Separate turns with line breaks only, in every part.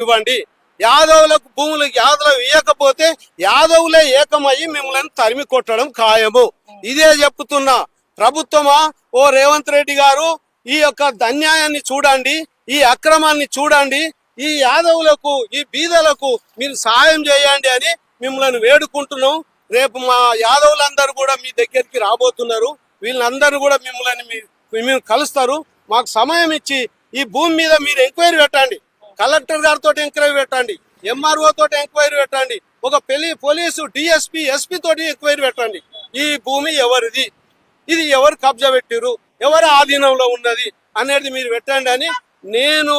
ఇవ్వండి. యాదవులకు భూములు యాదవులు ఇవ్వకపోతే యాదవులే ఏకమయ్యి మిమ్మల్ని తరిమి కొట్టడం ఖాయము. ఇదే చెప్తున్నా. ప్రభుత్వమా ఓ రేవంత్ రెడ్డి గారు ఈ యొక్క అన్యాయాన్ని చూడండి, ఈ అక్రమాన్ని చూడండి, ఈ యాదవులకు ఈ బీదలకు మీరు సాయం చేయండి అని మిమ్మల్ని వేడుకుంటున్నాం. రేపు మా యాదవులందరూ కూడా మీ దగ్గరికి రాబోతున్నారు. వీళ్ళందరూ కూడా మిమ్మల్ని కలుస్తారు. మాకు సమయం ఇచ్చి ఈ భూమి మీద మీరు ఎంక్వైరీ పెట్టండి. కలెక్టర్ గారితో ఎంక్వైరీ పెట్టండి, ఎంఆర్ఓ తోటి ఎంక్వైరీ పెట్టండి, ఒక పోలీసు డిఎస్పీ ఎస్పీ తోటి ఎంక్వైరీ పెట్టండి. ఈ భూమి ఎవరిది, ఇది ఎవరు కబ్జా పెట్టిరు, ఎవరి ఆధీనంలో ఉన్నది అనేది మీరు పెట్టండి అని నేను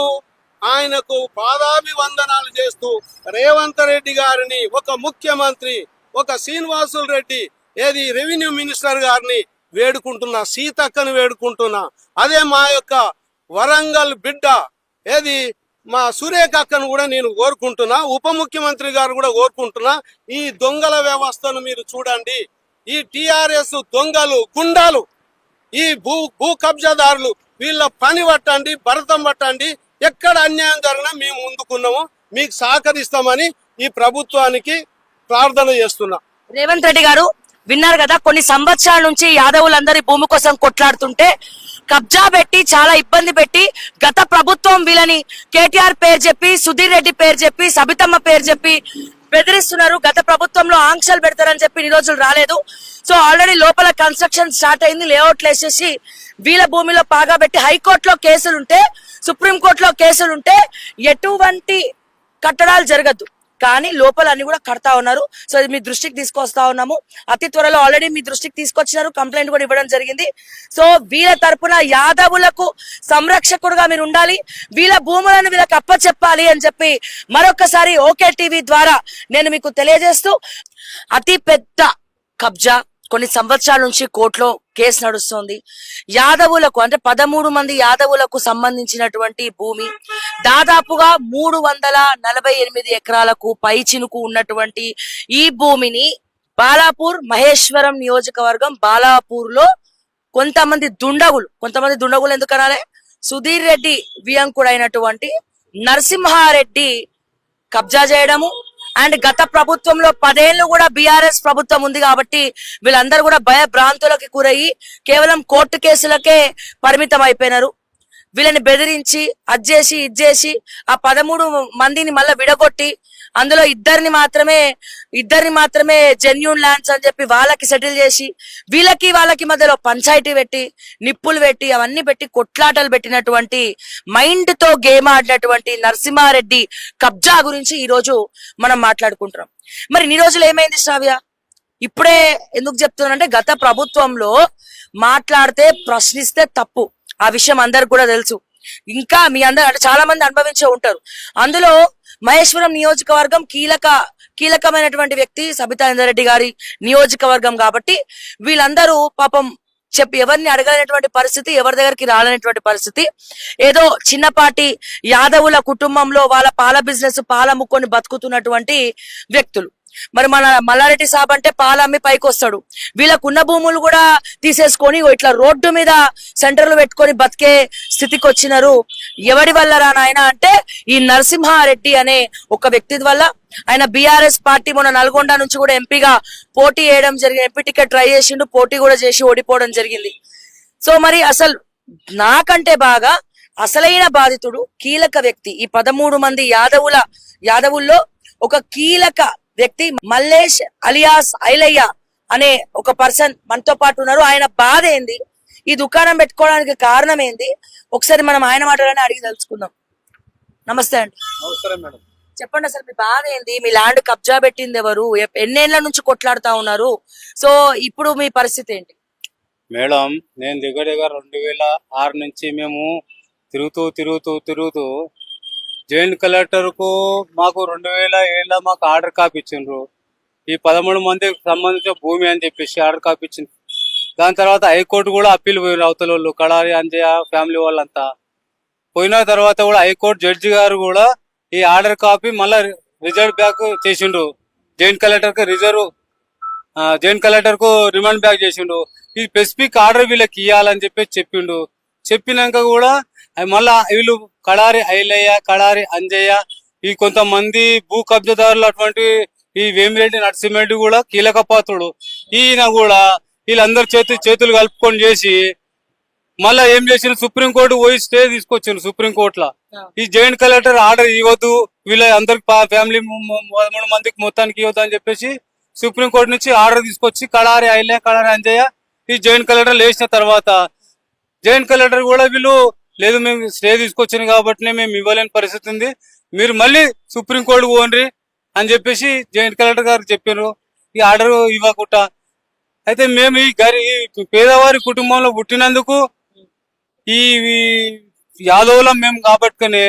ఆయనకు పాదాభివందనాలు చేస్తూ రేవంత్ రెడ్డి గారిని, ఒక ముఖ్యమంత్రి, ఒక శ్రీనివాసులు రెడ్డి ఏది రెవెన్యూ మినిస్టర్ గారిని వేడుకుంటున్నా, సీతక్కని వేడుకుంటున్నా. అదే మా యొక్క వరంగల్ బిడ్డ ఏది మా సురేఖ అక్కను కూడా నేను కోరుకుంటున్నా, ఉప ముఖ్యమంత్రి గారు కూడా కోరుకుంటున్నా. ఈ దొంగల వ్యవస్థను మీరు చూడండి. ఈ టిఆర్ఎస్ దొంగలు గుండాలు, ఈ భూ కబ్జాదారులు, వీళ్ళ పని పట్టండి, భరతం పట్టండి. ఎక్కడ అన్యాయం జరిగినా మేము ముందుకున్నాము, మీకు సహకరిస్తామని ఈ ప్రభుత్వానికి ప్రార్థన చేస్తున్నా.
రేవంత్ రెడ్డి గారు విన్నారు కదా, కొన్ని సంవత్సరాల నుంచి యాదవులందరి భూమి కోసం కొట్లాడుతుంటే కబ్జా పెట్టి చాలా ఇబ్బంది పెట్టి గత ప్రభుత్వం వీళ్ళని కేటీఆర్ పేరు చెప్పి, సుధీర్ రెడ్డి పేరు చెప్పి, సబితమ్మ పేరు చెప్పి బెదిరిస్తున్నారు. గత ప్రభుత్వంలో ఆంక్షలు పెడతారని చెప్పి ఈ రోజులు రాలేదు. సో ఆల్రెడీ లోపల కన్స్ట్రక్షన్ స్టార్ట్ అయింది, లేఅవుట్లు వేసేసి వీళ్ళ భూమిలో పాగా పెట్టి హైకోర్టులో కేసులుంటే, సుప్రీంకోర్టులో కేసులుంటే ఎటువంటి కట్టడాలు జరగద్దు, కానీ లోపల అన్ని కూడా కడతా ఉన్నారు. సో ఇది మీ దృష్టికి తీసుకొస్తా ఉన్నాము. అతి త్వరలో ఆల్రెడీ మీ దృష్టికి తీసుకొచ్చినారు, కంప్లైంట్ కూడా ఇవ్వడం జరిగింది. సో వీళ్ళ తరపున యాదవులకు సంరక్షకుడుగా మీరు ఉండాలి, వీళ్ళ భూములను వీళ్ళకి అప్పచెప్పాలి అని చెప్పి మరొకసారి ఓకే టీవీ ద్వారా నేను మీకు తెలియజేస్తూ, అతి పెద్ద కబ్జా కొన్ని సంవత్సరాల నుంచి కోర్టులో కేసు నడుస్తుంది. యాదవులకు అంటే 13 మంది యాదవులకు సంబంధించినటువంటి భూమి దాదాపుగా 348 ఎకరాలకు పైచినుకు ఉన్నటువంటి ఈ భూమిని బాలాపూర్ మహేశ్వరం నియోజకవర్గం బాలాపూర్ లో కొంతమంది దుండగులు ఎందుకనాలే, సుధీర్ రెడ్డి వియంకుడైనటువంటి నరసింహారెడ్డి కబ్జా చేయడము. అండ్ గత ప్రభుత్వంలో 10 ఏళ్ళు కూడా బీఆర్ఎస్ ప్రభుత్వం ఉంది కాబట్టి వీళ్ళందరూ కూడా భయభ్రాంతులకి గురయ్యి కేవలం కోర్టు కేసులకే పరిమితం అయిపోయినారు. వీళ్ళని బెదిరించి అజ్జేసి ఇజ్జేసి ఆ 13 మందిని మళ్ళీ విడగొట్టి అందులో ఇద్దరిని మాత్రమే జెన్యూన్ ల్యాండ్స్ అని చెప్పి వాళ్ళకి సెటిల్ చేసి వాళ్ళకి మధ్యలో పంచాయతీ పెట్టి నిప్పులు పెట్టి అవన్నీ పెట్టి కొట్లాటలు పెట్టినటువంటి మైండ్ తో గేమ్ ఆడినటువంటి నరసింహారెడ్డి కబ్జా గురించి ఈ రోజు మనం మాట్లాడుకుంటున్నాం. మరి ఇన్ని రోజులు ఏమైంది శ్రావ్య? ఇప్పుడే ఎందుకు చెప్తున్నానంటే గత ప్రభుత్వంలో మాట్లాడితే ప్రశ్నిస్తే తప్పు, ఆ విషయం అందరికి కూడా తెలుసు. ఇంకా మీ అందరు అంటే చాలా మంది అనుభవించే ఉంటారు. అందులో మహేశ్వరం నియోజకవర్గం కీలకమైనటువంటి వ్యక్తి సబితా ఇంద్రారెడ్డి గారి నియోజకవర్గం కాబట్టి వీళ్ళందరూ పాపం ఎవరిని అడగలేనటువంటి పరిస్థితి, ఎవరి దగ్గరికి రాలనేటువంటి పరిస్థితి. ఏదో చిన్నపాటి యాదవుల కుటుంబంలో వాళ్ళ పాల బిజినెస్ పాల ముక్కొని బతుకుతున్నటువంటి వ్యక్తులు. మరి మన మల్లారెడ్డి సాబ్ అంటే పాలమ్మి పైకి వస్తాడు, వీళ్ళకున్న భూములు కూడా తీసేసుకొని ఇట్లా రోడ్డు మీద సెంటర్లు పెట్టుకొని బతికే స్థితికి వచ్చినారు. ఎవరి వల్ల రా నాయన అంటే ఈ నరసింహారెడ్డి అనే ఒక వ్యక్తి వల్ల. ఆయన బీఆర్ఎస్ పార్టీ మొన్న నల్గొండ నుంచి కూడా ఎంపీగా పోటీ చేయడం జరిగింది, ఎంపీ టికెట్ ట్రై చేసిండు, పోటీ కూడా చేసి ఓడిపోవడం జరిగింది. సో మరి అసలు నాకంటే బాగా అసలైన బాధితుడు కీలక వ్యక్తి, ఈ 13 మంది యాదవుల్లో ఒక కీలక వ్యక్తి మల్లేష్ అలియాస్ ఐలయ్య అనే ఒక పర్సన్ మనతో పాటు ఉన్నారు. ఆయన బాధ ఏంది, ఈ దుకాణం పెట్టుకోవడానికి కారణం ఏంది, ఒకసారి మనం ఆయన మాటలని అడిగి తెలుసుకుందాం. నమస్తే అండి.
నమస్కారం మేడం.
చెప్పండి అసలు మీ బాధ ఏంది, మీ ల్యాండ్ కబ్జా పెట్టింది ఎవరు, ఎన్నేళ్ల నుంచి కొట్లాడుతా ఉన్నారు, సో ఇప్పుడు మీ పరిస్థితి ఏంటి?
మేడం నేను దగ్గర 2006 నుంచి మేము తిరుగుతూ జాయింట్ కలెక్టర్ కు మాకు 2007 మాకు ఆర్డర్ కాపీ ఇచ్చిండ్రు. ఈ 13 మందికి సంబంధించిన భూమి అని చెప్పేసి ఆర్డర్ కాపీ ఇచ్చింది. దాని తర్వాత హైకోర్టు కూడా అప్పీల్ పోయిన అవతల వాళ్ళు కడారి అంజయ్య ఫ్యామిలీ వాళ్ళంతా పోయిన తర్వాత కూడా హైకోర్టు జడ్జి గారు కూడా ఈ ఆర్డర్ కాపీ మళ్ళా రిజర్వ్ బ్యాక్ చేసిండ్రు. జాయింట్ కలెక్టర్ కు రిమాండ్ బ్యాక్ చేసిండు. ఈ స్పెసిఫిక్ ఆర్డర్ వీళ్ళకి ఇవ్వాలని చెప్పి చెప్పిండు. చెప్పినాక కూడా మళ్ళా వీళ్ళు కడారి ఐలయ్య, కడారి అంజయ్య ఈ కొంతమంది భూ కబ్జాదారులు అటువంటి ఈ వేమిరెడ్డి నరసింహారెడ్డి కూడా కీలక పాత్రుడు. ఈయన కూడా వీళ్ళందరి చేతులు కలుపుకొని చేసి మళ్ళా ఏం చేసిన సుప్రీంకోర్టు పోయి స్టే తీసుకొచ్చారు. సుప్రీంకోర్టులో ఈ జాయింట్ కలెక్టర్ ఆర్డర్ ఇవ్వద్దు, వీళ్ళ అందరికి ఫ్యామిలీ 13 మందికి మొత్తానికి ఇవ్వద్దు అని చెప్పేసి సుప్రీంకోర్టు నుంచి ఆర్డర్ తీసుకొచ్చి కడారి ఐలే కడారి అంజయ్య ఈ జాయింట్ కలెక్టర్ లేచిన తర్వాత జాయింట్ కలెక్టర్ కూడా వీళ్ళు లేదు మేము స్టే తీసుకొచ్చాను కాబట్టి మేము ఇవ్వలేని పరిస్థితి ఉంది, మీరు మళ్ళీ సుప్రీంకోర్టు పోండి అని చెప్పేసి జాయింట్ కలెక్టర్ గారు చెప్పారు ఈ ఆర్డర్ ఇవ్వకుండా. అయితే మేము ఈ పేదవారి కుటుంబంలో పుట్టినందుకు ఈ యాదవులం మేము కాబట్టుకునే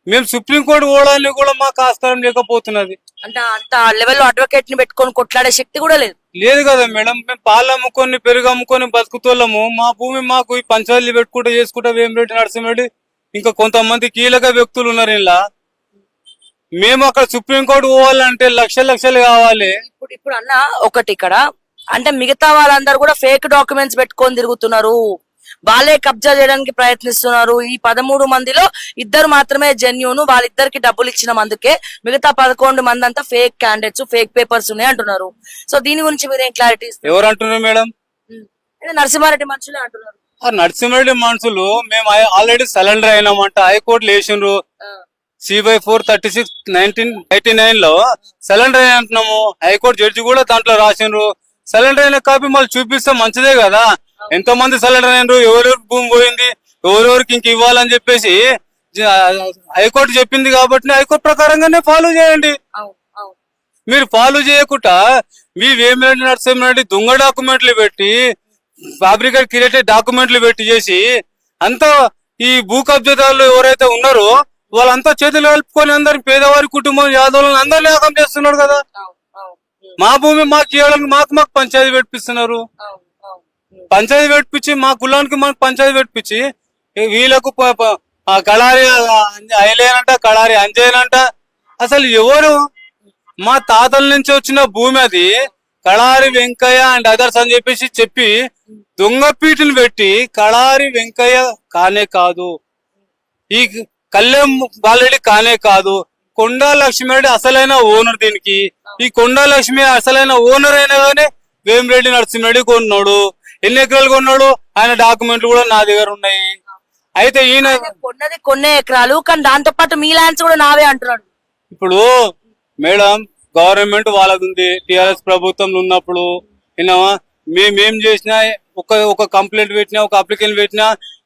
మేము సుప్రీంకోర్టు పోవడానికి కూడా మాకు ఆస్కారం లేకపోతున్నది.
అంటే అంత లెవెల్లో అడ్వకేట్ ని పెట్టుకొని కొట్లాడే శక్తి కూడా లేదు
లేదు కదా మేడం. మేము పాలు అమ్ముకొని పెరుగు అమ్ముకొని బతుకుతోళ్ళము, మా భూమి మాకు ఈ పంచాయతీలు పెట్టుకుంటూ చేసుకుంటా వేమిరెడ్డి నరసింహారెడ్డి ఇంకా కొంతమంది కీలక వ్యక్తులు ఉన్నారు ఇలా. మేము అక్కడ సుప్రీంకోర్టు పోవాలంటే లక్షలు కావాలి.
ఇప్పుడు అన్న ఒకటి ఇక్కడ అంటే మిగతా వాళ్ళందరూ కూడా ఫేక్ డాక్యుమెంట్స్ పెట్టుకొని తిరుగుతున్నారు, వాళ్ళే కబ్జా చేయడానికి ప్రయత్నిస్తున్నారు. ఈ 13 మందిలో 2 మాత్రమే జెన్యూన్, వాళ్ళిద్దరికి డబ్బులు ఇచ్చిన మందుకే మిగతా 11 మంది అంతా ఫేక్ క్యాండిడేట్స్, ఫేక్ పేపర్స్ ఉన్నాయి అంటున్నారు. సో దీని గురించి మీరేం క్లారిటీ
ఎవరు అంటున్నారు మేడం?
నరసింహారెడ్డి మనుషులే అంటున్నారు.
నరసింహారెడ్డి మనుషులు మేము ఆల్రెడీ సరెండర్ అయినామంట హైకోర్టులో వేసిండ్రు. C/4 36/1989 లో సరెండర్ అయిన అంటున్నాము. హైకోర్టు జడ్జి కూడా దాంట్లో రాసిండ్రు. సరెండర్ అయిన కాపీ మళ్ళీ చూపిస్తే మంచిదే కదా. ఎంతో మంది సరెండర్ అయినరు, ఎవరెవరికి భూమి పోయింది, ఎవరెవరికి ఇంక ఇవ్వాలని చెప్పేసి హైకోర్టు చెప్పింది కాబట్టి హైకోర్టు ప్రకారంగానే ఫాలో చేయండి. మీరు ఫాలో చేయకుండా మీ వేమిరెడ్డి నరసింహారెడ్డి దొంగ డాక్యుమెంట్లు పెట్టి ఫ్యాబ్రికేట్ క్రియేటెడ్ డాక్యుమెంట్లు పెట్టి చేసి అంతా ఈ భూ కబ్జాదారులు ఎవరైతే ఉన్నారో వాళ్ళంతా చేతులు కలుపుకొని అందరి పేదవారి కుటుంబం యాదవులను అందరినీ ఆగం చేస్తున్నారు కదా. మా భూమి మాకు ఇవ్వడానికి మాకు పంచాయతీ పెట్టిస్తున్నారు. పంచాయతీ పెట్టించి మా కులానికి మాకు పంచాయతీ పెట్టించి వీళ్ళకు కళారి ఐలేనంట, కళారి అంజయ్యనంట. అసలు ఎవరు? మా తాతల నుంచి వచ్చిన భూమి అది. కళారి వెంకయ్య అండ్ అదర్స్ అని చెప్పి దొంగ పీటులు పెట్టి కళారి వెంకయ్య కానే కాదు, ఈ కళ్యాణ్ బాలరెడ్డి కానే కాదు, కొండా లక్ష్మిరెడ్డి అసలైన ఓనర్ దీనికి. ఈ కొండా లక్ష్మి అసలైన ఓనర్ అయినా కానీ వేమిరెడ్డి నరసింహారెడ్డి కొన్నాడు. ఎన్ని ఎకరాలు కొన్నాడు? ఆయన డాక్యుమెంట్లు కూడా నా దగ్గర ఉన్నాయి. అయితే ఈయన
కొన్నది కొన్ని ఎకరాలు, కానీ దాంతో పాటు మీ ల్యాండ్స్ కూడా నావే అంటున్నాడు.
ఇప్పుడు మేడం గవర్నమెంట్ వాళ్ళది ఉంది. టిఆర్ఎస్ ప్రభుత్వంలో ఉన్నప్పుడు మేమేం చేసినా ఒక కంప్లైంట్ పెట్టినా, ఒక అప్లికేషన్ పెట్టినా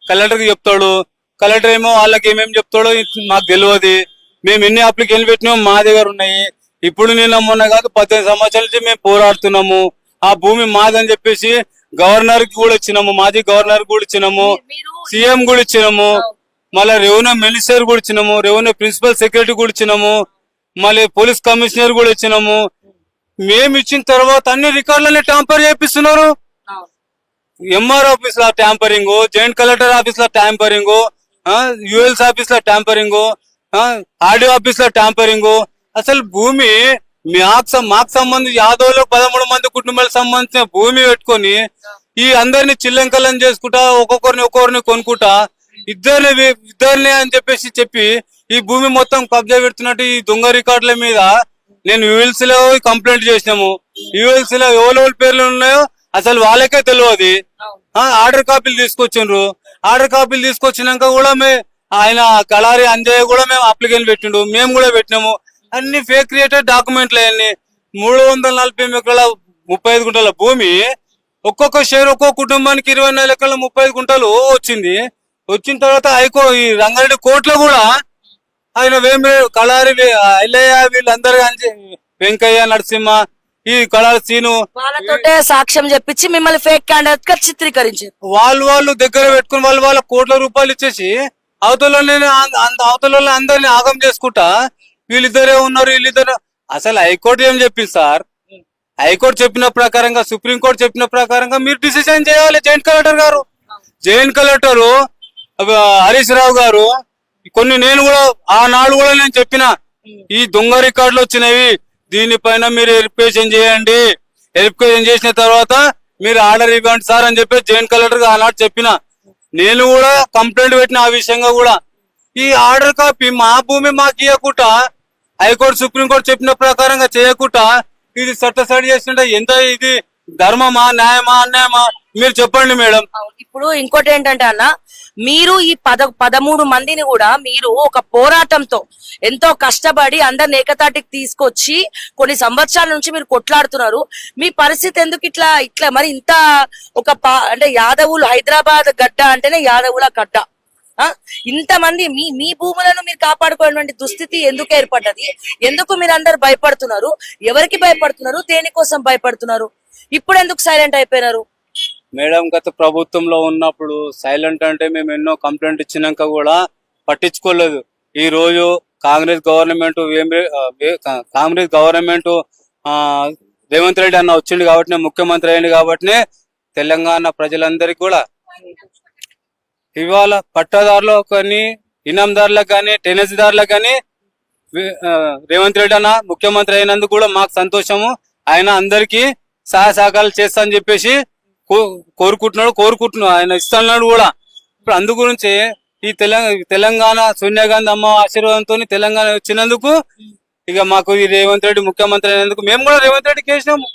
కలెక్టర్ కి చెప్తాడు. కలెక్టర్ ఏమో వాళ్ళకి ఏమేమి చెప్తాడో మాకు తెలియదు. మేము ఎన్ని అప్లికేషన్ పెట్టినామో మా దగ్గర ఉన్నాయి. ఇప్పుడు నేను మొన్న కాదు 18 సంవత్సరాల నుంచి మేము పోరాడుతున్నాము. ఆ భూమి మాదని చెప్పేసి గవర్నర్ కి కూడా ఇచ్చినాము, మాజీ గవర్నర్ కూడా ఇచ్చినాము, సీఎం కూడా ఇచ్చినాము, మళ్ళీ రెవెన్యూ మినిస్టర్ కూడా ఇచ్చినాము, రెవెన్యూ ప్రిన్సిపల్ సెక్రటరీ కూడా ఇచ్చినాము, మళ్ళీ పోలీస్ కమిషనర్ కూడా ఇచ్చినాము. మేము ఇచ్చిన తర్వాత అన్ని రికార్డులన్నీ ట్యాంపర్ చేపిస్తున్నారు. ఎంఆర్ ఆఫీస్ లో ట్యాంపరింగ్, జాయింట్ కలెక్టర్ ఆఫీస్ లో ట్యాంపరింగ్, యుఎల్స్ ఆఫీస్ లో ట్యాంపరింగ్, ఆర్డీఓ ఆఫీస్ లో ట్యాంపరింగ్. అసలు భూమి మాకు సంబంధించి యాదవ్లో 13 మంది కుటుంబాలకు సంబంధించిన భూమి పెట్టుకొని ఈ అందరిని చిల్లంకల్లం చేసుకుంటా ఒక్కొక్కరిని కొనుక్కుంటా ఇద్దరిని అని చెప్పి ఈ భూమి మొత్తం కబ్జా పెడుతున్నట్టు ఈ దొంగ రికార్డుల మీద నేను యుఎల్సీ లో కంప్లైంట్ చేసినాము. యుఎల్సీ లో ఎవరెవరి పేర్లు ఉన్నాయో అసలు వాళ్ళకే తెలియదు. ఆర్డర్ కాపీలు తీసుకొచ్చిండ్రు. ఆర్డర్ కాపీలు తీసుకొచ్చినాక కూడా ఆయన కళారి అంజయ్య కూడా మేము అప్లికేషన్ పెట్టిండు, మేము కూడా పెట్టినాము. అన్ని ఫేక్ క్రియేటెడ్ డాక్యుమెంట్లు అన్ని. 340 ఎకరాల 35 గుంటల భూమి, ఒక్కొక్క షేర్ ఒక్కొక్క కుటుంబానికి 24 ఎకరాల 35 గుంటలు వచ్చింది. వచ్చిన తర్వాత ఈ రంగారెడ్డి కోర్టులో కూడా ఆయన కళారి ఐలయ్య వీళ్ళందరూ వెంకయ్య నరసింహ ఈ కళారి సీను
వాళ్ళతోటే సాక్ష్యం చెప్పించి మిమ్మల్ని ఫేక్ క్యాండిడేట్ గా చిత్రీకరించారు.
వాళ్ళు దగ్గర పెట్టుకుని వాళ్ళ కోట్ల రూపాయలు ఇచ్చేసి అవతల అందరిని ఆగం చేసుకుంటా వీళ్ళిద్దరే ఉన్నారు వీళ్ళిద్దరు. అసలు హైకోర్టు ఏం చెప్పింది సార్? హైకోర్టు చెప్పిన ప్రకారంగా, సుప్రీంకోర్టు చెప్పిన ప్రకారంగా మీరు డిసిజన్ చేయాలి. జాయింట్ కలెక్టర్ గారు, జాయింట్ కలెక్టర్ హరీష్ రావు గారు నేను కూడా ఆనాడు కూడా నేను చెప్పిన ఈ దొంగ రికార్డులు వచ్చినవి, దీనిపైన మీరు వెరిఫికేషన్ చేయండి. వెరిఫికేషన్ చేసిన తర్వాత మీరు ఆర్డర్ ఇవ్వండి సార్ అని చెప్పి జాయింట్ కలెక్టర్ గా ఆనాడు చెప్పిన. నేను కూడా కంప్లైంట్ పెట్టిన ఆ విషయంగా కూడా. ఈ ఆర్డర్ కాపీ మా భూమి మాకు ఇవ్వకుండా హైకోర్టు సుప్రీంకోర్టు చెప్పిన ప్రకారంగా చేయకుండా ఇది చట్టసడి చేస్తుంటే ఎంత ఇది ధర్మమా న్యాయమా అన్యాయమా మీరు చెప్పండి మేడం.
ఇప్పుడు ఇంకోటి ఏంటంటే అన్న, మీరు ఈ 13 మందిని కూడా మీరు ఒక పోరాటంతో ఎంతో కష్టపడి అందరిని ఏకతాటికి తీసుకొచ్చి కొన్ని సంవత్సరాల నుంచి మీరు కొట్లాడుతున్నారు. మీ పరిస్థితి ఎందుకు ఇట్లా ఇట్లా మరి ఇంత అంటే యాదవులు హైదరాబాద్ గడ్డ అంటేనే యాదవుల గడ్డ, ఇంతమంది మీ భూములను మీరు కాపాడుకోవాలంటే దుస్థితి ఎందుకు ఏర్పడ్డది? ఎందుకు మీరు అందరు భయపడుతున్నారు? ఎవరికి భయపడుతున్నారు? దేనికోసం భయపడుతున్నారు? ఇప్పుడు ఎందుకు సైలెంట్ అయిపోయినారు?
మేడం గత ప్రభుత్వంలో ఉన్నప్పుడు సైలెంట్ అంటే మేము ఎన్నో కంప్లైంట్ ఇచ్చినాక కూడా పట్టించుకోలేదు. ఈ రోజు కాంగ్రెస్ గవర్నమెంట్ రేవంత్ రెడ్డి అన్న వచ్చిండు కాబట్టి ముఖ్యమంత్రి అయింది కాబట్టి తెలంగాణ ప్రజలందరికీ కూడా ఇవాళ పట్టాదారులు కానీ ఇనాందారులకు కానీ టెనెస్దారులకు కానీ రేవంత్ రెడ్డి అన్న ముఖ్యమంత్రి అయినందుకు కూడా మాకు సంతోషము. ఆయన అందరికీ సహాయ సహకారాలు చేస్తా అని చెప్పేసి కోరుకుంటున్నాడు ఆయన ఇస్తున్నాడు కూడా. ఇప్పుడు అందు గురించి ఈ తెలంగాణ సోనియా గాంధీ అమ్మ ఆశీర్వాదంతో తెలంగాణ వచ్చినందుకు ఇక మాకు ఈ రేవంత్ రెడ్డి ముఖ్యమంత్రి అయినందుకు మేము కూడా రేవంత్ రెడ్డికి వేసినాము.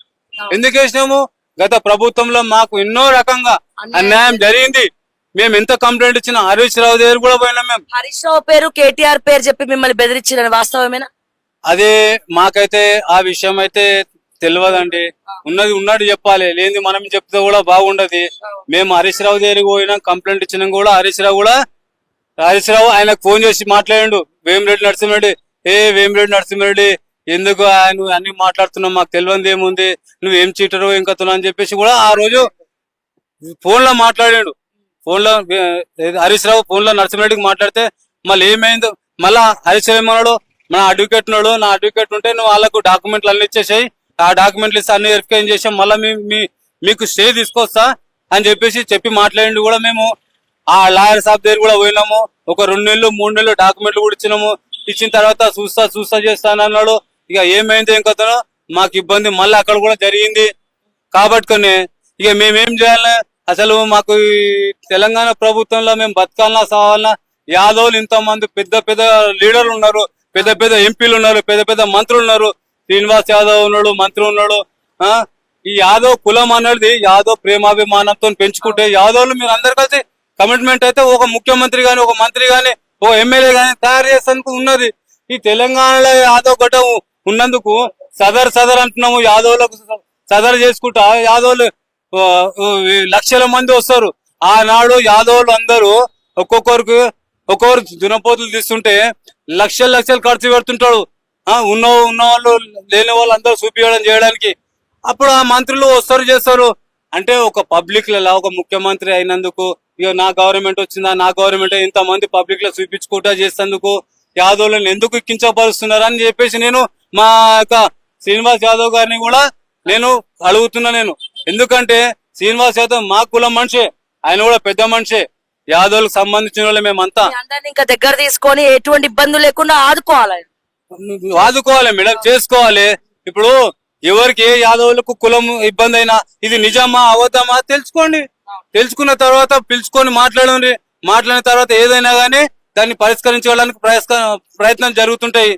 ఎందుకు వేసినాము? గత ప్రభుత్వంలో మాకు ఎన్నో రకంగా అన్యాయం జరిగింది. మేము ఎంత కంప్లైంట్ ఇచ్చినా హరీష్ రావు దగ్గర కూడా పోయినాం. మేము
హరీష్ రావు పేరు కేటీఆర్ పేరు చెప్పి మిమ్మల్ని బెదిరించిన వాస్తవమేనా?
అదే మాకైతే ఆ విషయం అయితే తెలియదండి. ఉన్నది ఉన్నట్టు చెప్పాలి, లేని మనం చెప్తే కూడా బాగుండదు. మేము హరీష్ రావు దగ్గరికి పోయినా కంప్లైంట్ ఇచ్చినా కూడా హరీష్ రావు ఆయనకు ఫోన్ చేసి మాట్లాడిండు. వేమిరెడ్డి నరసింహారెడ్డి ఎందుకు ఆయన అన్ని మాట్లాడుతున్నావు, మాకు తెలియదు ఏముంది, నువ్వేం చీటరు ఏం కథను అని చెప్పేసి కూడా ఆ రోజు ఫోన్ లో మాట్లాడాడు. ఫోన్ లో హరీష్ రావు ఫోన్ లో నరసింహారెడ్డికి మాట్లాడితే మళ్ళీ ఏమైందో మళ్ళా హరీష్ రావు ఏమన్నాడు, నా అడ్వకేట్ ఉంటే నువ్వు వాళ్ళకు డాక్యుమెంట్లు అన్ని ఇచ్చేసాయి, ఆ డాక్యుమెంట్లు ఇస్తే అన్ని వెరిఫై చేసాం, మళ్ళీ మీకు స్టే తీసుకొస్తా అని చెప్పి మాట్లాడి కూడా మేము ఆ లాయర్ సాబ్ దగ్గర కూడా పోయినాము. ఒక 2 నెలలు 3 నెలలు డాక్యుమెంట్లు కూడా ఇచ్చినాము. ఇచ్చిన తర్వాత చూస్తా చేస్తానన్నాడు. ఇక ఏమైందో ఏం కథనో మాకు ఇబ్బంది మళ్ళీ అక్కడ కూడా జరిగింది. కాబట్టి ఇక మేమేం చేయాలి? అసలు మాకు ఈ తెలంగాణ ప్రభుత్వంలో మేము బతకాలన్నా సావాలన్నా యాదవులు ఇంతమంది పెద్ద లీడర్లు ఉన్నారు, పెద్ద ఎంపీలు ఉన్నారు, పెద్ద మంత్రులు ఉన్నారు. శ్రీనివాస్ యాదవ్ ఉన్నాడు, మంత్రి ఉన్నాడు. ఈ యాదవ్ కులం అనేది యాదవ్ ప్రేమాభిమానంతో పెంచుకుంటే యాదవ్లు మీరు అందరు కలిసి కమిట్మెంట్ అయితే ఒక ముఖ్యమంత్రి గాని, ఒక మంత్రి గాని, ఒక ఎమ్మెల్యే గాని తయారు చేసేందుకు ఉన్నది. ఈ తెలంగాణలో యాదవ్ గడ్డ ఉన్నందుకు సదర్ అంటున్నాము. యాదవులకు సదర్ చేసుకుంటా యాదవులు లక్షల మంది వస్తారు. ఆనాడు యాదవులు అందరూ ఒక్కొక్కరు దునపోతులు తీస్తుంటే లక్షలు ఖర్చు పెడుతుంటాడు. ఉన్న వాళ్ళు లేని వాళ్ళు అందరూ చూపించడం చేయడానికి. అప్పుడు ఆ మంత్రులు వస్తారు చేస్తారు. అంటే ఒక పబ్లిక్ లలో ఒక ముఖ్యమంత్రి అయినందుకు ఇక నా గవర్నమెంట్ ఇంతమంది పబ్లిక్ లో చూపించుకుంటా చేసేందుకు యాదవులను ఎందుకు కించపరుస్తున్నారు అని చెప్పేసి నేను మా యొక్క శ్రీనివాస్ యాదవ్ గారిని కూడా నేను అడుగుతున్నా. ఎందుకంటే శ్రీనివాస్ యాదవ్ మా కులం మనిషే, ఆయన కూడా పెద్ద మనిషే. యాదవులకు సంబంధించిన వాళ్ళు మేమంతా
ఇంకా దగ్గర తీసుకొని ఎటువంటి ఇబ్బందులు లేకుండా
ఆదుకోవాలి మేడం, చేసుకోవాలి. ఇప్పుడు ఎవరికి ఏ యాదవులకు కులం ఇబ్బంది అయినా ఇది నిజమా అవద్దమా తెలుసుకోండి. తెలుసుకున్న తర్వాత పిలుచుకొని మాట్లాడిన తర్వాత ఏదైనా గానీ దాన్ని పరిష్కరించుకోవడానికి ప్రయత్నం జరుగుతుంటాయి.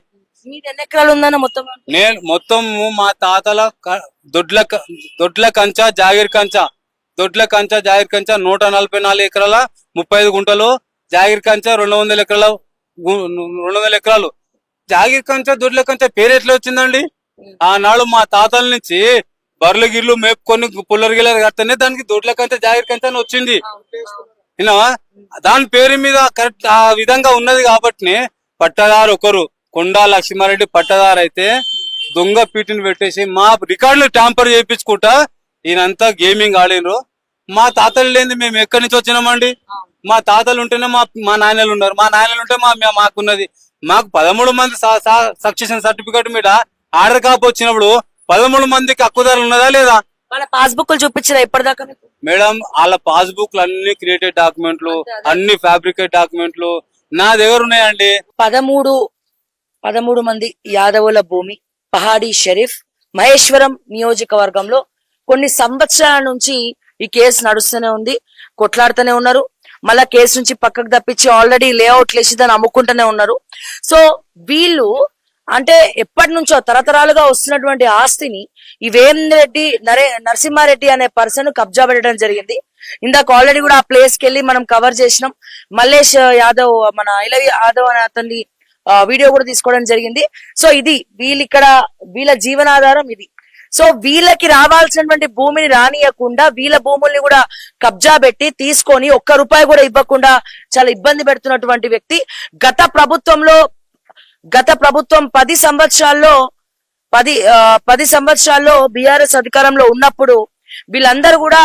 ఎన్ని ఎకరాలు ఉందన్న మొత్తం?
నేను మొత్తం మా తాతల దొడ్ల కంచ జాగిర్ కంచ 144 ఎకరాల 35 గుంటలు, జాగిర్ కంచ 200 ఎకరాలు. జాగిర్ కంచ దొడ్ల కంచ పేరు ఎట్లా వచ్చిందండి? ఆనాడు మా తాతల నుంచి బర్రెలు గిర్లు మేపుకొని పుల్లరి గిల్లరు కడితేనే దానికి దొడ్ల కంచ జాగిర్ కంచ అని వచ్చింది. విన్నావా? దాని పేరు మీద కరెక్ట్ ఆ విధంగా ఉన్నది కాబట్టి పట్టదారు ఒకరు కొండా లక్ష్మారెడ్డి పట్టదారు అయితే దొంగ పీటిని పెట్టేసి మా రికార్డులు ట్యాంపర్ చేయించుకుంటా ఈయనంతా గేమింగ్ ఆడినరు. మా తాతలు లేని మేము ఎక్కడి నుంచి వచ్చినామండి? మా తాతలు ఉంటేనే మా నాయనలు ఉన్నారు, మా నాయనలు ఉంటే మాకున్నది. మాకు 13 మంది సక్సెషన్ సర్టిఫికేట్ మీద ఆర్డర్ కాపీ వచ్చినప్పుడు 13 మందికి హక్కుదారు ఉన్నదా లేదా?
వాళ్ళ పాస్బుక్ ఇప్పటిదాకా ఇప్పటిదాకా
మేడం వాళ్ళ పాస్బుక్ అన్ని క్రియేటెడ్ డాక్యుమెంట్లు, అన్ని ఫ్యాబ్రికేట్ డాక్యుమెంట్లు నా దగ్గర ఉన్నాయండి.
13 మంది యాదవుల భూమి పహాడీ షరీఫ్ మహేశ్వరం నియోజకవర్గంలో కొన్ని సంవత్సరాల నుంచి ఈ కేసు నడుస్తూనే ఉంది, కొట్లాడుతూనే ఉన్నారు. మళ్ళా కేసు నుంచి పక్కకు తప్పించి ఆల్రెడీ లేఅవుట్లు వేసి దాన్ని అమ్ముకుంటూనే ఉన్నారు. సో వీళ్ళు అంటే ఎప్పటి నుంచో తరతరాలుగా వస్తున్నటువంటి ఆస్తిని ఈ రెడ్డి నరసింహారెడ్డి అనే పర్సన్ కబ్జా పెట్టడం జరిగింది. ఇందాక ఆల్రెడీ కూడా ఆ ప్లేస్ కి వెళ్ళి మనం కవర్ చేసినాం. మల్లేష్ యాదవ్, మన ఇలవి యాదవ్ అనే అతన్ని వీడియో కూడా తీసుకోవడం జరిగింది. సో ఇది వీళ్ళ జీవనాధారం ఇది. సో వీళ్ళకి రావాల్సినటువంటి భూమిని రానియకుండా వీళ్ళ భూముల్ని కూడా కబ్జా పెట్టి తీసుకొని ఒక్క రూపాయి కూడా ఇవ్వకుండా చాలా ఇబ్బంది పెడుతున్నటువంటి వ్యక్తి. గత ప్రభుత్వం 10 సంవత్సరాల్లో బీఆర్ఎస్ అధికారంలో ఉన్నప్పుడు వీళ్ళందరూ కూడా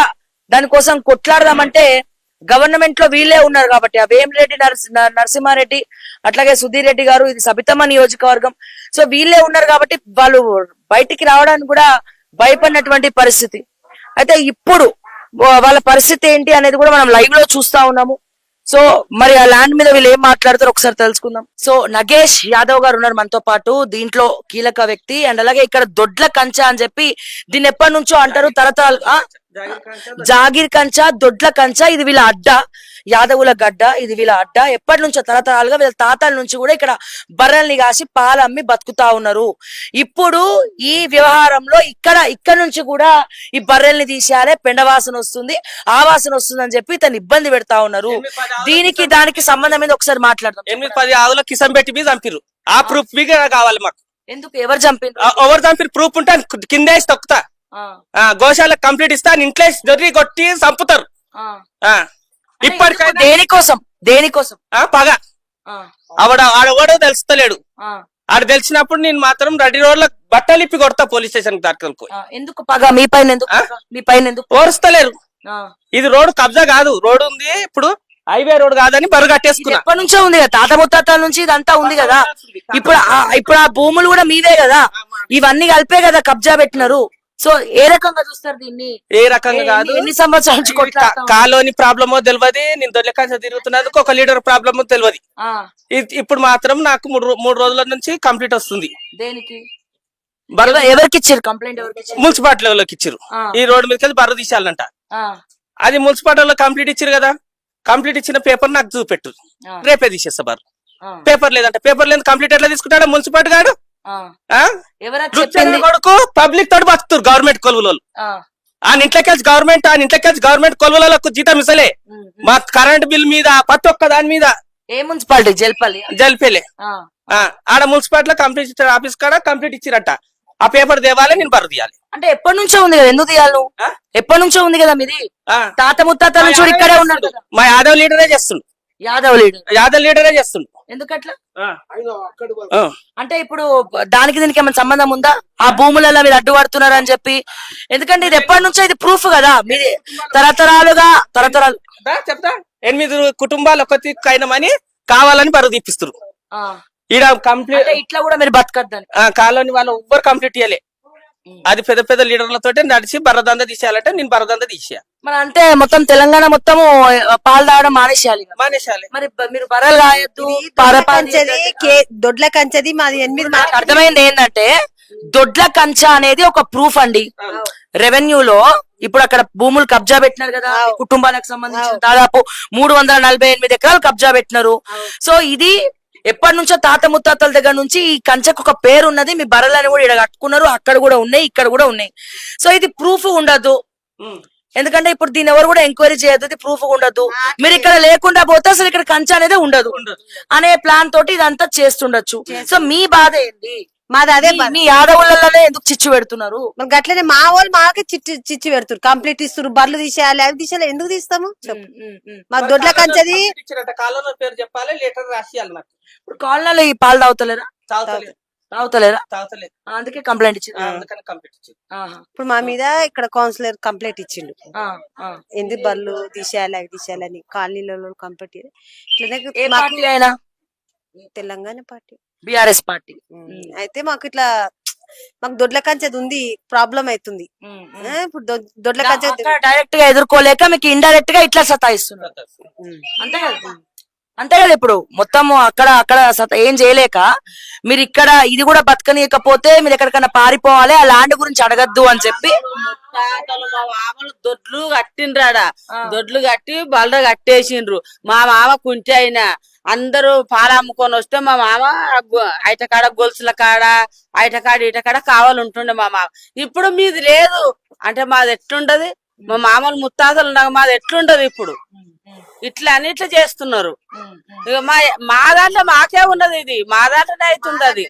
దానికోసం కొట్లాడదామంటే గవర్నమెంట్ లో వీళ్ళే ఉన్నారు కాబట్టి ఆ వేమిరెడ్డి నరసింహారెడ్డి అట్లాగే సుధీర్ రెడ్డి గారు, ఇది సబితమ్మ నియోజకవర్గం. సో వీళ్ళే ఉన్నారు కాబట్టి వాళ్ళు బయటికి రావడానికి కూడా భయపడినటువంటి పరిస్థితి. అయితే ఇప్పుడు వాళ్ళ పరిస్థితి ఏంటి అనేది కూడా మనం లైవ్ లో చూస్తా ఉన్నాము. సో మరి ఆ ల్యాండ్ మీద వీళ్ళు ఏం మాట్లాడతారో ఒకసారి తెలుసుకుందాం. సో నగేష్ యాదవ్ గారు ఉన్నారు మనతో పాటు, దీంట్లో కీలక వ్యక్తి. అండ్ అలాగే ఇక్కడ దొడ్ల కంచ అని చెప్పి దీన్ని ఎప్పటి నుంచో అంటారు, తరతరాలు జాగిర్ కంచ, దొడ్ల కంచ. ఇది వీళ్ళ అడ్డ, యాదవుల గడ్డ, ఇది వీళ్ళ అడ్డ. ఎప్పటి నుంచో తరతరాలుగా వీళ్ళ తాతల నుంచి కూడా ఇక్కడ బర్రెల్ని కాసి పాలు అమ్మి బతుకుతా ఉన్నారు. ఇప్పుడు ఈ వ్యవహారంలో ఇక్కడ నుంచి కూడా ఈ బర్రెల్ని తీసేయాలి, పెండ వాసన వస్తుంది, ఆ వాసన వస్తుంది అని చెప్పి తను ఇబ్బంది పెడతా ఉన్నారు. దానికి సంబంధం మీద ఒకసారి మాట్లాడదాం.
8-10 ఆవుల కిసం పెట్టి మీద చంపిరు. ఆ ప్రూఫ్ మీకు కావాలి మాకు.
ఎందుకు, ఎవరు చంపారు?
ఎవరు చంపిరు ప్రూఫ్ ఉంటే కింద వేసి తొక్కుతా. గోశాల కంప్లీట్ ఇస్తా, ఇంట్లో దొరికి కొట్టి చంపుతారు. ఇప్పటికైనా
దేనికోసం
పగ ఆడవాడో తెలుస్తలేడు. ఆడ తెలిసినప్పుడు నేను మాత్రం రెడ్డి రోడ్ల బట్టలు ఇప్పి కొడతా పోలీస్ స్టేషన్ దాటుకు.
ఎందుకు పగ మీ పైన ఎందుకు
ఓరుస్తలేరు? ఇది రోడ్ కబ్జా కాదు, రోడ్ ఉంది, ఇప్పుడు హైవే రోడ్ కాదని బరువు కట్టేసుకున్నా.
ఎప్పటి నుంచో ఉంది కదా, తాత ముత్తాతల నుంచి ఇదంతా ఉంది కదా. ఇప్పుడు ఆ భూములు కూడా మీవే కదా, ఇవన్నీ కలిపే కదా కబ్జా పెట్టినారు. సో ఏ రకంగా చూస్తారు దీన్ని?
ఏ రకంగా కాదు,
ఎన్ని సంవత్సరాల నుంచి
కాలోని ప్రాబ్లమో తెలియదు, నేను దొరికాల్సి తిరుగుతున్నందుకు ఒక లీడర్ ప్రాబ్లమో తెలియదు. ఇప్పుడు మాత్రం నాకు 3 రోజుల నుంచి కంప్లీట్ వస్తుంది.
దేనికి ఎవరికి ఇచ్చారు కంప్లైంట్?
మున్సిపాలిటీ లెవెల్లోకి ఇచ్చారు. ఈ రోడ్డు మీదకి బర్ర తీసేయాలంట. అది మున్సిపాలిటీలో కంప్లీట్ ఇచ్చారు కదా, కంప్లీట్ ఇచ్చిన పేపర్ నాకు చూపెట్టు, రేపే తీసేస్తా బర్ర. పేపర్ లేదంట, పేపర్ లేదు కంప్లీట్ ఎట్లా తీసుకుంటాడు మున్సిపాలిటీ గాడు? కొడుకు పబ్లిక్ తోటి బతుకుతారు గవర్నమెంట్ కొలువులు. ఆయన ఇంట్లోకెళ్ళి గవర్నమెంట్ కొలువులకు జీతం ఇస్తలే. మా కరెంట్ బిల్ మీద ప్రతి ఒక్క దాని మీద.
ఏ మున్సిపాలిటీ?
జల్పేలే. ఆడ మున్సిపాలిటీలో కంప్లీట్ ఆఫీస్ కాడ కంప్లీట్ ఇచ్చిరట. ఆ పేపర్ దేవాలి, నేను బర్ర తీయాలి.
అంటే ఎప్పటి నుంచో ఉంది కదా, ఎందుకు తీయాలి? ఎప్పటి నుంచో ఉంది కదా మీది, తాత ముత్తాతల నుంచి ఇక్కడే ఉన్నాడు.
మా యాదవ్ లీడరే చేస్తుండు. యాదవ్ లీడరే చేస్తుండు.
ఎందుకట్లా? అంటే ఇప్పుడు దీనికి ఏమైనా సంబంధం ఉందా? ఆ భూములలో మీరు అడ్డుపడుతున్నారు అని చెప్పి. ఎందుకంటే ఇది ఎప్పటి నుంచో ఇది ప్రూఫ్ కదా, మీది తరతరాలు
చెప్తా. 8 కుటుంబాలు ఒకటి కైనమని కావాలని బరువు తీపిస్తారు. ఈడ కంప్లీట్
ఇట్లా కూడా మీరు బతకద్దని
కాలనీ వాళ్ళు ఎవ్వరు కంప్లీట్ ఇయ్యలే. అది పెద్ద లీడర్లతో నడిచి బర్రదంద తీసేయాలంటే నేను బర్రదంద తీసేయాలి.
మరి అంటే మొత్తం తెలంగాణ మొత్తము పాలు తాగడం మానేసేయాలి. మరి మీరు బర్రెలు కాయొద్దు.
దొడ్ల కంచది మాది 8.
నాకు అర్థమైంది ఏంటంటే దొడ్ల కంచ అనేది ఒక ప్రూఫ్ అండి. రెవెన్యూలో ఇప్పుడు అక్కడ భూములు కబ్జా పెట్టినారు కదా, కుటుంబాలకు సంబంధించిన దాదాపు 348 ఎకరాలు కబ్జా పెట్టినారు. సో ఇది ఎప్పటి నుంచో తాత ముత్తాతల దగ్గర నుంచి ఈ కంచెకు ఒక పేరు ఉన్నది. మీ బర్రెలని కూడా ఇక్కడ కట్టుకున్నారు, అక్కడ కూడా ఉన్నాయి, ఇక్కడ కూడా ఉన్నాయి. సో ఇది ప్రూఫ్ ఉండదు, ఎందుకంటే ఇప్పుడు దీని ఎవరు కూడా ఎంక్వైరీ చేయొద్దు, ఇది ప్రూఫ్ ఉండదు. మీరు ఇక్కడ లేకుండా పోతే అసలు ఇక్కడ కంచె అనేది ఉండదు అనే ప్లాన్ తోటి ఇదంతా చేస్తుండొచ్చు. సో మీ బాధ ఏంటి?
మాది అదే,
మీ యాదవులలోనే ఎందుకు చిచ్చు పెడుతున్నారు?
గట్లనే మా వాళ్ళు మాకే చిచ్చు పెడుతున్నారు. కంప్లీట్ ఇస్తారు, బర్రెలు తీసేయాలి, అవి తీసేయాలి. ఎందుకు తీస్తాము? మాకు దొడ్ల కంచది
కాలంలో పేరు చెప్పాలి, లెటర్ రాసియాలి. నాకు
ఇప్పుడు కాలనీలో ఈ పాలు తాగుతలేరా? తాగుతలేరా? అందుకే కంప్లైంట్ ఇచ్చింది.
ఇప్పుడు మా మీద ఇక్కడ కౌన్సిలర్ కంప్లైంట్ ఇచ్చిండు, ఎందుకు బర్రెలు తీసేయాలి, అవి తీసేయాలని. కాలనీలలో కంప్లైంట్
ఇట్లా
తెలంగాణ పార్టీ,
బీఆర్ఎస్ పార్టీ.
అయితే మాకు దొడ్ల కంచెది ఉంది, ప్రాబ్లం అవుతుంది. ఇప్పుడు దొడ్ల కంచె
డైరెక్ట్ గా ఎదుర్కోలేక మీకు ఇండైరెక్ట్ గా ఇట్లా సతాయిస్తున్నారు. అంతే కదా. ఇప్పుడు మొత్తం అక్కడ ఏం చేయలేక మీరు ఇక్కడ ఇది కూడా బతకనీయకపోతే మీరు ఎక్కడికన్నా పారిపోవాలి, ఆ ల్యాండ్ గురించి అడగద్దు అని చెప్పి
దొడ్లు కట్టిండ్రాడా, దొడ్లు కట్టి బల్ల కట్టేసిండ్రు. మా మామ కుంటి అయినా అందరూ పాలు అమ్ముకొని వస్తే మా మామ ఐటకాడ గొలుసుల కాడ ఐటకాడ ఇటకాడ కావాలంటుండే మా మామ. ఇప్పుడు మీది లేదు అంటే మాది ఎట్లుంటది? మా మామూలు ముత్తాతలు ఉండగా మాది ఎట్లుంటది? ఇప్పుడు ఇట్లా అని ఇట్లా చేస్తున్నారు. ఇక మా దాంట్లో మాకే ఉన్నది, ఇది మా దాంట్లోనే అవుతుంది, అది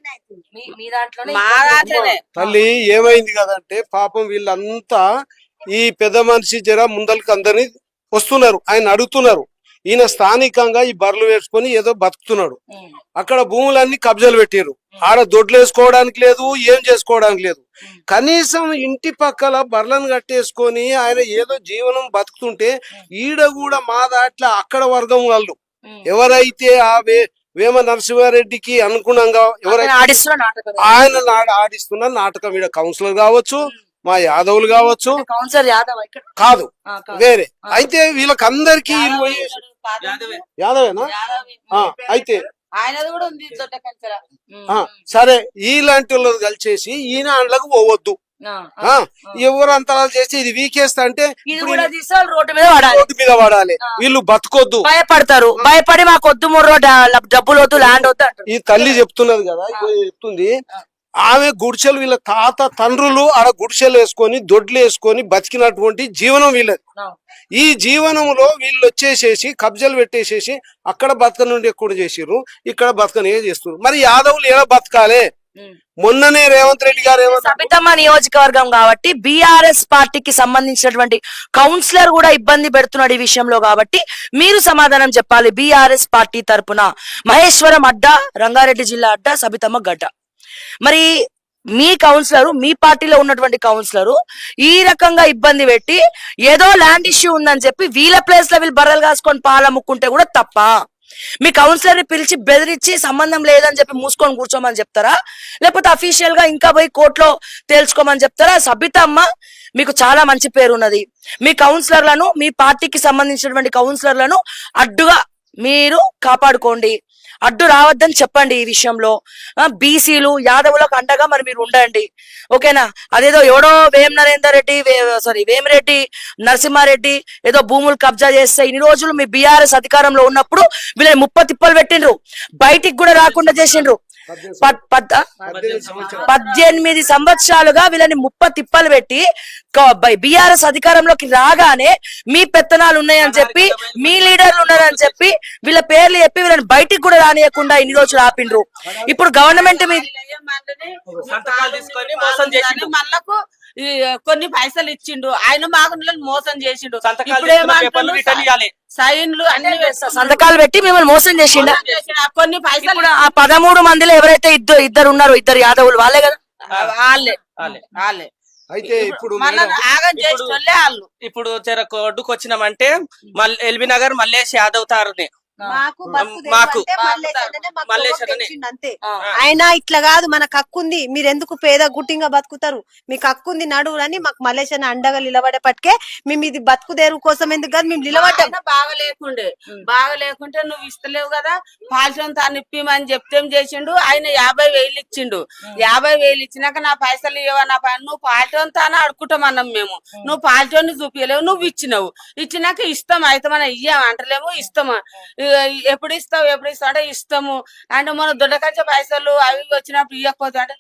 మా దాంట్లోనే.
తల్లి ఏమైంది కదంటే పాపం వీళ్ళంతా ఈ పెద్ద మనిషి జర ముందలకి అందరినీ వస్తున్నారు, ఆయన అడుగుతున్నారు. ఈయన స్థానికంగా ఈ బర్రెలు వేసుకొని ఏదో బతుకుతున్నాడు. అక్కడ భూములన్నీ కబ్జాలు పెట్టారు. ఆడ దొడ్లు వేసుకోవడానికి లేదు, ఏం చేసుకోవడానికి లేదు. కనీసం ఇంటి పక్కల బర్రెలను కట్టేసుకొని ఆయన ఏదో జీవనం బతుకుతుంటే ఈడ కూడా మా దాంట్లో అక్కడ వర్గం వాళ్ళు ఎవరైతే ఆ వేమ నరసింహారెడ్డికి అనుగుణంగా ఎవరైతే ఆయన ఆడిస్తున్న నాటకం, ఈడ కౌన్సిలర్ కావచ్చు, మా యాదవులు కావచ్చు,
కౌన్సిలర్ యాదవ్ ఇక్కడ
కాదు వేరే. అయితే వీళ్ళకి అందరికి యాదవేనా? అయితే
ఆయనది కూడా ఉంది దొడ్డ కంచెర.
సరే, ఇలాంటి వాళ్ళు కలిసేసి ఈయన అండ్లకు పోవద్దు, ఎవరు అంతరాలు చేసి ఇది వీకేస్తా అంటే
రోడ్డు మీద పడాలి,
రోడ్డు మీద పడాలి. వీళ్ళు బతకొద్దు,
భయపడతారు. భయపడి మాకు వద్దు, మూడు డబ్బులు వద్దు, ల్యాండ్ వద్దు.
ఈ తల్లి చెప్తున్నది కదా, చెప్తుంది. ఆమె గుడిసెలు వీళ్ళ తాత తండ్రులు ఆడ గుడిసెలు వేసుకొని దొడ్లు వేసుకొని బతికినటువంటి జీవనం వీళ్ళది. ఈ జీవనంలో వీళ్ళు వచ్చేసేసి కబ్జాలు పెట్టేసేసి అక్కడ బతకనుండి ఎక్కువ చేసిర్రు, ఇక్కడ బతకనే చేస్తున్నారు. మరి యాదవులు ఎలా బతకాలే? మొన్ననే రేవంత్ రెడ్డి గారు
సబితమ్మ నియోజకవర్గం కాబట్టి బీఆర్ఎస్ పార్టీకి సంబంధించినటువంటి కౌన్సిలర్ కూడా ఇబ్బంది పెడుతున్నాడు ఈ విషయంలో. కాబట్టి మీరు సమాధానం చెప్పాలి. బీఆర్ఎస్ పార్టీ తరపున మహేశ్వరం అడ్డా, రంగారెడ్డి జిల్లా అడ్డా, సబితమ్మ గడ్డ. మరి మీ కౌన్సిలరు, మీ పార్టీలో ఉన్నటువంటి కౌన్సిలరు ఈ రకంగా ఇబ్బంది పెట్టి ఏదో ల్యాండ్ ఇష్యూ ఉందని చెప్పి వీళ్ళ ప్లేస్ లో వీళ్ళు బర్రెలు కాసుకొని పాలమ్ముకుంటే కూడా తప్ప? మీ కౌన్సిలర్ ని పిలిచి బెదిరించి సంబంధం లేదని చెప్పి మూసుకొని కూర్చోమని చెప్తారా? లేకపోతే అఫీషియల్ గా ఇంకా పోయి కోర్టులో తేల్చుకోమని చెప్తారా? సబితమ్మ, మీకు చాలా మంచి పేరు ఉన్నది. మీ కౌన్సిలర్లను, మీ పార్టీకి సంబంధించినటువంటి కౌన్సిలర్లను అడ్డుగా మీరు కాపాడుకోండి, అడ్డు రావద్దని చెప్పండి. ఈ విషయంలో బీసీలు యాదవులకు అండగా మరి మీరు ఉండండి, ఓకేనా? అదేదో ఎవడో వేమిరెడ్డి నరసింహారెడ్డి ఏదో భూములు కబ్జా చేస్తే ఇన్ని రోజులు మీ బీఆర్ఎస్ అధికారంలో ఉన్నప్పుడు వీళ్ళని తిప్పలు పెట్టిండ్రు, బయటికి కూడా రాకుండా చేసిండ్రు. 18 సంవత్సరాలుగా వీళ్ళని తిప్పలు పెట్టి బీఆర్ఎస్ అధికారంలోకి రాగానే మీ పెత్తనాలు ఉన్నాయని చెప్పి, మీ లీడర్లు ఉన్నారని చెప్పి వీళ్ళ పేర్లు చెప్పి వీళ్ళని బయటికి కూడా రానియకుండా ఇన్ని రోజులు ఆపిండ్రు. ఇప్పుడు గవర్నమెంట్ మీద
మళ్ళకు కొన్ని పైసలు ఇచ్చిండు, ఆయన మాకు మోసం చేసిండు. సైన్లు అన్ని
సంతకాలు పెట్టి మిమ్మల్ని మోసం చేసిండు.
కొన్ని పైసలు
ఆ 13 మందిలో ఎవరైతే ఇద్దరు ఉన్నారో, ఇద్దరు యాదవులు, వాళ్ళే కదా?
వాళ్ళే.
అయితే ఇప్పుడు
ఇప్పుడు జర కొడ్డుకు వచ్చినామంటే ఎల్బీ నగర్ మల్లేష్ యాదవ్ తారునే మాకు
అంతే. ఆయన ఇట్లా కాదు, మనకు హక్కుంది, మీరు ఎందుకు పేద గుట్టింగా బతుకుతారు, మీకు హక్కుంది నడువు అని మాకు మలేషియా అండగా నిలబడేపటికే మేము ఇది బతుకుదేరు కోసం ఎందుకు కాదు మేము నిలబడ్డాం.
బాగా లేకుంటే నువ్వు ఇస్తలేవు కదా, పాల్చొని తాను ఇప్పిమని చెప్తేం చేసిండు. ఆయన 50,000 ఇచ్చిండు. 50,000 ఇచ్చినాక నా పైసలు ఇవ్వ, నా పని నువ్వు పాల్చొని తాను అడుకుంటామన్నాం మేము. నువ్వు పాల్చొని చూపించలేవు, నువ్వు ఇచ్చినావు. ఇచ్చినాక ఇస్తాం అయితే మనం ఇయ్యాం అంటలేము, ఇస్తాము. ఎప్పుడు ఇస్తావు అంటే ఇస్తాము అంటే మన దొడ్డకంచ పైసలు అవి వచ్చినప్పుడు ఇవ్వకపోతే అంటే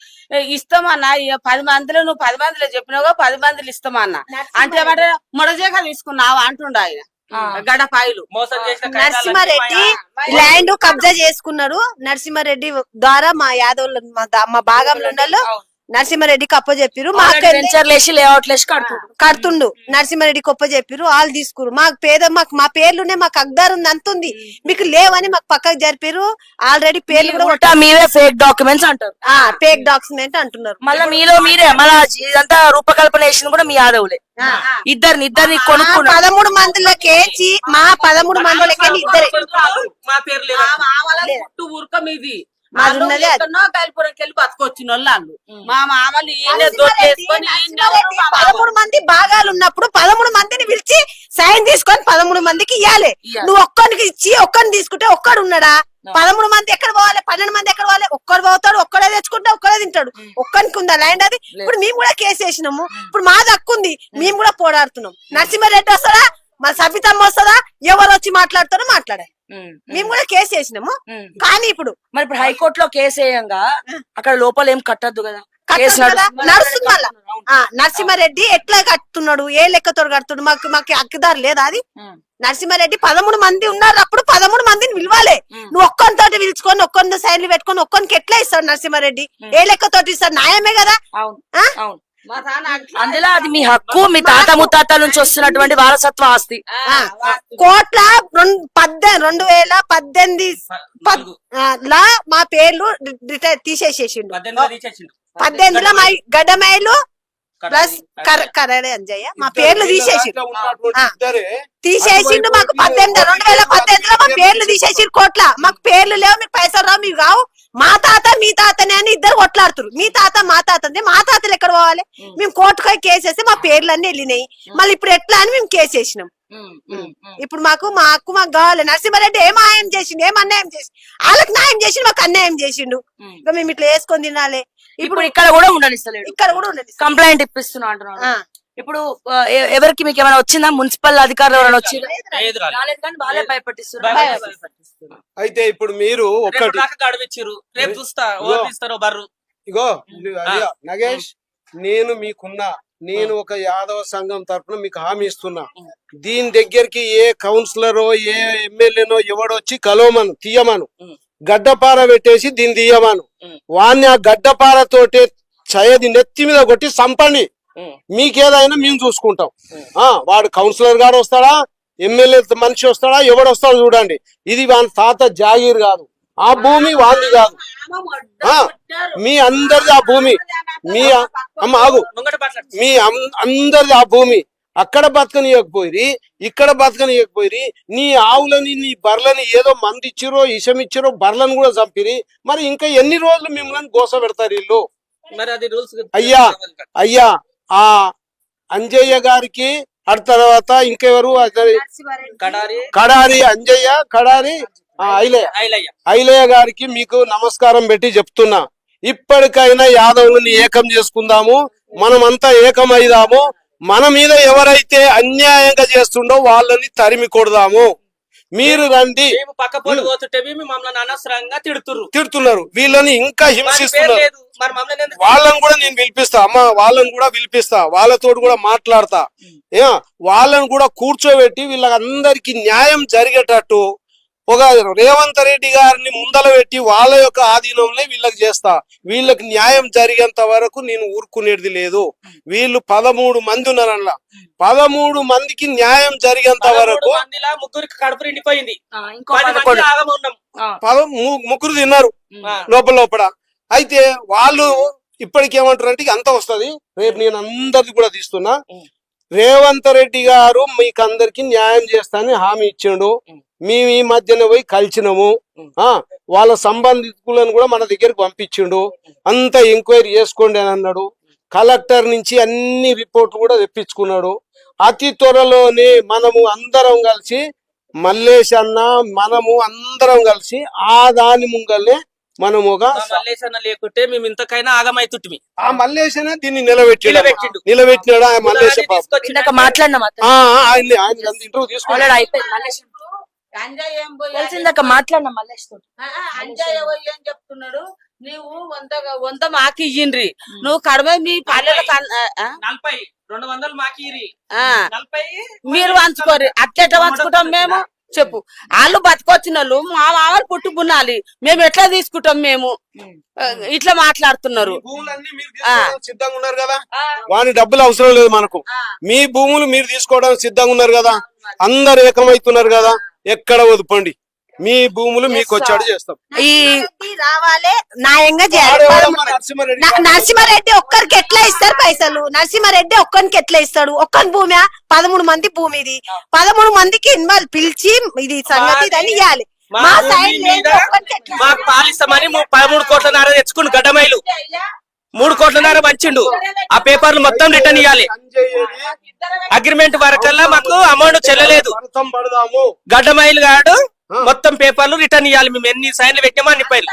ఇస్తామన్నా. 10 మందిలో నువ్వు 10 మందిలో చెప్పినావుగా, 10 మందిలో ఇస్తామన్నా అంటే ఏమంటే మొడజేక తీసుకున్నావు అంటుండ ఆయన. గడపాయలు
నరసింహారెడ్డి ల్యాండ్ కబ్జా చేసుకున్నారు. నరసింహారెడ్డి ద్వారా మా యాదవులు మా భాగంలో ఉన్న నరసింహారెడ్డికి అప్పచెప్పిరు, కడుతుండు. నరసింహారెడ్డికి అప్పచెప్పిరు, వాళ్ళు తీసుకురు. మాకు మా పేర్లునే మాకు అగ్దారు ఉంది అంతుంది, మీకు లేవని మాకు పక్కకు జరిపారు. ఆల్రెడీ పేర్లు కూడా
మీరే ఫేక్ డాక్యుమెంట్స్ అంటారు,
ఫేక్ డాక్యుమెంట్ అంటున్నారు.
మళ్ళీ మీరే మళ్ళీ ఇదంతా రూపకల్పన చేసిన కూడా మీ యాదవులే. ఇద్దరిని కొనుక్కున్నారు.
13 మందిలోకేసి మా 13 మందిలోకి ఇద్దరే
ఊరుక మీది కలిపురంకి వెళ్ళి బతుకొచ్చిన వాళ్ళు. మా మామలు
13 మంది భాగాలు ఉన్నప్పుడు 13 మందిని పిలిచి సైన్ తీసుకొని 13 మందికి ఇవ్వాలి. నువ్వు ఒక్కరికి ఇచ్చి ఒక్కరిని తీసుకుంటే ఒక్కడు ఉన్నాడా? 13 మంది ఎక్కడ పోవాలి? 12 మంది ఎక్కడ పోవాలి? ఒక్కడు పోతాడు, ఒక్కడే తెచ్చుకుంటా, ఒక్కడే తింటాడు. ఒక్కరికి ఉందా ల్యాండ్? అది ఇప్పుడు మేము కూడా కేసు వేసినాము, ఇప్పుడు మాది హక్కు ఉంది, మేము కూడా పోరాడుతున్నాం. నరసింహారెడ్డి వస్తాడా, మన సబితమ్మ వస్తుందా, ఎవరు వచ్చి మాట్లాడతారో మాట్లాడాలి. మేము కూడా కేసు వేసినాము. కానీ ఇప్పుడు
మరి ఇప్పుడు హైకోర్టులో కేసు వేయంగా అక్కడ లోపల ఏం కట్టద్దు కదా, కేసు
కట్టొచ్చు కదా,
నడుస్తుంది.
నడుస్తుంది మళ్ళా. నరసింహారెడ్డి ఎట్లా కడుతున్నాడు, ఏ లెక్కతో కడుతున్నాడు, మాకు హక్కుదారు లేదా అది? నరసింహారెడ్డి 13 మంది ఉన్నారు, అప్పుడు 13 మందిని పిలవాలి. నువ్వు ఒక్కొనితోటి పిలుచుకొని ఒక్కొని సైన్లు పెట్టుకొని ఒక్కొనికి ఎట్లా ఇస్తాడు నరసింహారెడ్డి? ఏ లెక్కతోటి ఇస్తాడు? న్యాయమే కదా.
అవును
ఆ?
అవును.
మా తాన అట్లా
అందులో అది మీ హక్కు, మీ తాత ముత్తాత నుంచి వస్తున్నటువంటి వారసత్వ ఆస్తి.
కోట్ల 2018 లా మా పేర్లు రిటైర్ తీసేసేసిండు. 18లో మా గడ్డమైలు ప్లస్ కరడే అంజయ్య మా పేర్లు తీసేసిండు. తీసేసిండు మాకు 2018లో మా పేర్లు తీసేసిండు కోట్ల. మాకు పేర్లు లేవు, మీకు పైసలు రావు, మీకు కావు. మా తాత మీ తాతనే అని ఇద్దరు కొట్లాడుతున్నారు. మీ తాత మా తాత అంటే మా తాతలు ఎక్కడ పోవాలి? మేము కోర్టుకు కేసేస్తే మా పేర్లు అన్ని వెళ్ళినాయి. మళ్ళీ ఇప్పుడు ఎట్లా అని మేము కేసేసినాం. ఇప్పుడు మాకు కావాలి. నరసింహారెడ్డి ఏం న్యాయం చేసిండు, ఏం అన్యాయం చేసి వాళ్ళకి న్యాయం చేసిండు, మాకు అన్యాయం చేసిండు. ఇంకా మేము ఇట్లా వేసుకొని తినాలి.
ఇప్పుడు ఇక్కడ కూడా ఉండనిస్తలేడు,
ఇక్కడ కూడా ఉండదు.
కంప్లైంట్ ఇప్పిస్తున్నా అంటున్నాడు. ఇప్పుడు ఎవరికి మీకు ఏమైనా వచ్చిందా? మున్సిపల్ అధికారులు ఎవరైనా వచ్చి రాలేదు కానీ వాళ్ళే భయపట్టిస్తున్నారు.
అయితే ఇప్పుడు మీరు ఒక్కటి
గడువిచ్చిర్రు, రేపు చూస్తా ఓపిస్తారో బర్రు.
ఇగో నగేష్, నేను ఒక యాదవ సంఘం తరఫున మీకు హామీ ఇస్తున్నా. దీని దగ్గరికి ఏ కౌన్సిలరో ఏ ఎమ్మెల్యేనో ఎవడొచ్చి కలవమను, తీయమను, గడ్డపార పెట్టేసి దీన్ని తీయమను. వాడిని ఆ గడ్డపారతోటి చయది నెత్తి మీద కొట్టి సంపండి. మీకేదైనా మేము చూసుకుంటాం. వాడు కౌన్సిలర్ గారు వస్తాడా, ఎమ్మెల్యే మనిషి వస్తాడా, ఎవడొస్తాడో చూడండి. ఇది వాని తాత జాగీర్ కాదు, ఆ భూమి వాంది కాదు, మీ అందరిది ఆ భూమి. మీ ఆగు, మీ అందరిది ఆ భూమి. అక్కడ బతకనియకపోయి ఇక్కడ బతకనియకపోయి నీ ఆవులని నీ బర్లని ఏదో మంది ఇచ్చిరో ఇషం ఇచ్చిరో బర్లను కూడా చంపిరి. మరి ఇంకా ఎన్ని రోజులు మిమ్మల్ని గోస పెడతారు వీళ్ళు? అయ్యా ఆ అంజయ్య గారికి ఆ తర్వాత ఇంకెవరు కడారి అంజయ్య కడారి ఐలయ్య గారికి మీకు నమస్కారం పెట్టి చెప్తున్నా. ఇప్పటికైనా యాదవుని ఏకం చేసుకుందాము, మనమంతా ఏకమైదాము. మన మీద ఎవరైతే అన్యాయంగా చేస్తుండో వాళ్ళని తరిమి కొడదాము. మీరు రండి. తిడుతున్నారు, వీళ్ళని ఇంకా హింసిస్తున్నారు. వాళ్ళని కూడా నేను పిలిపిస్తా అమ్మా, వాళ్ళని కూడా పిలిపిస్తా, వాళ్ళతో కూడా మాట్లాడతా. వాళ్ళని కూడా కూర్చోబెట్టి వీళ్ళందరికి న్యాయం జరిగేటట్టు ఒక రేవంత్ రెడ్డి గారిని ముందల పెట్టి వాళ్ళ యొక్క ఆధీనంలో వీళ్ళకి చేస్తా. వీళ్ళకి న్యాయం జరిగేంత వరకు నేను ఊరుకునేది లేదు. వీళ్ళు 13 మంది ఉన్నారన్న, 13 మందికి న్యాయం జరిగేంత వరకు
ముగ్గురికి కడుపు నిండిపోయింది,
ముగ్గురు తిన్నారు లోపల. అయితే వాళ్ళు ఇప్పటికేమంటారు అంటే అంత వస్తుంది. రేపు నేను అందరిది కూడా తీస్తున్నా. రేవంత్ రెడ్డి గారు మీకు అందరికి న్యాయం చేస్తానని హామీ ఇచ్చిండు. మేము ఈ మధ్యన పోయి కలిసినాము. వాళ్ళ సంబంధికులను కూడా మన దగ్గరికి పంపించిండు. అంతా ఎంక్వైరీ చేసుకోండి అని అన్నాడు. కలెక్టర్ నుంచి అన్ని రిపోర్ట్లు కూడా తెప్పించుకున్నాడు. అతి త్వరలోనే మనము అందరం కలిసి మల్లేష్ అన్న మనము అందరం కలిసి ఆ దాని ముంగల్నే మనము ఒక
లేకుంటే మేము ఇంతకైనా ఆగమైతుంటిమి.
ఆ మల్లేషనే దీన్ని నిలబెట్టినాడు. ఆ మల్లేష్ ఇంటర్వ్యూ తీసుకున్నాడు.
మాట్లాడినా మల్లేష్ తోటి.
అంజయ్య ఏం చెప్తున్నాడు, నువ్వు 100 మాకు ఇయ్యండ్రి, నువ్వు కడమే మీ పల్లెలు
200 మాకిరి,
మీరు పంచుకోరు. అట్లెట్లా పంచుకుంటాం మేము చెప్పు? వాళ్ళు బతికొచ్చిన వాళ్ళు మా మామలు పుట్టుకున్నాలి, మేము ఎట్లా తీసుకుంటాం? మేము ఇట్లా మాట్లాడుతున్నారు.
సిద్ధంగా ఉన్నారు కదా, వాని డబ్బులు అవసరం లేదు మనకు. మీ భూములు మీరు తీసుకోవడానికి సిద్ధంగా ఉన్నారు కదా, అందరు ఏకమైతున్నారు కదా. ఎక్కడ వదుపండి, మీ భూములు మీకు వచ్చాడు చేస్తాం.
రావాలి, న్యాయంగా చేయాలి. నరసింహారెడ్డి ఒక్కరికి ఎట్లా ఇస్తారు పైసలు? నరసింహారెడ్డి ఒక్కరికి ఎట్లా ఇస్తాడు? ఒక్కరి భూమి 13 మంది భూమి, ఇది 13 మందికి ఇన్వాల్వ్ పిలిచి ఇది సంగతి ఇదని ఇవ్వాలి. మా సైడ్
మాకు పాలిస్తామని 13 కోట్ల తెచ్చుకుండు గడ్డమైలు, 3 కోట్ల పంచిండు. ఆ పేపర్లు మొత్తం రిటర్న్ ఇవ్వాలి. అగ్రిమెంట్ వరకల్లా మాకు అమౌంట్ చెల్లలేదు. గడ్డమైలు గాడు మొత్తం పేపర్లు రిటర్న్ ఇవ్వాలి. మేము ఎన్ని సైన్లు పెట్టామో అన్ని పైలు.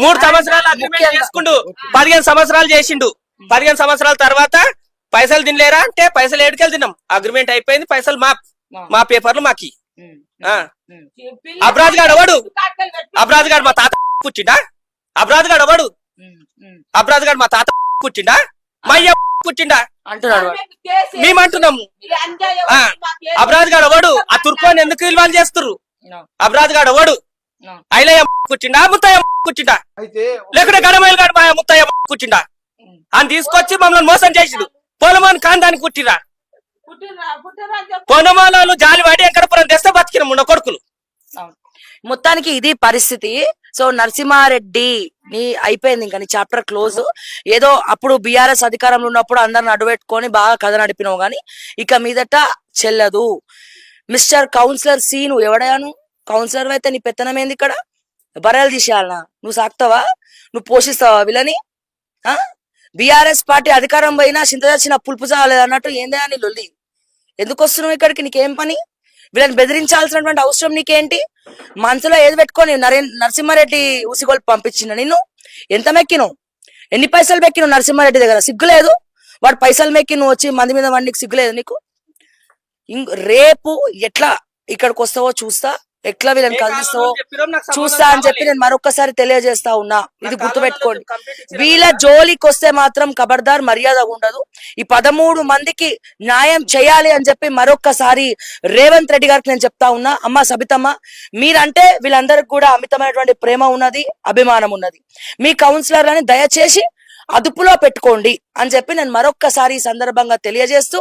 3 సంవత్సరాలు అగ్రిమెంట్ చేసుకుండు, 15 సంవత్సరాలు చేసిండు. 15 సంవత్సరాల తర్వాత పైసలు తినలేరా అంటే పైసలు ఏడుకెళ్ళి తిన్నాం. అగ్రిమెంట్ అయిపోయింది, పైసలు మా పేపర్లు మాకి. ఆ. అబ్రాజ్ గాడు ఎవడు? అబ్రాజ్ గాడు మా తాత పుట్టిండా? అబ్రాజ్ గాడు ఎవడు? అబ్రాజ్ గాడు మా తాత పుట్టిండా? మా అయ్య పుట్టిండా
అంటున్నాడు వాడు.
మేమంటున్నాము. అబ్రాజ్ గాడు ఎవడు? ఆ తుర్కోని ఎందుకు ఇల్వాల్ చేస్తుర్రు? అబ్రాజ్ గాడు ఎవడు? ఐలయ్య పుట్టిండా? ముత్తయ్య పుట్టిండా?
అయితే
లేకుంటే గడమైలు గాడు మా ముత్తయ్య పుట్టిండా? అని తీసుకొచ్చి మమ్మల్ని మోసం చేసిడు. పొలమాన్ కాందానికి పుట్టిరా? పొలమానాలు జాలి వాడి ఎక్కడ తెస్తే బతికిన ముండ కొడుకులు.
మొత్తానికి ఇది పరిస్థితి. సో నరసింహారెడ్డి నీ అయిపోయింది, ఇంకా నీ చాప్టర్ క్లోజ్. ఏదో అప్పుడు బీఆర్ఎస్ అధికారంలో ఉన్నప్పుడు అందరిని అడ్డుపెట్టుకొని బాగా కథ నడిపినావు గాని ఇక మీదట చెల్లదు. మిస్టర్ కౌన్సిలర్ సీను ఎవడయాను? కౌన్సిలర్ అయితే నీ పెత్తనం ఏంది ఇక్కడ? బర్రెలు తీసేయాలనా? నువ్వు సాక్తావా? నువ్వు పోషిస్తావా వీళ్ళని? బీఆర్ఎస్ పార్టీ అధికారం పోయినా చింత చచ్చిన పులుపు చాలేదు అన్నట్టు ఏందా నీ లొల్లి? ఎందుకు వస్తున్నావు ఇక్కడికి? నీకేం పని? వీళ్ళని బెదిరించాల్సినటువంటి అవసరం నీకేంటి? మనసులో ఏది పెట్టుకొని నరసింహారెడ్డి ఉసిగోలు పంపించిన నిన్ను? ఎంత మెక్కినావు? ఎన్ని పైసలు మెక్కినావు నరసింహారెడ్డి దగ్గర? సిగ్గులేదు? వాడు పైసలు మెక్కి నువ్వు వచ్చి మంది మీద వండికి సిగ్గులేదు నీకు? రేపు ఎట్లా ఇక్కడికి వస్తావో చూస్తా, ఎట్లా వీళ్ళని కలుస్తావో చూస్తా అని చెప్పి నేను మరొకసారి తెలియజేస్తా ఉన్నా. ఇది గుర్తుపెట్టుకోండి. వీళ్ళ జోలికి వస్తే మాత్రం ఖబర్దార్, మర్యాద ఉండదు. ఈ 13 మందికి న్యాయం చేయాలి అని చెప్పి మరొకసారి రేవంత్ రెడ్డి గారికి నేను చెప్తా ఉన్నా. అమ్మ సబితమ్మ, మీరంటే వీళ్ళందరికి కూడా అమితమైనటువంటి ప్రేమ ఉన్నది, అభిమానం ఉన్నది. మీ కౌన్సిలర్లని దయచేసి అదుపులో పెట్టుకోండి అని చెప్పి నేను మరొక్కసారి ఈ సందర్భంగా తెలియజేస్తూ,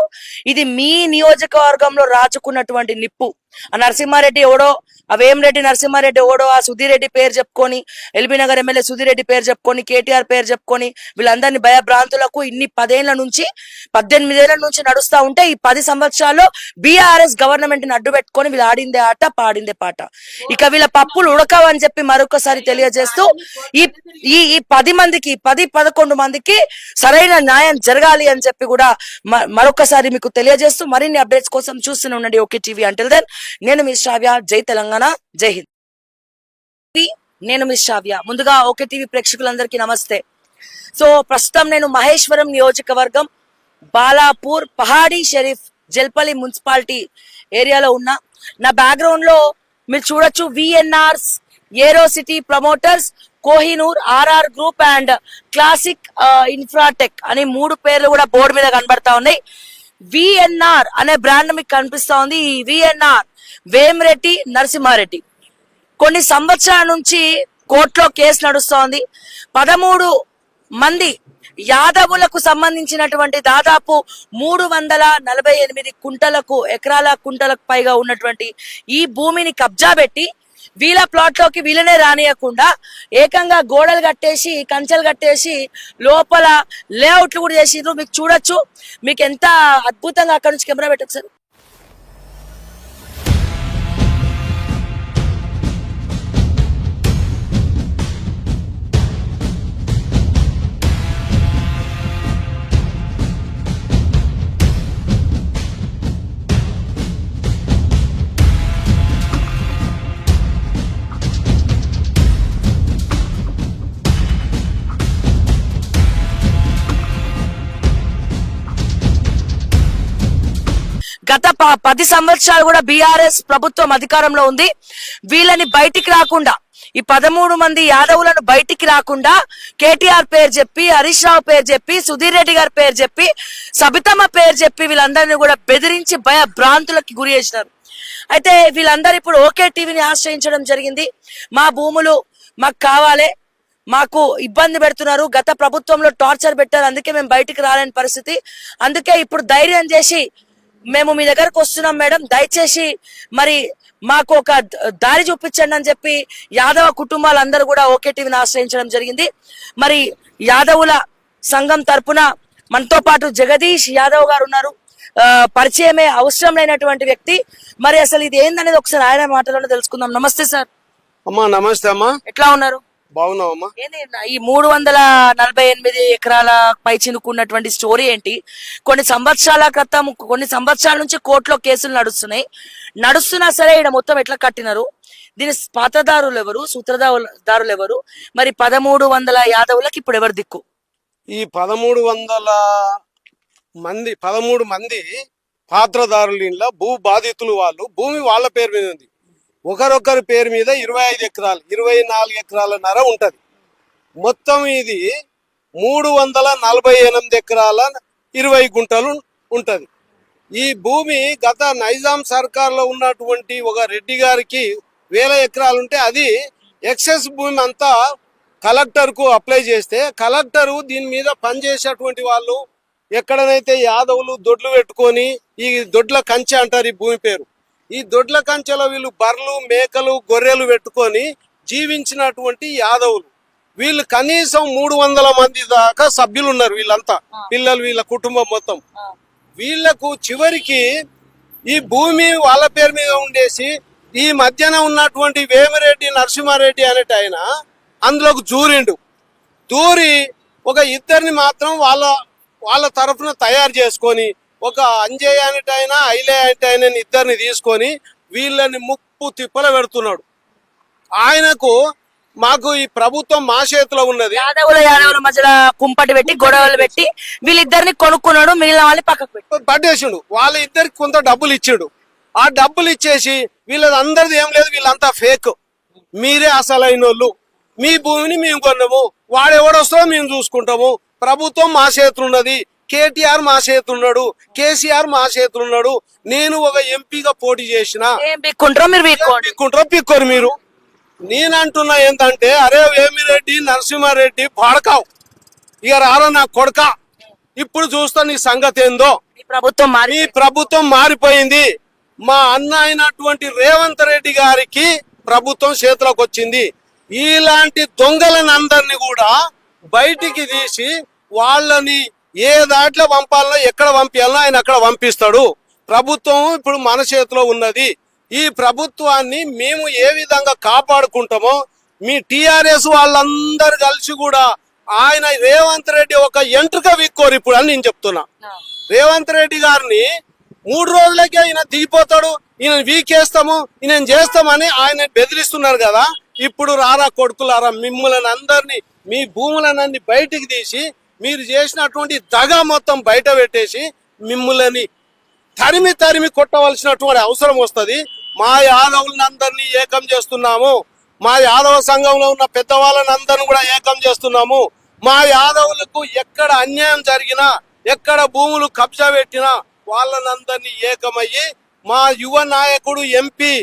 ఇది మీ నియోజకవర్గంలో రాచుకున్నటువంటి నిప్పు. ఆ నరసింహారెడ్డి ఎవడో, ఆ వేమిరెడ్డి నరసింహారెడ్డి ఎవడో, ఆ సుధీర్ రెడ్డి పేరు చెప్పుకొని, ఎల్బీ నగర్ ఎమ్మెల్యే సుధీర్ రెడ్డి పేరు చెప్పుకొని, కేటీఆర్ పేరు చెప్పుకొని వీళ్ళందరినీ భయభ్రాంతులకు ఇన్ని 18 ఏళ్ల నుంచి నడుస్తా ఉంటే ఈ 10 సంవత్సరాల్లో బీఆర్ఎస్ గవర్నమెంట్ ని అడ్డు పెట్టుకొని వీళ్ళు ఆడిందే ఆట, పాడిందే పాట. ఇక వీళ్ళ పప్పులు ఉడకవని చెప్పి మరొకసారి తెలియజేస్తూ, ఈ 10-11 మందికి సరైన న్యాయం జరగాలి అని చెప్పి కూడా మరొకసారి మీకు తెలియజేస్తూ, మరిన్ని అప్డేట్స్ కోసం చూస్తూనే ఉండండి ఓకే టీవీ. అంటిల్ దెన్, నేను మీ శ్రావ్య. జై తెలంగాణ, జై హింద్. నేను మీ శ్రావ్య. ముందుగా ఓకే టీవీ ప్రేక్షకులందరికీ నమస్తే. సో ప్రస్తుతం నేను మహేశ్వరం నియోజకవర్గం బాలాపూర్ పహాడీ షరీఫ్ జల్పల్లి మున్సిపాలిటీ ఏరియాలో ఉన్నా. నా బ్యాక్గ్రౌండ్ లో మీరు చూడొచ్చు VNRs, aero city promoters, Kohinoor, RR group and classic infratech అని 3 పేర్లు కూడా బోర్డు మీద కనబడతా ఉన్నాయి. విఎన్ఆర్ అనే బ్రాండ్ మీకు కనిపిస్తా ఉంది. ఈ విఎన్ఆర్ వేమిరెడ్డి నరసింహారెడ్డి కొన్ని సంవత్సరాల నుంచి కోర్టులో కేసు నడుస్తోంది. 13 మంది యాదవులకు సంబంధించినటువంటి దాదాపు 348 ఎకరాల కుంటలకు పైగా ఉన్నటువంటి ఈ భూమిని కబ్జా పెట్టి వీళ్ళ ప్లాట్ లోకి వీళ్ళనే రానియకుండా ఏకంగా గోడలు కట్టేసి, కంచెలు కట్టేసి లోపల లేఅవుట్లు కూడా చేసిండ్రు. మీకు చూడొచ్చు, మీకు ఎంత అద్భుతంగా అక్కడ నుంచి కెమెరా పెట్టచ్చు సార్. గత 10 సంవత్సరాలు కూడా బీఆర్ఎస్ ప్రభుత్వం అధికారంలో ఉంది. వీళ్ళని బయటికి రాకుండా, ఈ 13 మంది యాదవులను బయటికి రాకుండా కేటీఆర్ పేరు చెప్పి, హరీష్ రావు పేరు చెప్పి, సుధీర్ రెడ్డి గారి పేరు చెప్పి, సబితమ్మ పేరు చెప్పి వీళ్ళందరినీ కూడా బెదిరించి భయభ్రాంతులకి గురి చేసినారు. అయితే వీళ్ళందరూ ఇప్పుడు ఓకే టీవీని ఆశ్రయించడం జరిగింది. మా భూములు మాకు కావాలి, మాకు ఇబ్బంది పెడుతున్నారు, గత ప్రభుత్వంలో టార్చర్ పెట్టారు, అందుకే మేము బయటికి రాలేని పరిస్థితి, అందుకే ఇప్పుడు ధైర్యం చేసి మేము మీ దగ్గరకు వస్తున్నాం మేడం, దయచేసి మరి మాకు ఒక దారి చూపించండి అని చెప్పి యాదవ కుటుంబాలందరూ కూడా ఓకే టీవీని ఆశ్రయించడం జరిగింది. మరి యాదవుల సంఘం తరపున మనతో పాటు జగదీష్ యాదవ్ గారు ఉన్నారు. పరిచయమే అవసరం లేనటువంటి వ్యక్తి. మరి అసలు ఇది ఏందనేది ఒకసారి ఆయన మాటలోనే తెలుసుకుందాం. నమస్తే సార్.
అమ్మా నమస్తే అమ్మా.
ఎట్లా ఉన్నారు?
బాగున్నావమ్మా.
ఏంది ఈ 348 ఎకరాల పై చినుకున్నటువంటి స్టోరీ ఏంటి? కొన్ని సంవత్సరాల క్రితం, కొన్ని సంవత్సరాల నుంచి కోర్టులో కేసులు నడుస్తున్నా సరే ఇక్కడ మొత్తం ఎట్లా కట్టినారు? దీని పాత్రదారులు ఎవరు, సూత్రధారులు ఎవరు? మరి 1300 యాదవులకు ఇప్పుడు ఎవరు దిక్కు?
ఈ 13 మంది పాత్రదారుల ఇంట్లో భూ బాధితులు వాళ్ళు భూమి వాళ్ళ పేరు మీద ఉంది. ఒకరొకరి పేరు మీద 25 ఎకరాలు 24 ఎకరాలన్నర ఉంటది. మొత్తం ఇది 348 ఎకరాల 20 గుంటలు ఉంటది. ఈ భూమి గత నైజాం సర్కార్లో ఉన్నటువంటి ఒక రెడ్డి గారికి 1000 ఎకరాలు ఉంటే అది ఎక్సెస్ భూమి అంతా కలెక్టర్ కు అప్లై చేస్తే కలెక్టరు దీని మీద పనిచేసేటువంటి వాళ్ళు ఎక్కడనైతే యాదవులు దొడ్లు పెట్టుకొని ఈ దొడ్ల కంచె అంటారు ఈ భూమి పేరు. ఈ దొడ్ల కంచెలో వీళ్ళు బర్రెలు మేకలు గొర్రెలు పెట్టుకొని జీవించినటువంటి యాదవులు వీళ్ళు కనీసం 300 మంది దాకా సభ్యులు ఉన్నారు. వీళ్ళంతా పిల్లలు వీళ్ళ కుటుంబం మొత్తం. వీళ్లకు చివరికి ఈ భూమి వాళ్ళ పేరు మీద ఉండేసి ఈ మధ్యన ఉన్నటువంటి వేమిరెడ్డి నరసింహారెడ్డి అనేట ఆయన అందులోకి దూరి ఒక ఇద్దరిని మాత్రం వాళ్ళ తరఫున తయారు చేసుకొని ఒక అంజయ్య అనేటైనా ఐలే అనేటైనా ఇద్దరిని తీసుకొని వీళ్ళని ముప్పు తిప్పల పెడుతున్నాడు. ఆయనకు మాకు ఈ ప్రభుత్వం మా చేతిలో ఉన్నది.
యాదవుల మధ్యలో కుంపటి పెట్టి గొడవలు పెట్టి వీళ్ళిద్దరిని కొనుక్కున్నాడు, మిగిలిన వాళ్ళని పక్కకు పెట్టి
పట్టేసిండు. వాళ్ళ ఇద్దరికి కొంత డబ్బులు ఇచ్చిండు. ఆ డబ్బులు ఇచ్చేసి వీళ్ళది అందరిది ఏం లేదు, వీళ్ళంతా ఫేక్, మీరే అసలైనోళ్ళు, మీ భూమిని మేము కొన్నాము, వాడెవడొస్తో మేము చూసుకుంటాము, ప్రభుత్వం మా చేతులు ఉన్నది, కేటీఆర్ మా చేతులు ఉన్నాడు, కేసీఆర్ మా చేతులు ఉన్నాడు, నేను ఒక ఎంపీగా పోటీ చేసిన పిక్కోరు మీరు. నేనంటున్నా ఏంటంటే అరే వేమిరెడ్డి నరసింహారెడ్డి పాడకావు ఇక రారా నా కొడక, ఇప్పుడు చూస్తా నీ సంగతి ఏందో. మీ ప్రభుత్వం మారిపోయింది. మా అన్న అయినటువంటి రేవంత్ రెడ్డి గారికి ప్రభుత్వం చేతిలోకి వచ్చింది. ఇలాంటి దొంగలను అందరినీ కూడా బయటికి తీసి వాళ్ళని ఏ దాంట్లో పంపాలనో ఎక్కడ పంపించాలనో ఆయన అక్కడ పంపిస్తాడు. ప్రభుత్వం ఇప్పుడు మన చేతిలో ఉన్నది. ఈ ప్రభుత్వాన్ని మేము ఏ విధంగా కాపాడుకుంటామో మీ టిఆర్ఎస్ వాళ్ళందరూ కలిసి కూడా ఆయన రేవంత్ రెడ్డి ఒక ఎంట్రుక విక్కోరు ఇప్పుడు అని నేను చెప్తున్నా. రేవంత్ రెడ్డి గారిని 3 రోజులకే ఈయన దిగిపోతాడు, ఈయన వీకేస్తాము, ఈయన చేస్తామని ఆయన బెదిరిస్తున్నారు కదా. ఇప్పుడు రారా కొడుకులారా, మిమ్మల్ని అందరినీ మీ భూములన్నీ బయటికి తీసి మీరు చేసినటువంటి దగా మొత్తం బయట పెట్టేసి మిమ్మల్ని తరిమి కొట్టవలసినటువంటి అవసరం వస్తుంది. మా యాదవులను అందరినీ ఏకం చేస్తున్నాము, మా యాదవ సంఘంలో ఉన్న పెద్దవాళ్ళని అందరిని కూడా ఏకం చేస్తున్నాము. మా యాదవులకు ఎక్కడ అన్యాయం జరిగినా ఎక్కడ భూములు కబ్జా పెట్టినా వాళ్ళనందరినీ ఏకమయ్యి మా యువ నాయకుడు ఎంపీ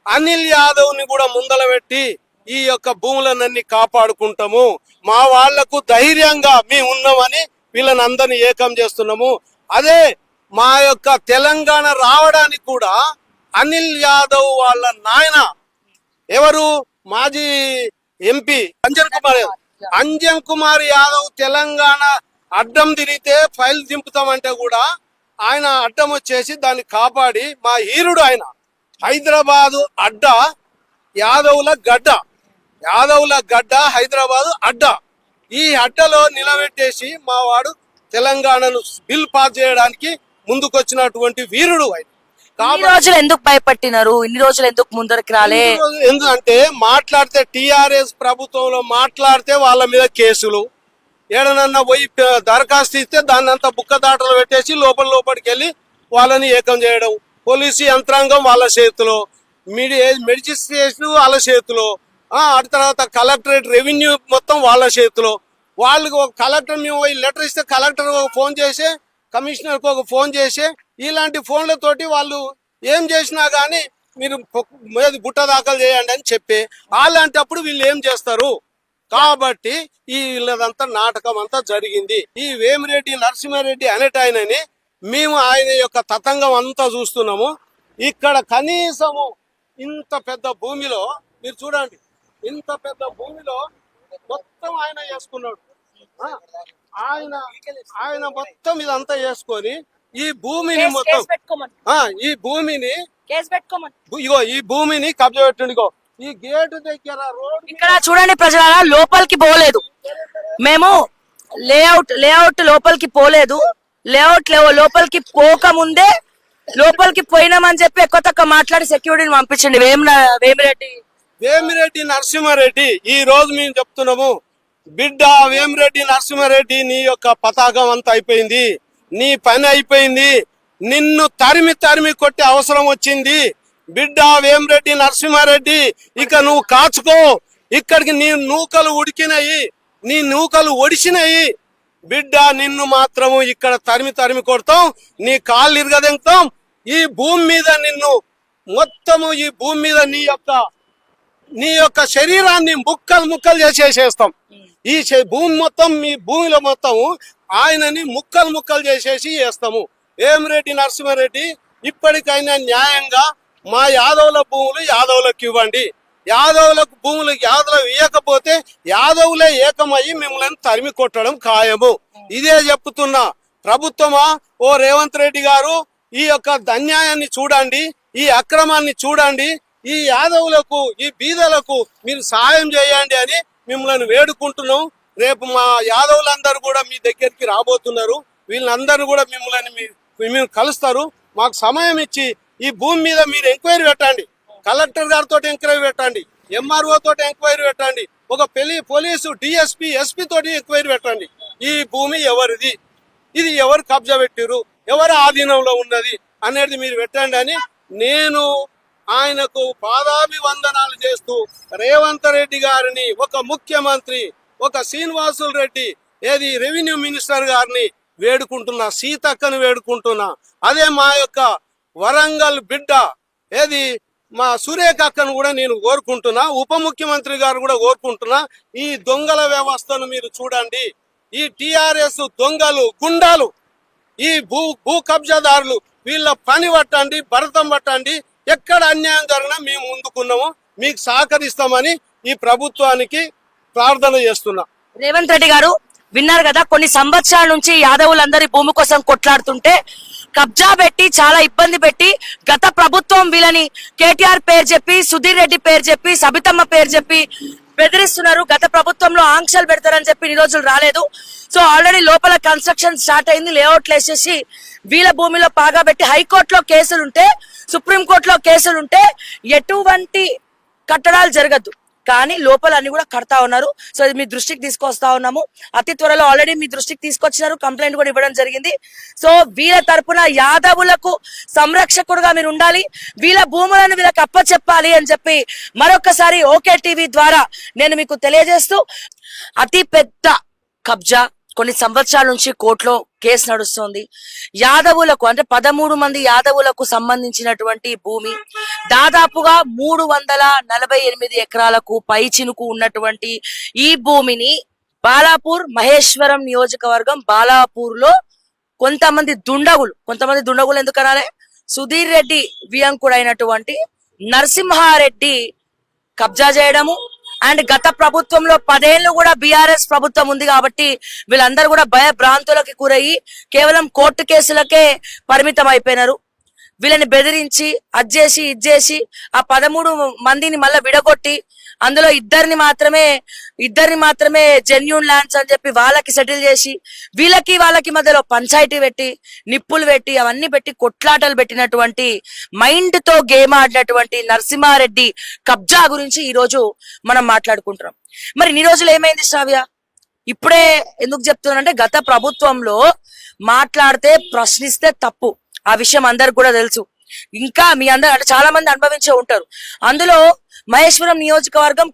అనిల్ యాదవ్ ని కూడా ముందల పెట్టి ఈ యొక్క భూములన్నీ కాపాడుకుంటాము. మా వాళ్లకు ధైర్యంగా మేము ఉన్నామని వీళ్ళని అందరినీ ఏకం చేస్తున్నాము. అదే మా యొక్క తెలంగాణ రావడానికి కూడా అనిల్ యాదవ్ వాళ్ళ నాయన ఎవరు మాజీ ఎంపీ అంజన్ కుమార్ యాదవ్ తెలంగాణ అడ్డం తిరిగితే ఫైల్ దింపుతామంటే కూడా ఆయన అడ్డం వచ్చేసి దాన్ని కాపాడి మా హీరుడు ఆయన హైదరాబాదు అడ్డ యాదవుల గడ్డ హైదరాబాదు అడ్డ, ఈ అడ్డలో నిలబెట్టేసి మా వాడు తెలంగాణను బిల్ పాస్ చేయడానికి ముందుకొచ్చినటువంటి వీరుడు ఆయన.
ఇన్ని రోజులు ఎందుకు భయపట్టినారు, ఇన్ని రోజులు ఎందుకు ముందరికి రాలే?
ఎందుకంటే మాట్లాడితే టిఆర్ఎస్ ప్రభుత్వంలో మాట్లాడితే వాళ్ళ మీద కేసులు, ఏడనన్నా పోయి దరఖాస్తు ఇస్తే దాన్ని అంతా బుక్క దాటలు పెట్టేసి లోపలికి వెళ్ళి వాళ్ళని ఏకం చేయడం, పోలీసు యంత్రాంగం వాళ్ళ చేతిలో, మెజిస్ట్రేషన్ వాళ్ళ చేతిలో, ఆ తర్వాత కలెక్టరేట్ రెవెన్యూ మొత్తం వాళ్ళ చేతిలో. వాళ్ళకి ఒక కలెక్టర్ మేము లెటర్ ఇస్తే కలెక్టర్ ఒక ఫోన్ చేసి కమిషనర్కి ఒక ఫోన్ చేసి ఇలాంటి ఫోన్లతోటి వాళ్ళు ఏం చేసినా గానీ మీరు బుట్ట దాఖలు చేయండి అని చెప్పి అలాంటప్పుడు వీళ్ళు ఏం చేస్తారు. కాబట్టి ఈ వీళ్ళదంతా నాటకం అంతా జరిగింది. ఈ వేమిరెడ్డి నరసింహారెడ్డి అనేటాయనని మేము ఆయన యొక్క తతంగం అంతా చూస్తున్నాము. ఇక్కడ కనీసము ఇంత పెద్ద భూమిలో మీరు చూడండి, ఇంత పెద్ద భూమిలో మొత్తం ఆయన చేసుకున్నాడు. ఆయన మొత్తం ఇదంతా చేసుకొని ఈ భూమిని మొత్తం ఈ భూమిని కబ్జా పెట్టిండిగో ఈ గేటు దగ్గర రోడ్
ఇక్కడ చూడండి ప్రజలారా, లోపలికి పోలేదు మేము, లేఅవుట్ లోపలికి పోలేదు, లేఅవుట్ లోపలికి పోకముందే లోపలికి పోయినామని చెప్పి ఎక్కువ తక్కువ మాట్లాడి సెక్యూరిటీని పంపించండి
వేమిరెడ్డి నరసింహారెడ్డి. ఈ రోజు మేము చెప్తున్నాము, బిడ్డ వేమిరెడ్డి నరసింహారెడ్డి నీ యొక్క పతాకం అంతా అయిపోయింది, నీ పని అయిపోయింది, నిన్ను తరిమి తరిమి కొట్టే అవసరం వచ్చింది బిడ్డ వేమిరెడ్డి నరసింహారెడ్డి. ఇక నువ్వు కాచుకో. ఇక్కడికి నీ నూకలు ఉడికినాయి, నీ నూకలు ఒడిసినాయి బిడ్డ. నిన్ను మాత్రము ఇక్కడ తరిమి తరిమి కొడతాం, నీ కాళ్ళు ఇరగదెంగుతాం. ఈ భూమి మీద నిన్ను మొత్తము, ఈ భూమి మీద నీ యొక్క శరీరాన్ని ముక్కలు ముక్కలు చేసేసేస్తాం. ఈ భూమి మొత్తం, మీ భూమిలో మొత్తము ఆయనని ముక్కలు ముక్కలు చేసేసి వేస్తాము. వేమిరెడ్డి నరసింహారెడ్డి, ఇప్పటికైనా న్యాయంగా మా యాదవుల భూములు యాదవులకు ఇవ్వండి. యాదవులకు భూములు యాదవులు ఇవ్వకపోతే యాదవులే ఏకమయ్యి మిమ్మల్ని తరిమి కొట్టడం ఖాయము. ఇదే చెప్తున్నా. ప్రభుత్వమా, ఓ రేవంత్ రెడ్డి గారు, ఈ యొక్క అన్యాయాన్ని చూడండి, ఈ అక్రమాన్ని చూడండి. ఈ యాదవులకు, ఈ బీదలకు మీరు సాయం చేయండి అని మిమ్మల్ని వేడుకుంటున్నాం. రేపు మా యాదవులందరూ కూడా మీ దగ్గరికి రాబోతున్నారు. వీళ్ళందరూ కూడా మిమ్మల్ని కలుస్తారు. మాకు సమయం ఇచ్చి ఈ భూమి మీద మీరు ఎంక్వైరీ పెట్టండి. కలెక్టర్ గారితో ఎంక్వైరీ పెట్టండి, ఎంఆర్ఓ తోటి ఎంక్వైరీ పెట్టండి, ఒక పోలీసు డిఎస్పీ ఎస్పీ తోటి ఎంక్వైరీ పెట్టండి. ఈ భూమి ఎవరిది, ఇది ఎవరు కబ్జా పెట్టిరు, ఎవరు ఆధీనంలో ఉన్నది అనేది మీరు పెట్టండి అని నేను ఆయనకు పాదాభివందనాలు చేస్తూ రేవంత్ రెడ్డి గారిని, ఒక ముఖ్యమంత్రి, ఒక శ్రీనివాసులు రెడ్డి, ఏది రెవెన్యూ మినిస్టర్ గారిని వేడుకుంటున్నా, సీతక్కను వేడుకుంటున్నా. అదే మా యొక్క వరంగల్ బిడ్డ ఏది మా సురేఖ అక్కను కూడా నేను కోరుకుంటున్నా. ఉప ముఖ్యమంత్రి గారు కూడా కోరుకుంటున్నా. ఈ దొంగల వ్యవస్థను మీరు చూడండి. ఈ టిఆర్ఎస్ దొంగలు, గుండాలు, ఈ భూ కబ్జాదారులు, వీళ్ళ పని పట్టండి, భరతం పట్టండి. ఎక్కడ అన్యాయం జరిగినా మేము ముందుకున్నాము, మీకు సహకరిస్తామని ఈ ప్రభుత్వానికి ప్రార్థన చేస్తున్నా.
రేవంత్ రెడ్డి గారు, విన్నారు కదా, కొన్ని సంవత్సరాల నుంచి యాదవులందరి భూమి కోసం కొట్లాడుతుంటే కబ్జా పెట్టి చాలా ఇబ్బంది పెట్టి గత ప్రభుత్వం వీళ్ళని కేటీఆర్ పేరు చెప్పి, సుధీర్ రెడ్డి పేరు చెప్పి, సబితమ్మ పేరు చెప్పి బెదిరిస్తున్నారు. గత ప్రభుత్వంలో ఆంక్షలు పెడతారని చెప్పి ఈ రోజులు రాలేదు. సో ఆల్రెడీ లోపల కన్స్ట్రక్షన్ స్టార్ట్ అయింది. లేఅవుట్లు వేసేసి వీళ్ళ భూమిలో పాగా పెట్టి హైకోర్టులో కేసులుంటే, సుప్రీంకోర్టులో కేసులుంటే ఎటువంటి కట్టడాలు జరగద్దు. కానీ లోపల అన్ని కూడా కడతా ఉన్నారు. సో ఇది మీ దృష్టికి తీసుకొస్తా ఉన్నాము. అతి త్వరలో ఆల్రెడీ మీ దృష్టికి తీసుకొచ్చినారు, కంప్లైంట్ కూడా ఇవ్వడం జరిగింది. సో వీళ్ళ తరపున యాదవులకు సంరక్షకుడుగా మీరు ఉండాలి, వీళ్ళ భూములను వీళ్ళకి అప్పచెప్పాలి అని చెప్పి మరొకసారి ఓకే టీవీ ద్వారా నేను మీకు తెలియజేస్తూ, అతి పెద్ద కబ్జా కొన్ని సంవత్సరాల నుంచి కోర్టులో కేసు నడుస్తుంది. యాదవులకు అంటే 13 మంది యాదవులకు సంబంధించినటువంటి భూమి దాదాపుగా 348 ఎకరాలకు పైచినుకు ఉన్నటువంటి ఈ భూమిని బాలాపూర్ మహేశ్వరం నియోజకవర్గం బాలాపూర్ లో కొంతమంది దుండగులు ఎందుకనాలే, సుధీర్ రెడ్డి వియంకుడైనటువంటి నరసింహారెడ్డి కబ్జా చేయడము. అండ్ గత ప్రభుత్వంలో 10 ఏళ్ళు కూడా బీఆర్ఎస్ ప్రభుత్వం ఉంది కాబట్టి వీళ్ళందరూ కూడా భయభ్రాంతులకి గురయ్యి కేవలం కోర్టు కేసులకే పరిమితం అయిపోయినారు. వీళ్ళని బెదిరించి ఇచ్చేసి ఆ 13 మందిని మళ్ళీ విడగొట్టి అందులో ఇద్దరిని మాత్రమే జెన్యూన్ ల్యాండ్స్ అని చెప్పి వాళ్ళకి సెటిల్ చేసి వాళ్ళకి మధ్యలో పంచాయతీ పెట్టి, నిప్పులు పెట్టి, అవన్నీ పెట్టి కొట్లాటలు పెట్టినటువంటి, మైండ్ తో గేమ్ ఆడినటువంటి నరసింహారెడ్డి కబ్జా గురించి ఈ రోజు మనం మాట్లాడుకుంటున్నాం. మరి ఇన్ని రోజులు ఏమైంది శ్రావ్య? ఇప్పుడే ఎందుకు చెప్తున్నానంటే, గత ప్రభుత్వంలో మాట్లాడితే ప్రశ్నిస్తే తప్పు, ఆ విషయం అందరికి కూడా తెలుసు. ఇంకా మీ అందరు అంటే చాలా మంది అనుభవించే ఉంటారు. అందులో మహేశ్వరం నియోజకవర్గం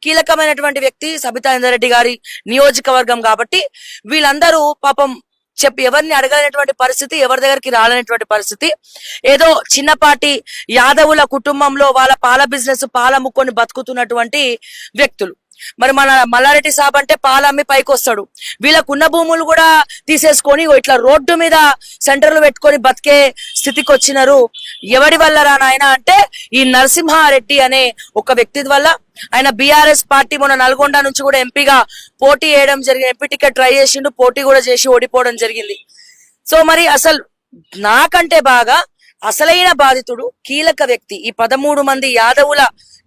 కీలకమైనటువంటి వ్యక్తి సబితా ఇంద్రారెడ్డి గారి నియోజకవర్గం కాబట్టి వీళ్ళందరూ పాపం చెప్పి ఎవరిని అడగలేనటువంటి పరిస్థితి, ఎవరి దగ్గరికి రాలేనటువంటి పరిస్థితి. ఏదో చిన్నపాటి యాదవుల కుటుంబంలో వాళ్ళ పాల బిజినెస్, పాల ముక్కొని బతుకుతున్నటువంటి వ్యక్తులు. మరి మన మల్లారెడ్డి సాబ్ అంటే పాలమ్మి పైకి వస్తాడు. వీళ్ళకున్న భూములు కూడా తీసేసుకొని ఇట్లా రోడ్డు మీద సెంటర్లు పెట్టుకొని బతికే స్థితికి వచ్చినారు. ఎవరి వల్ల రా నాయన అంటే ఈ నరసింహారెడ్డి అనే ఒక వ్యక్తి వల్ల. ఆయన బీఆర్ఎస్ పార్టీ మొన్న నల్గొండ నుంచి కూడా ఎంపీగా పోటీ చేయడం జరిగింది. ఎంపీ టికెట్ ట్రై చేసిండు, పోటీ కూడా చేసి ఓడిపోవడం జరిగింది. సో మరి అసలు నాకంటే బాగా అసలైన బాధితుడు కీలక వ్యక్తి, ఈ 13 మంది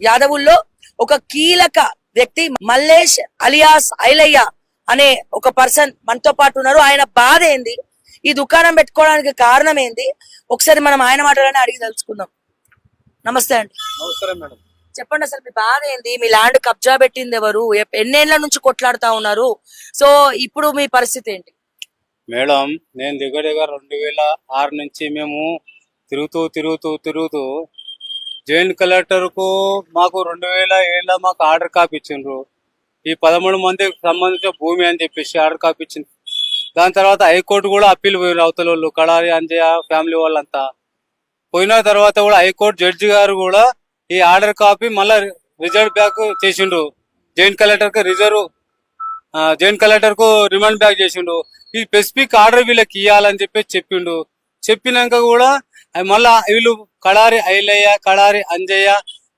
యాదవుల్లో ఒక కీలక వ్యక్తి మల్లేష్ అలియాస్ ఐలయ్య అనే ఒక పర్సన్ మనతో పాటు ఉన్నారు. ఆయన బాధ ఏంది, ఈ దుకాణం పెట్టుకోవడానికి కారణం ఏంది, ఒకసారి మనం ఆయన మాటలని అడిగి తెలుసుకుందాం. నమస్తే అండి.
నమస్కారం మేడం.
చెప్పండి, అసలు మీ బాధ ఏంది, మీ ల్యాండ్ కబ్జా పెట్టింది ఎవరు, ఎన్నేళ్ల నుంచి కొట్లాడుతా ఉన్నారు, సో ఇప్పుడు మీ పరిస్థితి ఏంటి?
మేడం నేను దగ్గర 2006 నుంచి మేము తిరుగుతూ జాయింట్ కలెక్టర్ కు మాకు 2007 మాకు ఆర్డర్ కాపీ ఇచ్చిండ్రు. ఈ 13 మందికి సంబంధించిన భూమి అని చెప్పేసి ఆర్డర్ కాపీ ఇచ్చింది. దాని తర్వాత హైకోర్టు కూడా అప్పీల్ పోయిన అవతల వాళ్ళు కడారి అంజయ్య ఫ్యామిలీ వాళ్ళంతా పోయిన తర్వాత కూడా హైకోర్టు జడ్జి గారు కూడా ఈ ఆర్డర్ కాపీ మళ్ళా రిజర్వ్ బ్యాక్ చేసిండు. జాయింట్ కలెక్టర్ కు రిమాండ్ బ్యాక్ చేసిండు. ఈ స్పెసిఫిక్ ఆర్డర్ వీళ్ళకి ఇవ్వాలని చెప్పేసి చెప్పిండు. చెప్పినాక కూడా మళ్ళా వీళ్ళు కడారి ఐలయ్య కడారి అంజయ్య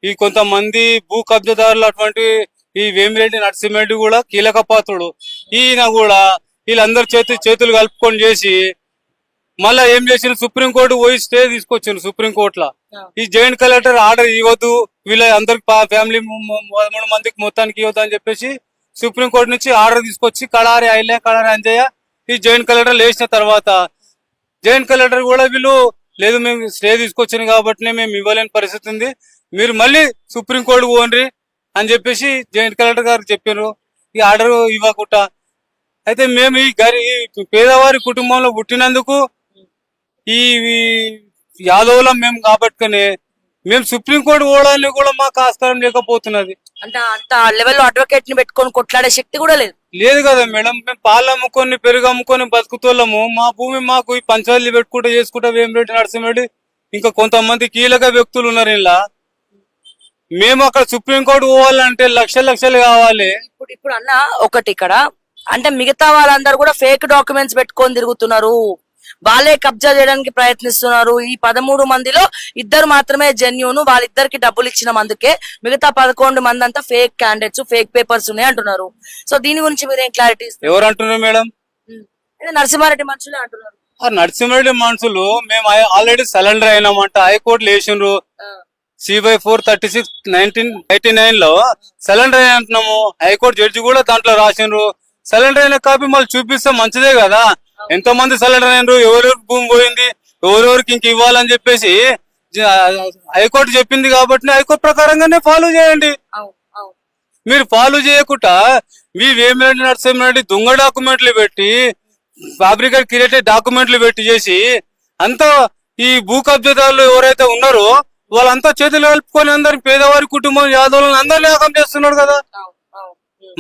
ఈ కొంతమంది భూ కబ్జాదారులు అటువంటి ఈ వేమిరెడ్డి నరసింహరెడ్డి కూడా కీలక పాత్రుడు. ఈయన కూడా వీళ్ళందరూ చేతులు కలుపుకొని చేసి మళ్ళా ఏం చేసిన సుప్రీంకోర్టు పోయి స్టే తీసుకొచ్చిండు. సుప్రీంకోర్టులో ఈ జాయింట్ కలెక్టర్ ఆర్డర్ ఇవ్వద్దు వీళ్ళ అందరికి ఫ్యామిలీ 13 మందికి మొత్తానికి ఇవ్వద్దు అని చెప్పేసి సుప్రీంకోర్టు నుంచి ఆర్డర్ తీసుకొచ్చి కడారి ఐలయ్య కడారి అంజయ్య ఈ జాయింట్ కలెక్టర్ లేచిన తర్వాత జాయింట్ కలెక్టర్ కూడా వీళ్ళు లేదు మేము స్టే తీసుకొచ్చాను కాబట్టి మేము ఇవ్వలేని పరిస్థితి ఉంది, మీరు మళ్ళీ సుప్రీంకోర్టు పోండి అని చెప్పేసి జాయింట్ కలెక్టర్ గారు చెప్పారు. ఈ ఆర్డర్ ఇవ్వకుండా అయితే మేము ఈ పేదవారి కుటుంబంలో పుట్టినందుకు ఈ యాదవులం మేము కాబట్టుకునే మేము సుప్రీంకోర్టు పోవడానికి కూడా మాకు ఆస్కారం లేకపోతున్నది.
అంటే అంత లెవెల్లో అడ్వకేట్ ని పెట్టుకొని కొట్లాడే శక్తి కూడా లేదు.
లేదు కదా మేడం, మేము పాలు అమ్ముకొని పెరుగు అమ్ముకొని బతుకుతోళ్ళము. మా భూమి మాకు ఈ పంచాయతీలు పెట్టుకుంటూ చేసుకుంటా వేమిరెడ్డి నరసింహరెడ్డి ఇంకా కొంతమంది కీలక వ్యక్తులు ఉన్నారు ఇలా. మేము అక్కడ సుప్రీంకోర్టు పోవాలంటే లక్షలు కావాలి.
ఇప్పుడు అన్న ఒకటి ఇక్కడ అంటే మిగతా వాళ్ళందరూ కూడా ఫేక్ డాక్యుమెంట్స్ పెట్టుకొని తిరుగుతున్నారు, వాళ్ళే కబ్జా చేయడానికి ప్రయత్నిస్తున్నారు. ఈ 13 మందిలో 2 మాత్రమే జెన్యూన్, వాళ్ళిద్దరికి డబ్బులు ఇచ్చిన మందుకే మిగతా 11 మంది అంతా ఫేక్ క్యాండిడేట్స్, ఫేక్ పేపర్స్ ఉన్నాయి అంటున్నారు. సో దీని గురించి మీరేం క్లారిటీ ఇస్తారు?
ఎవరు అంటున్నారు మేడం?
నరసింహారెడ్డి మనుషులే అంటున్నారు.
నరసింహారెడ్డి మనుషులు మేము ఆల్రెడీ సరెండర్ అయినామంట హైకోర్టు వేసిండ్రు. CY-436/1989 లో సరెండర్ అయి అంటున్నాము. హైకోర్టు జడ్జి కూడా దాంట్లో రాసిండ్రు. సరెండర్ అయిన కాపీ మళ్ళీ చూపిస్తే మంచిదే కదా. ఎంతో మంది సరెండర్ అయినరు, ఎవరెవరికి భూమి పోయింది, ఎవరెవరికి ఇంక ఇవ్వాలని చెప్పేసి హైకోర్టు చెప్పింది కాబట్టి హైకోర్టు ప్రకారంగానే ఫాలో చేయండి. మీరు ఫాలో చేయకుండా మీ వేమిరెడ్డి నరసింహారెడ్డి దొంగ డాక్యుమెంట్లు పెట్టి ఫ్యాబ్రికేట్ క్రియేటెడ్ డాక్యుమెంట్లు పెట్టి చేసి అంతా ఈ భూ కబ్జాదారులు ఎవరైతే ఉన్నారో వాళ్ళంతా చేతులు కలుపుకొని అందరికి పేదవారి కుటుంబం యాదవులను అందరినీ ఏకం చేస్తున్నారు కదా.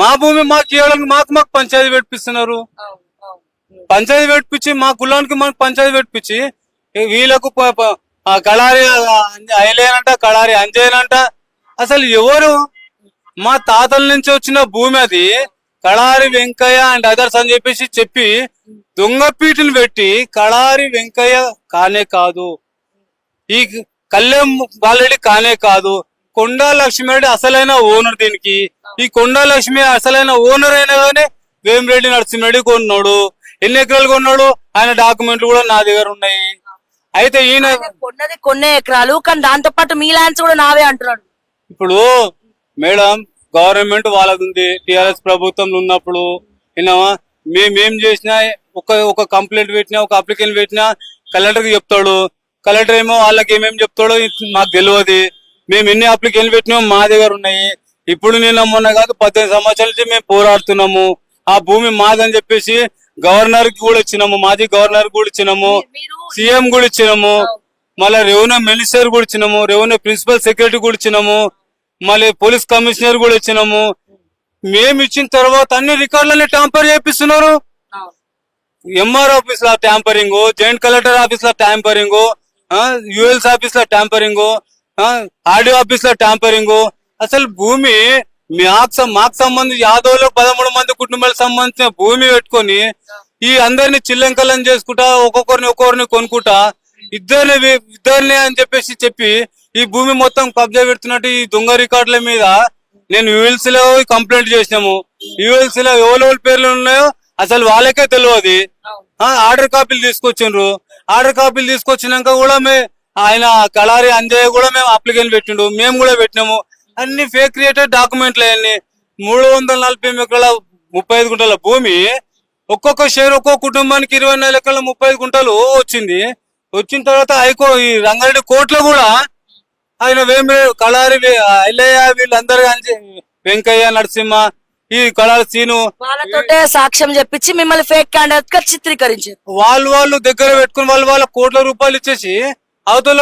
మా భూమి మాకు ఇవ్వడానికి మాకు పంచాయతీ పెట్టిస్తున్నారు. పంచాయతీ పెట్టించి మా కులానికి మాకు పంచాయతీ పెట్టించి వీళ్ళకు కడారి ఐలేనంట కడారి అంజయ్యనంట. అసలు ఎవరు? మా తాతల నుంచి వచ్చిన భూమి అది. కడారి వెంకయ్య అండ్ అదర్స్ అని చెప్పి దొంగ పీటును పెట్టి కడారి వెంకయ్య కానే కాదు, ఈ కళ్యాణ్ బాలరెడ్డి కానే కాదు, కొండా లక్ష్మిరెడ్డి అసలైన ఓనర్ దీనికి. ఈ కొండా లక్ష్మి అసలైన ఓనర్ అయినా కానీ వేమిరెడ్డి నరసింహారెడ్డి కొన్నాడు. ఎన్ని ఎకరాలు కొన్నాడు ఆయన డాక్యుమెంట్లు కూడా నా దగ్గర ఉన్నాయి. అయితే ఈయన
కొన్నది కొన్ని ఎకరాలు కానీ దాంతో పాటు మీ ల్యాండ్స్ కూడా నావే అంటున్నాడు.
ఇప్పుడు మేడం గవర్నమెంట్ వాళ్ళది ఉంది. టిఆర్ఎస్ ప్రభుత్వంలో ఉన్నప్పుడు మేమేం చేసినా ఒక కంప్లైంట్ పెట్టినా ఒక అప్లికేషన్ పెట్టినా కలెక్టర్ కి చెప్తాడు. కలెక్టర్ ఏమో వాళ్ళకి ఏమేమి చెప్తాడో మాకు తెలియదు. మేము ఎన్ని అప్లికేషన్లు పెట్టినా మా దగ్గర ఉన్నాయి. ఇప్పుడు నేను మొన్న కాదు 18 సంవత్సరాల నుంచి మేము పోరాడుతున్నాము. ఆ భూమి మాదని చెప్పేసి గవర్నర్ కి కూడా ఇచ్చినాము, మాజీ గవర్నర్ కూడా ఇచ్చినాము, సీఎం కూడా ఇచ్చినాము, మళ్ళీ రెవెన్యూ మినిస్టర్ కూడా ఇచ్చినాము, రెవెన్యూ ప్రిన్సిపల్ సెక్రటరీ కూడా ఇచ్చినాము, మళ్ళీ పోలీస్ కమిషనర్ కూడా ఇచ్చినాము. మేము ఇచ్చిన తర్వాత అన్ని రికార్డులన్నీ ట్యాంపర్ చేపిస్తున్నారు. ఎంఆర్ ఆఫీస్ లో ట్యాంపరింగ్, జాయింట్ కలెక్టర్ ఆఫీస్ లో ట్యాంపరింగ్, యుఎల్స్ ఆఫీస్ లో ట్యాంపరింగ్, ఆర్డీఓ ఆఫీస్ లో ట్యాంపరింగ్. అసలు భూమి మాకు సంబంధించి యాదవ్లో 13 మంది కుటుంబాలకు సంబంధించిన భూమి పెట్టుకొని ఈ అందరిని చిల్లంకలం చేసుకుంటా ఒక్కొక్కరిని కొనుక్కుంటా ఇద్దరిని అని చెప్పి ఈ భూమి మొత్తం కబ్జా పెడుతున్నట్టు ఈ దొంగ రికార్డుల మీద నేను యుఎల్సీ లో కంప్లైంట్ చేసినాము. యుఎల్సీ లో ఎవరెవరి పేర్లు ఉన్నాయో అసలు వాళ్ళకే తెలియదు. ఆర్డర్ కాపీలు తీసుకొచ్చిండ్రు. ఆర్డర్ కాపీలు తీసుకొచ్చినాక కూడా ఆయన కడారి అంజయ్య కూడా మేము అప్లికేషన్ పెట్టిండు, మేము కూడా పెట్టినాము. అన్ని ఫేక్ క్రియేటెడ్ డాక్యుమెంట్లు అన్ని. 340 ఎకరాల 35 గుంటల భూమి ఒక్కొక్క షేర్ ఒక్కొక్క కుటుంబానికి 24 ఎకరాల 35 గుంటలు వచ్చింది. వచ్చిన తర్వాత ఈ రంగారెడ్డి కోర్టులో కూడా ఆయన కడారి ఐలయ్య వీళ్ళందరూ వెంకయ్య నరసింహ ఈ కళాల సీను
వాళ్ళతోటే సాక్ష్యం చెప్పించి మిమ్మల్ని ఫేక్ క్యాండిడేట్ గా చిత్రీకరించారు.
వాళ్ళు దగ్గర పెట్టుకుని వాళ్ళ కోట్ల రూపాయలు ఇచ్చేసి అవతల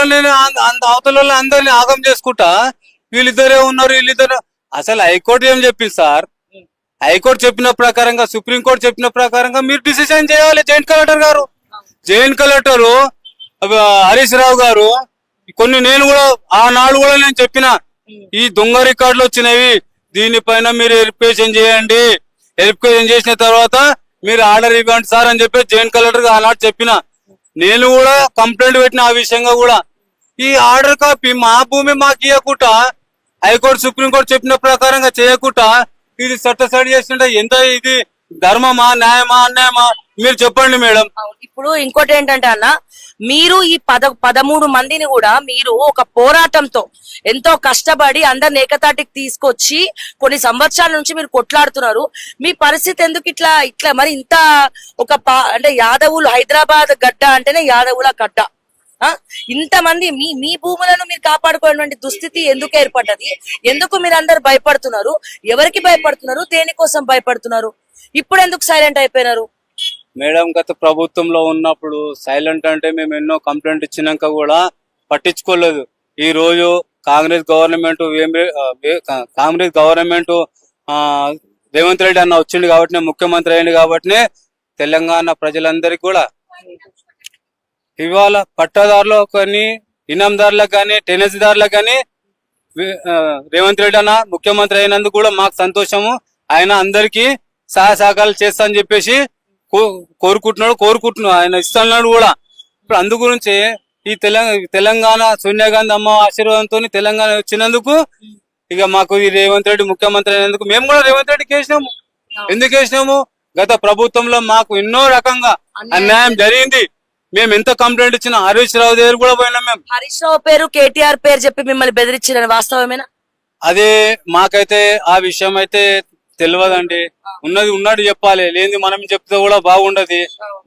అందరిని ఆగం చేసుకుంటా వీళ్ళిద్దరే ఉన్నారు వీళ్ళిద్దరు. అసలు హైకోర్టు ఏం చెప్పింది సార్? హైకోర్టు చెప్పిన ప్రకారంగా సుప్రీంకోర్టు చెప్పిన ప్రకారంగా మీరు డిసిజన్ చేయాలి. జాయింట్ కలెక్టర్ గారు హరీష్ రావు గారు నేను కూడా ఆనాడు కూడా నేను చెప్పిన ఈ దొంగ రికార్డులు వచ్చినవి, దీనిపైన మీరు వెరిఫికేషన్ చేయండి, వెరిఫికేషన్ చేసిన తర్వాత మీరు ఆర్డర్ ఇవ్వండి సార్ అని చెప్పి జాయింట్ కలెక్టర్ ఆనాడు చెప్పిన. నేను కూడా కంప్లైంట్ పెట్టిన ఆ విషయంగా కూడా. ఈ ఆర్డర్ కాపీ మా భూమి మాకు ఇవ్వకుండా హైకోర్టు సుప్రీంకోర్టు చెప్పిన ప్రకారంగా చేయకుండా ఇది చట్టసడి చేస్తుంటే ఎంత ఇది ధర్మమా న్యాయమా అన్యాయమా మీరు చెప్పండి మేడం.
ఇప్పుడు ఇంకోటి ఏంటంటే అన్న, మీరు ఈ 13 మందిని కూడా మీరు ఒక పోరాటంతో ఎంతో కష్టపడి అందరిని ఏకతాటికి తీసుకొచ్చి కొన్ని సంవత్సరాల నుంచి మీరు కొట్లాడుతున్నారు. మీ పరిస్థితి ఎందుకు ఇట్లా ఇట్లా మరి ఇంత అంటే యాదవులు హైదరాబాద్ గడ్డ అంటేనే యాదవుల గడ్డ, ఇంతమంది మీ భూములను మీరు కాపాడుకునేటువంటి దుస్థితి ఎందుకు ఏర్పడ్డది? ఎందుకు మీరు అందరు భయపడుతున్నారు? ఎవరికి భయపడుతున్నారు? దేనికోసం భయపడుతున్నారు? ఇప్పుడు ఎందుకు సైలెంట్ అయిపోయినారు?
మేడం గత ప్రభుత్వంలో ఉన్నప్పుడు సైలెంట్ అంటే మేము ఎన్నో కంప్లైంట్ ఇచ్చినాక కూడా పట్టించుకోలేదు. ఈ రోజు కాంగ్రెస్ గవర్నమెంట్ రేవంత్ రెడ్డి అన్న వచ్చిండు కాబట్టి ముఖ్యమంత్రి అయింది కాబట్టి తెలంగాణ ప్రజలందరికీ కూడా ఇవాళ పట్టాదారులు కానీ ఇనాందారులకు కానీ టెనెస్దారులకు కానీ రేవంత్ రెడ్డి అన్న ముఖ్యమంత్రి అయినందుకు కూడా మాకు సంతోషము. ఆయన అందరికీ సహాయ సహకారాలు చేస్తా అని చెప్పేసి కోరుకుంటున్నాడు. ఆయన ఇస్తున్నాడు కూడా. ఇప్పుడు అందు గురించి ఈ తెలంగాణ సోనియా గాంధీ అమ్మ ఆశీర్వాదంతో తెలంగాణ వచ్చినందుకు ఇక మాకు ఈ రేవంత్ రెడ్డి ముఖ్యమంత్రి అయినందుకు మేము కూడా రేవంత్ రెడ్డికి వేసినాము. ఎందుకు వేసినాము? గత ప్రభుత్వంలో మాకు ఎన్నో రకంగా అన్యాయం జరిగింది. మేము ఎంత కంప్లైంట్ ఇచ్చినా హరీష్ రావు దగ్గర కూడా పోయినాం. మేము
హరీష్ రావు పేరు కేటీఆర్ పేరు చెప్పి మిమ్మల్ని బెదిరించిన వాస్తవమేనా?
అదే మాకైతే ఆ విషయం అయితే తెలియదండి. ఉన్నట్టు చెప్పాలి, లేని మనం చెప్తే కూడా బాగుండదు.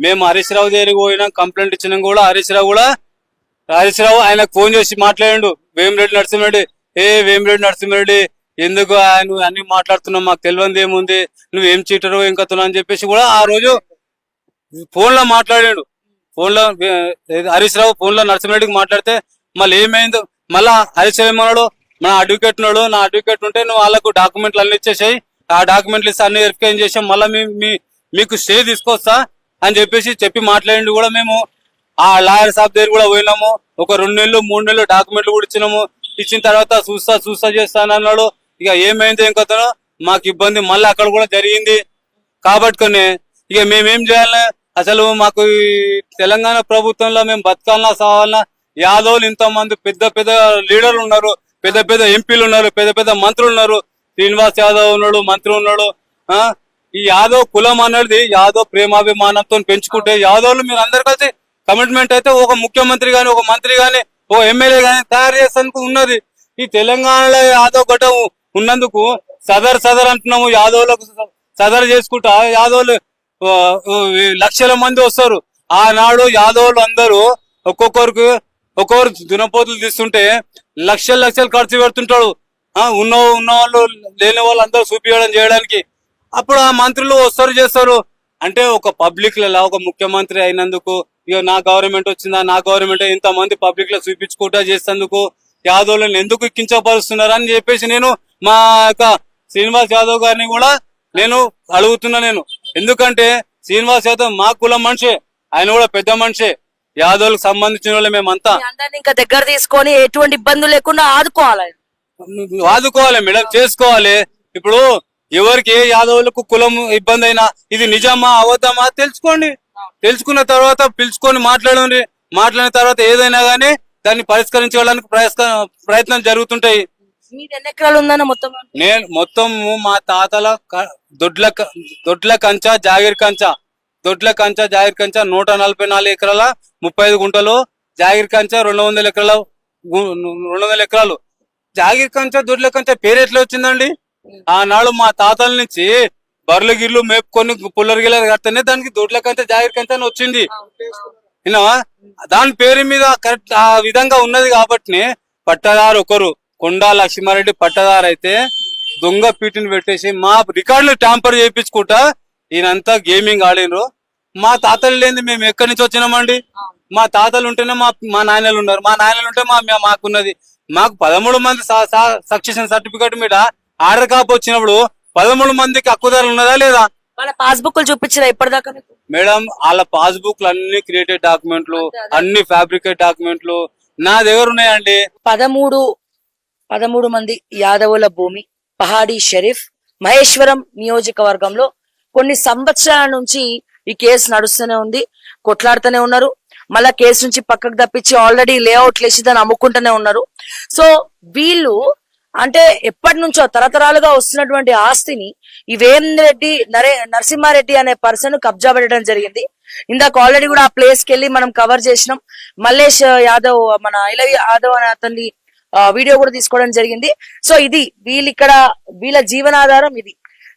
మేము హరీష్ రావు దగ్గరికి పోయినాం, కంప్లైంట్ ఇచ్చినాం కూడా. హరీష్ రావు ఆయనకు ఫోన్ చేసి మాట్లాడాడు, వేమిరెడ్డి నరసింహారెడ్డి ఎందుకు ఆయన అన్ని మాట్లాడుతున్నావు, మాకు తెలియదు ఏముంది, నువ్వేం చీటరు ఏం కథలు అని చెప్పేసి కూడా ఆ రోజు ఫోన్ లో మాట్లాడాడు. హరీష్ రావు ఫోన్ లో నరసింహారెడ్డికి మాట్లాడితే మళ్ళీ ఏమైందో మళ్ళా హరీష్ రావు ఏమన్నాడు, నా అడ్వకేట్ ఉంటే నువ్వు వాళ్ళకు డాక్యుమెంట్లు అన్ని ఇచ్చేసాయి, ఆ డాక్యుమెంట్లు ఇస్తే అన్ని వెరిఫికేషన్ చేసాం, మళ్ళీ మీకు స్టే తీసుకొస్తా అని చెప్పి మాట్లాడి కూడా మేము ఆ లాయర్ సాబ్ దగ్గర కూడా పోయినాము. ఒక 2 నెలలు 3 నెలలు డాక్యుమెంట్లు కూడా ఇచ్చినాము. ఇచ్చిన తర్వాత చూస్తా చేస్తాను అన్నాడు. ఇక ఏమైంది ఏం కథనో మాకు ఇబ్బంది మళ్ళీ అక్కడ కూడా జరిగింది. కాబట్టి ఇక మేమేం చేయాలి? అసలు మాకు ఈ తెలంగాణ ప్రభుత్వంలో మేము బతకాలన్నా సావాలన్నా యాదవులు ఇంతమంది పెద్ద లీడర్లు ఉన్నారు, పెద్ద ఎంపీలు ఉన్నారు, పెద్ద మంత్రులు ఉన్నారు. శ్రీనివాస్ యాదవ్ ఉన్నాడు, మంత్రి ఉన్నాడు. ఈ యాదవ్ కులం అనేది యాదవ్ ప్రేమాభిమానంతో పెంచుకుంటే యాదవ్లు మీరు అందరు కలిసి కమిట్మెంట్ అయితే ఒక ముఖ్యమంత్రి గాని, ఒక మంత్రి గాని, ఒక ఎమ్మెల్యే గాని తయారు చేసేందుకు ఉన్నది. ఈ తెలంగాణలో యాదవ్ ఘటం ఉన్నందుకు సదర్ అంటున్నాము. యాదవ్లకు సదర్ చేసుకుంటా యాదవ్లు లక్షల మంది వస్తారు. ఆనాడు యాదవులు అందరూ ఒక్కొక్కరు దునపోతులు తీస్తుంటే లక్షలు ఖర్చు పెడుతుంటాడు. ఉన్న వాళ్ళు లేని వాళ్ళు అందరూ చూపించడం చేయడానికి. అప్పుడు ఆ మంత్రులు వస్తారు చేస్తారు. అంటే ఒక పబ్లిక్ లలో ఒక ముఖ్యమంత్రి అయినందుకు ఇక నా గవర్నమెంట్ వచ్చిందా, నా గవర్నమెంట్ ఇంతమంది పబ్లిక్ లో చూపించుకుంటా చేసేందుకు యాదవ్లను ఎందుకు కించపరుస్తున్నారు అని చెప్పేసి నేను మా యొక్క శ్రీనివాస్ యాదవ్ గారిని కూడా నేను అడుగుతున్నా. ఎందుకంటే శ్రీనివాస్ యాదవ్ మా కులం మనిషే, ఆయన కూడా పెద్ద మనిషే, యాదవ్లకు సంబంధించిన వాళ్ళు మేమంతా.
ఇంకా దగ్గర తీసుకొని ఎటువంటి ఇబ్బందులు లేకుండా
ఆదుకోవాలి మేడం, చేసుకోవాలి. ఇప్పుడు ఎవరికి ఏ యాదవులకు కులం ఇబ్బంది అయినా ఇది నిజమా అవద్దమా తెలుసుకోండి. తెలుసుకున్న తర్వాత పిలుచుకొని మాట్లాడిన తర్వాత ఏదైనా గానీ దాన్ని పరిష్కరించుకోవడానికి ప్రయత్నం జరుగుతుంటాయి.
ఎన్ని ఎకరాలు ఉందన్న మొత్తం?
నేను మొత్తం మా తాతల దొడ్ల కంచ జాగిర్ కంచ 144 ఎకరాల 35 గుంటలు, జాగిర్ కంచ 200 ఎకరాలు. జాగిర్ కంచ దొడ్ల కంచ పేరు ఎట్లా వచ్చిందండి? ఆనాడు మా తాతల నుంచి బర్రెల గిర్లు మేపుకొని పుల్లర గిల్ల కడితేనే దానికి దొడ్ల కంచ జాగిర్ కంచ అని వచ్చింది. దాని పేరు మీద కరెక్ట్ ఆ విధంగా ఉన్నది కాబట్టి పట్టదారు ఒకరు కొండా లక్ష్మారెడ్డి పట్టదారు అయితే దొంగ పీటిని పెట్టేసి మా రికార్డులు ట్యాంపర్ చేయించుకుంటా ఈయనంతా గేమింగ్ ఆడినరు. మా తాతలు లేని మేము ఎక్కడి నుంచి వచ్చినామండి? మా తాతలు ఉంటేనే మా నాయనలు ఉన్నారు, మా నాయనలు ఉంటే మాకున్నది. మాకు 13 మంది సక్సెషన్ సర్టిఫికేట్ మీద ఆర్డర్ కాపీ వచ్చినప్పుడు 13 మందికి హక్కుదారులు ఉన్నదా లేదా?
వాళ్ళ పాస్బుక్లు చూపించినా ఇప్పటిదాకా మీకు?
మేడం వాళ్ళ పాస్బుక్లు అన్ని క్రియేటెడ్ డాక్యుమెంట్లు, అన్ని ఫ్యాబ్రికేట్ డాక్యుమెంట్లు నా దగ్గర ఉన్నాయండి.
13 మంది యాదవుల భూమి పహాడీ షరీఫ్ మహేశ్వరం నియోజకవర్గంలో కొన్ని సంవత్సరాల నుంచి ఈ కేసు నడుస్తూనే ఉంది, కొట్లాడుతూనే ఉన్నారు. మళ్ళా కేసు నుంచి పక్కకు తప్పించి ఆల్రెడీ లేఅవుట్లు వేసి దాన్ని అమ్ముకుంటూనే ఉన్నారు. సో వీళ్ళు అంటే ఎప్పటి నుంచో తరతరాలుగా వస్తున్నటువంటి ఆస్తిని ఈ వేమిరెడ్డి నరసింహారెడ్డి అనే పర్సన్ కబ్జా పెట్టడం జరిగింది. ఇందాక ఆల్రెడీ కూడా ఆ ప్లేస్ కి వెళ్ళి మనం కవర్ చేసినాం. మల్లేష్ యాదవ్, మన ఇలవి యాదవ్ అనే అతన్ని వీడియో కూడా తీసుకోవడం జరిగింది. సో ఇది వీళ్ళ జీవనాధారం ఇది.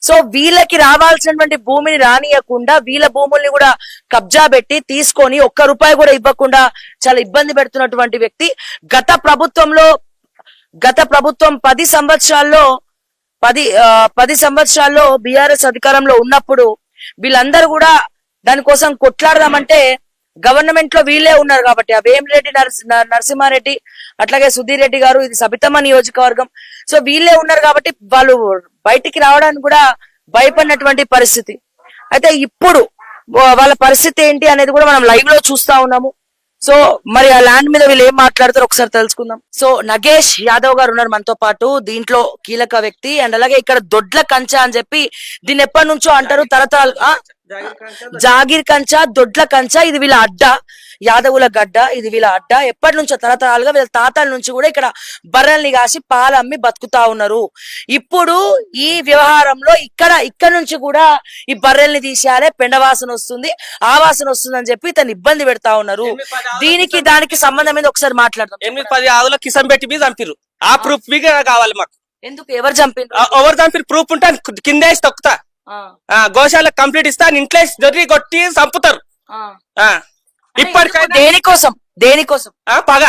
సో వీళ్ళకి రావాల్సినటువంటి భూమిని రానియకుండా వీళ్ళ భూముల్ని కూడా కబ్జా పెట్టి తీసుకొని ఒక్క రూపాయి కూడా ఇవ్వకుండా చాలా ఇబ్బంది పెడుతున్నటువంటి వ్యక్తి. గత ప్రభుత్వం 10 సంవత్సరాల్లో బీఆర్ఎస్ అధికారంలో ఉన్నప్పుడు వీళ్ళందరూ కూడా దానికోసం కొట్లాడదామంటే గవర్నమెంట్ లో వీళ్ళే ఉన్నారు కాబట్టి, ఆ వేమిరెడ్డి నరసింహారెడ్డి అట్లాగే సుధీర్ రెడ్డి గారు, ఇది సబితమ్మ నియోజకవర్గం. సో వీళ్ళే ఉన్నారు కాబట్టి వాళ్ళు బయటికి రావడానికి కూడా భయపడినటువంటి పరిస్థితి. అయితే ఇప్పుడు వాళ్ళ పరిస్థితి ఏంటి అనేది కూడా మనం లైవ్ లో చూస్తా ఉన్నాము. సో మరి ఆ ల్యాండ్ మీద వీళ్ళు ఏం మాట్లాడతారో ఒకసారి తెలుసుకుందాం. సో నగేష్ యాదవ్ గారు ఉన్నారు మనతో పాటు, దీంట్లో కీలక వ్యక్తి. అండ్ అలాగే ఇక్కడ దొడ్ల కంచ అని చెప్పి దీన్ని ఎప్పటి నుంచో అంటారు, తరతరాలు జాగీర్ కంచ, దొడ్ల కంచ, ఇది వీళ్ళ అడ్డ, యాదవుల గడ్డ, ఇది వీళ్ళ అడ్డ. ఎప్పటి నుంచో తరతరాలుగా వీళ్ళ తాతల నుంచి కూడా ఇక్కడ బర్రెల్ని కాసి పాలమ్మి బతుకుతా ఉన్నారు. ఇప్పుడు ఈ వ్యవహారంలో ఇక్కడ నుంచి కూడా ఈ బర్రెల్ని తీసేయాలి, పెండ వాసన వస్తుంది, ఆ వాసన వస్తుంది అని చెప్పి తను ఇబ్బంది పెడతా ఉన్నారు. దానికి సంబంధం మీద ఒకసారి మాట్లాడదాం.
8-10 ఆవుల కిసం పెట్టి మీద చంపిరు. ఆ ప్రూఫ్ మీకు కావాలి మాకు.
ఎందుకు, ఎవరు చంపారు?
ఎవరు చంపిరు ప్రూఫ్ ఉంటే కింద వేసి తొక్కుతా. గోశాల కంప్లీట్ ఇస్తా, ఇంట్లో దొరికి కొట్టి చంపుతారు. ఇప్పటికైనా
దేనికోసం
పగ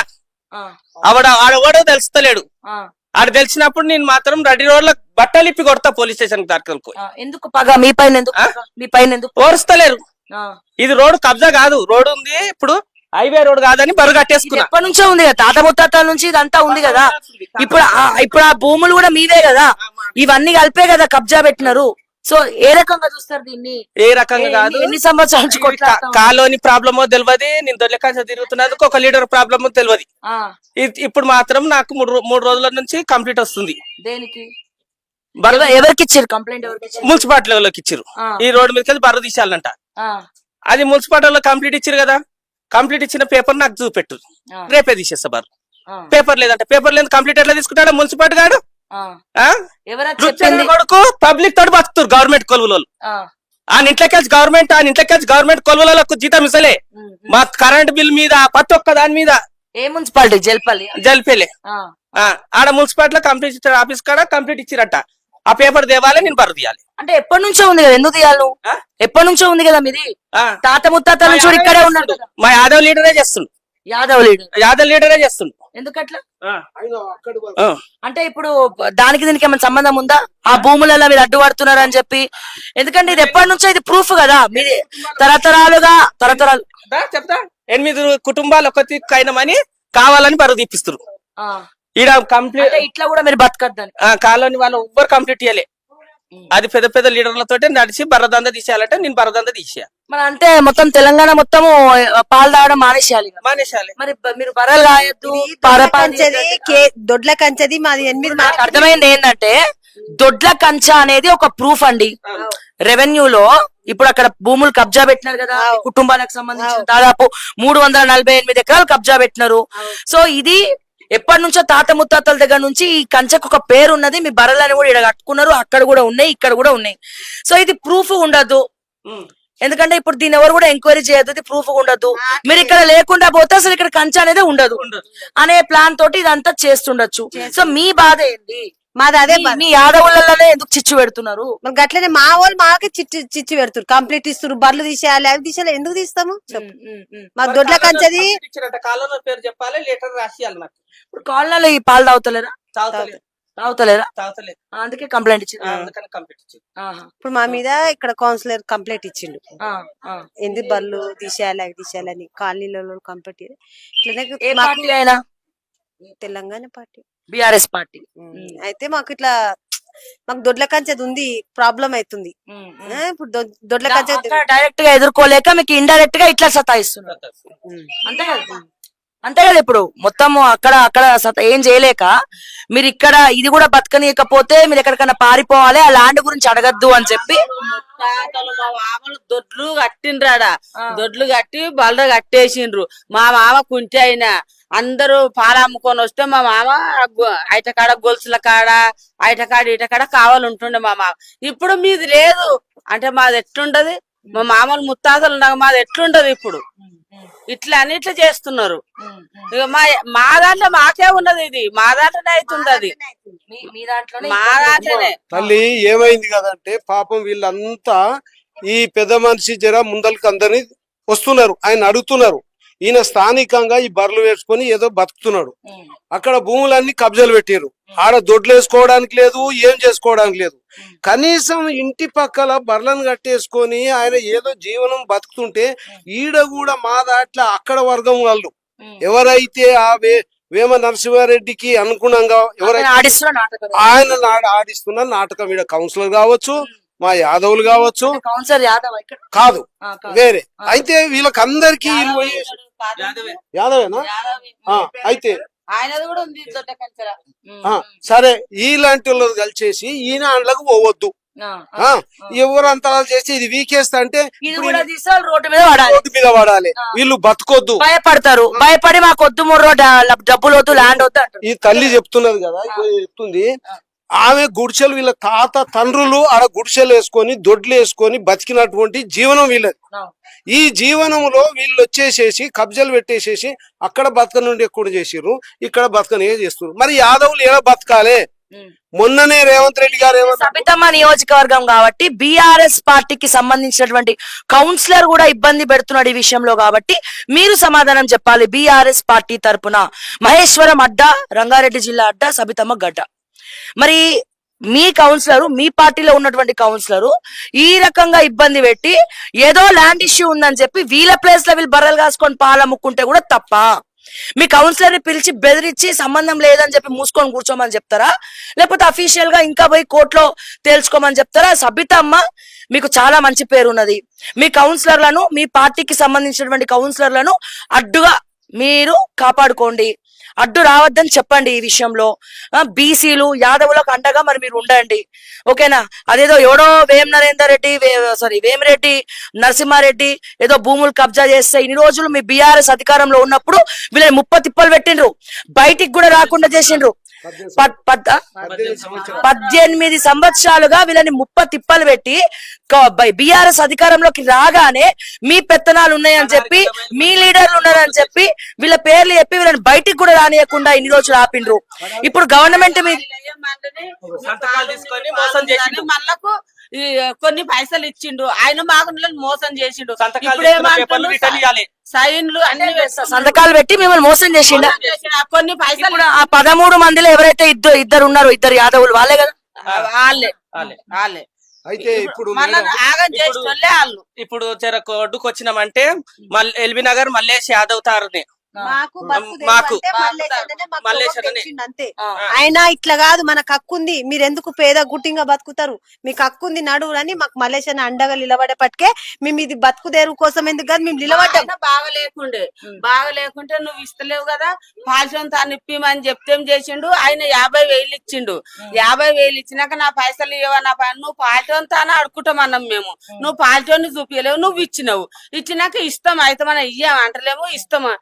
ఆడవాడో తెలుస్తలేడు. ఆడ తెలిసినప్పుడు నేను మాత్రం రెడ్డి రోడ్ల బట్టలు ఇప్పి కొడతా పోలీస్ స్టేషన్ దాకా.
ఎందుకు పగ మీ పైన ఎందుకు
ఓరుస్తలేరు? ఇది రోడ్డు కబ్జా కాదు, రోడ్డు ఉంది, ఇప్పుడు హైవే రోడ్ కాదని బరువు కట్టేసుకున్నా.
ఎప్పటి నుంచో ఉంది కదా, తాత ముత్తాతల నుంచి ఇదంతా ఉంది కదా. ఇప్పుడు ఆ భూములు కూడా మీవే కదా, ఇవన్నీ కలిపే కదా కబ్జా పెట్టినారు. సో ఏ రకంగా చూస్తారు దీన్ని?
ఏ రకంగా కాదు,
ఎన్ని సంవత్సరాల నుంచి
కాలోని ప్రాబ్లమో తెలియదు, నేను దొల్లకాంచ తిరుగుతున్నందుకు ఒక లీడర్ ప్రాబ్లమో తెలియదు. ఇప్పుడు మాత్రం నాకు 3 రోజుల నుంచి కంప్లీట్ వస్తుంది.
దేనికి, ఎవరికి ఇచ్చారు కంప్లైంట్?
మున్సిపాలిటీలోకి ఇచ్చారు. ఈ రోడ్డు మీదకి వెళ్ళి బర్ర తీసేయాలంట. అది మున్సిపాలిటీలో కంప్లీట్ ఇచ్చారు కదా, కంప్లీట్ ఇచ్చిన పేపర్ నాకు చూపెట్టు, రేపే తీసేస్తా బర్ర. పేపర్ లేదంటే పేపర్ లేదు, కంప్లీట్ ఎట్లా తీసుకుంటాడు మున్సిపాలిటీ గాడు? కొడుకు పబ్లిక్ తోటి బతుకుతారు గవర్నమెంట్ కొలువులో. ఆ ఇంట్లోకి గవర్నమెంట్ కొలువులకు జీతం ఇస్తలే. మా కరెంట్ బిల్ మీద ప్రతి ఒక్క దాని మీద.
ఏ మున్సిపాలిటీ?
జల్పేలే. ఆడ మున్సిపాలిటీలో కంప్లీట్ ఆఫీస్ కాడ కంప్లీట్ ఇచ్చిరట. ఆ పేపర్ దేవాలి, నేను బర్ర తీయాలి.
అంటే ఎప్పటి నుంచో ఉంది కదా, ఎందుకు తీయాలి? ఎప్పటి నుంచో ఉంది కదా మీది, తాత ముత్తాతల నుంచి ఇక్కడే ఉన్నాడు.
మా యాదవ్ లీడరే చేస్తుండు. యాదవ్ లీడరే చేస్తుండు.
ఎందుకట్లా? అంటే ఇప్పుడు దానికి దీనికి ఏమైనా సంబంధం ఉందా? ఆ భూములలో మీరు అడ్డుపడుతున్నారు అని చెప్పి. ఎందుకంటే ఇది ఎప్పటి నుంచో ఇది ప్రూఫ్ కదా, మీది తరతరాలు
చెప్తా. 8 కుటుంబాలు ఒకటికైనామని కావాలని బరువు తీపిస్తారు. ఈడ కంప్లీట్
ఇట్లా కూడా మీరు బతకద్దని
కాలోని వాళ్ళు ఎవ్వరు కంప్లీట్ చేయలే. అది పెద్ద లీడర్లతో నడిచి బర్రదంద తీసేయాలంటే నేను బర్రదంద తీసేయాలి.
మరి అంటే మొత్తం తెలంగాణ మొత్తము పాలు తాగడం మానేసేయాలి. మరి మీరు బర్రెలు కాయద్దు.
దొడ్ల కంచది మాది 8.
నాకు అర్థమైంది ఏంటంటే దొడ్ల కంచ అనేది ఒక ప్రూఫ్ అండి. రెవెన్యూలో ఇప్పుడు అక్కడ భూములు కబ్జా పెట్టినారు కదా, కుటుంబాలకు సంబంధించిన దాదాపు 348 ఎకరాలు కబ్జా పెట్టినారు. సో ఇది ఎప్పటి నుంచో తాత ముత్తాతల దగ్గర నుంచి ఈ కంచెకు ఒక పేరు ఉన్నది. మీ బర్రెలని కూడా ఇక్కడ కట్టుకున్నారు, అక్కడ కూడా ఉన్నాయి, ఇక్కడ కూడా ఉన్నాయి. సో ఇది ప్రూఫ్ ఉండదు, ఎందుకంటే ఇప్పుడు దీని ఎవరు కూడా ఎంక్వైరీ చేయొద్దు, ఇది ప్రూఫ్ ఉండదు. మీరు ఇక్కడ లేకుండా పోతే అసలు ఇక్కడ కంచె అనేది ఉండదు అనే ప్లాన్ తోటి ఇదంతా చేస్తుండొచ్చు. సో మీ బాధ ఏంటి?
మాది అదే,
మీ యాదవులలోనే ఎందుకు చిచ్చు పెడుతున్నారు?
మరి గట్లనే మా వాళ్ళు మాకే చిచ్చు పెడుతున్నారు. కంప్లీట్ ఇస్తున్నారు, బర్రెలు తీసేయాలి, అవి తీసేయాలి. ఎందుకు తీస్తాము? మాకు దొడ్ల కంచది
కాలంలో పేరు చెప్పాలి, లీటర్ రాసియాలి. నాకు
ఇప్పుడు కాలనీలో ఈ పాలు తాగుతలేరా? తాగుతలేరా
తాగుతలేదు
అందుకే కంప్లైంట్ ఇచ్చింది
అందుకని కంప్లీట్ ఇచ్చింది.
ఇప్పుడు మా మీద ఇక్కడ కౌన్సిలర్ కంప్లైంట్ ఇచ్చిండు, ఎందుకు బళ్ళు తీసేయాలి అవి తీసేయాలని కాలనీలలో కంప్లైంట్ ఇట్లనే
ఏ
మాకు
పార్టీ అయినా
తెలంగాణ పార్టీ.
బిఆర్ఎస్ పార్టీ
అయితే మాకు ఇట్లా మాకు దొడ్ల కంచెది ఉంది, ప్రాబ్లం అవుతుంది. ఇప్పుడు దొడ్ల కంచె
డైరెక్ట్ గా ఎదుర్కోలేక మీకు ఇండైరెక్ట్ గా ఇట్లా సతాయిస్తున్నారు అంతే కదా అంతే కదా ఇప్పుడు మొత్తము అక్కడ ఏం చేయలేక మీరు ఇక్కడ ఇది కూడా బతకనీయకపోతే మీరు ఎక్కడికైనా పారిపోవాలి, ఆ ల్యాండ్ గురించి అడగద్దు అని చెప్పి
తాతలు మా మామలు దొడ్లు కట్టిండ్రాడ, దొడ్లు కట్టి బల్ల కట్టేసిండ్రు. మా మామ కుంటి అయినా అందరూ పాలు అమ్ముకొని వస్తే మా మామ ఐటకాడ గొలుసుల కాడ ఇటకాడ కావాలంటుండే మా మామ. ఇప్పుడు మీది లేదు అంటే మాది ఎట్లుంటది? మా మామూలు ముత్తాతలు ఉండగా మాది ఎట్లుంటది? ఇప్పుడు ఇట్లా అని ఇట్లా చేస్తున్నారు. ఇక మా దాంట్లో మాకే ఉన్నది, ఇది మా దాంట్లోనే అవుతుంది, మా దాంట్లోనే.
తల్లి ఏమైంది కదంటే పాపం వీళ్ళంతా ఈ పెద్ద మనిషి జర ముందలకి అందరినీ వస్తున్నారు, ఆయన అడుగుతున్నారు. ఈయన స్థానికంగా ఈ బర్రెలు వేసుకొని ఏదో బతుకుతున్నాడు. అక్కడ భూములన్నీ కబ్జాలు పెట్టారు, ఆడ దొడ్లు వేసుకోవడానికి లేదు, ఏం చేసుకోవడానికి లేదు. కనీసం ఇంటి పక్కల బర్రెలను కట్టేసుకొని ఆయన ఏదో జీవనం బతుకుతుంటే ఈడ కూడా మా దాంట్లో అక్కడ వర్గం వాళ్ళు ఎవరైతే ఆ వేమ నరసింహారెడ్డికి అనుగుణంగా ఎవరైతే ఆయన ఆడిస్తున్న నాటకం, ఈడ కౌన్సిలర్ కావచ్చు, మా యాదవులు కావచ్చు,
కౌన్సిలర్ యాదవ్
కాదు వేరే, అయితే వీళ్ళకందరికి యాదవేనా? అయితే
ఆయనది కూడా ఉంది దొడ్డ కంచెర.
సరే, ఇలాంటి వాళ్ళు కలిసేసి ఈయన అండ్లకు పోవద్దు, ఎవరు అంతరాలు చేసి ఇది వీకేస్తా అంటే
రోడ్డు మీద
పడాలి, వీళ్ళు బతకొద్దు,
భయపడతారు. భయపడి మాకు వద్దు మూడు డబ్బులు వద్దు ల్యాండ్ వద్దు.
ఈ తల్లి చెప్తున్నది కదా, చెప్తుంది ఆమె గుడిసెలు వీళ్ళ తాత తండ్రులు ఆడ గుడిసెలు వేసుకొని దొడ్లు వేసుకొని బతికినటువంటి జీవనం వీళ్ళది. ఈ జీవనంలో వీళ్ళు వచ్చేసేసి కబ్జాలు పెట్టేసేసి అక్కడ బతక నుండి ఎక్కువ చేసిర్రు, ఇక్కడ బతకనే చేస్తున్నారు. మరి యాదవులు ఎలా బతకాలే? మొన్ననే రేవంత్ రెడ్డి గారు
సబితమ్మ నియోజకవర్గం కాబట్టి బిఆర్ఎస్ పార్టీకి సంబంధించినటువంటి కౌన్సిలర్ కూడా ఇబ్బంది పెడుతున్నాడు ఈ విషయంలో. కాబట్టి మీరు సమాధానం చెప్పాలి. బిఆర్ఎస్ పార్టీ తరపున మహేశ్వరం అడ్డా, రంగారెడ్డి జిల్లా అడ్డా, సబితమ్మ గడ్డ. మరి మీ కౌన్సిలరు, మీ పార్టీలో ఉన్నటువంటి కౌన్సిలరు ఈ రకంగా ఇబ్బంది పెట్టి ఏదో ల్యాండ్ ఇష్యూ ఉందని చెప్పి వీళ్ళ ప్లేస్ లో వీళ్ళు బర్రెలు కాసుకొని పాలు అమ్ముకుంటే కూడా తప్ప? మీ కౌన్సిలర్ ని పిలిచి బెదిరించి సంబంధం లేదని చెప్పి మూసుకొని కూర్చోమని చెప్తారా, లేకపోతే అఫీషియల్ గా ఇంకా పోయి కోర్టులో తేల్చుకోమని చెప్తారా? సబితమ్మ మీకు చాలా మంచి పేరు ఉన్నది. మీ కౌన్సిలర్లను, మీ పార్టీకి సంబంధించినటువంటి కౌన్సిలర్లను అడ్డుగా మీరు కాపాడుకోండి, అడ్డు రావద్దని చెప్పండి. ఈ విషయంలో బీసీలు యాదవులకు అండగా మరి మీరు ఉండండి, ఓకేనా? అదేదో ఎవడో వేమిరెడ్డి నరసింహారెడ్డి ఏదో భూములు కబ్జా చేస్తే ఇన్ని రోజులు మీ బీఆర్ఎస్ అధికారంలో ఉన్నప్పుడు వీళ్ళని 30 తిప్పలు పెట్టిండ్రు, బయటికి కూడా రాకుండా చేసిండ్రు. 18 సంవత్సరాలుగా వీళ్ళని 30 తిప్పలు పెట్టి బీఆర్ఎస్ అధికారంలోకి రాగానే మీ పెత్తనాలు ఉన్నాయని చెప్పి, మీ లీడర్లు ఉన్నారని చెప్పి వీళ్ళ పేర్లు చెప్పి వీళ్ళని బయటికి కూడా రానియకుండా ఇన్ని రోజులు ఆపిండ్రు. ఇప్పుడు గవర్నమెంట్
మళ్ళకు కొన్ని పైసలు ఇచ్చిండు, ఆయన మాకు మోసం చేసిండు. సైన్లు అన్ని
సంతకాలు పెట్టి మిమ్మల్ని మోసం చేసిండు.
కొన్ని పైసలు
ఆ 13 మందిలో ఎవరైతే ఇద్దరు ఉన్నారు, ఇద్దరు యాదవులు వాళ్ళే కదా,
వాళ్ళే.
అయితే ఇప్పుడు
ఇప్పుడు జర ఒడ్డుకు వచ్చినామంటే ఎల్బీ నగర్ మల్లేష్ యాదవ్ తారునే మాకు
అంతే. ఆయన ఇట్లా కాదు, మనకు హక్కు ఉంది, మీరెందుకు పేద గుట్టింగా బతుకుతారు, మీకు హక్కు ఉంది నడువు అని మాకు మలేషియా అండగా నిలబడేపటికే మేము ఇది బతుకుదేరు కోసం ఎందుకు కాదు మేము నిలబడ్డాం.
బాగలేకుంటే నువ్వు ఇస్తలేవు కదా, పాల్చొని తాను ఇప్పిమని చెప్తేం చేసిండు. ఆయన 50,000 ఇచ్చిండు. 50,000 ఇచ్చినాక నా పైసలు ఇవ్వ, నా నువ్వు పాల్చొని తాను అడుకుంటామన్నాం మేము. నువ్వు పాల్చొని చూపించలేవు, నువ్వు ఇచ్చినావు. ఇచ్చినాక ఇస్తాం అయితే మనం ఇయ్యాం అంటలేము, ఇస్తామా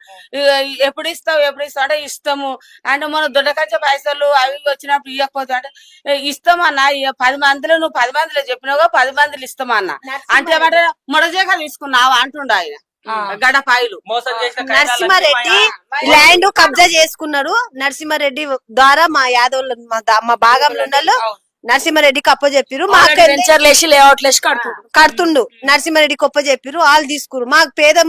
ఎప్పుడు ఇస్తావు అంటే ఇస్తాము అంటే మన దొడ్డకంచ పైసలు అవి వచ్చినప్పుడు ఇవ్వకపోతే అంటే ఇస్తామన్నా 10 మందిలో నువ్వు 10 మందిలో చెప్పినావుగా 10 మందిలో ఇస్తామన్నా అంటే ఏమంటే మొడజేక తీసుకున్నావు అంటుండ ఆయన. గడపాయిలు
మోసం చేసిన
నరసింహారెడ్డి ల్యాండ్ కబ్జా చేసుకున్నాడు. నరసింహారెడ్డి ద్వారా మా యాదవులు మా భాగంలో ఉన్న నరసింహారెడ్డికి అప్పచెప్పిరు
Already వెంచర్లు వేసి లేఅవుట్లు వేసి కడుతుండ్రు.
కడుతుండు నరసింహారెడ్డికి ఒప్పచెప్పిరు వాళ్ళు తీసుకురు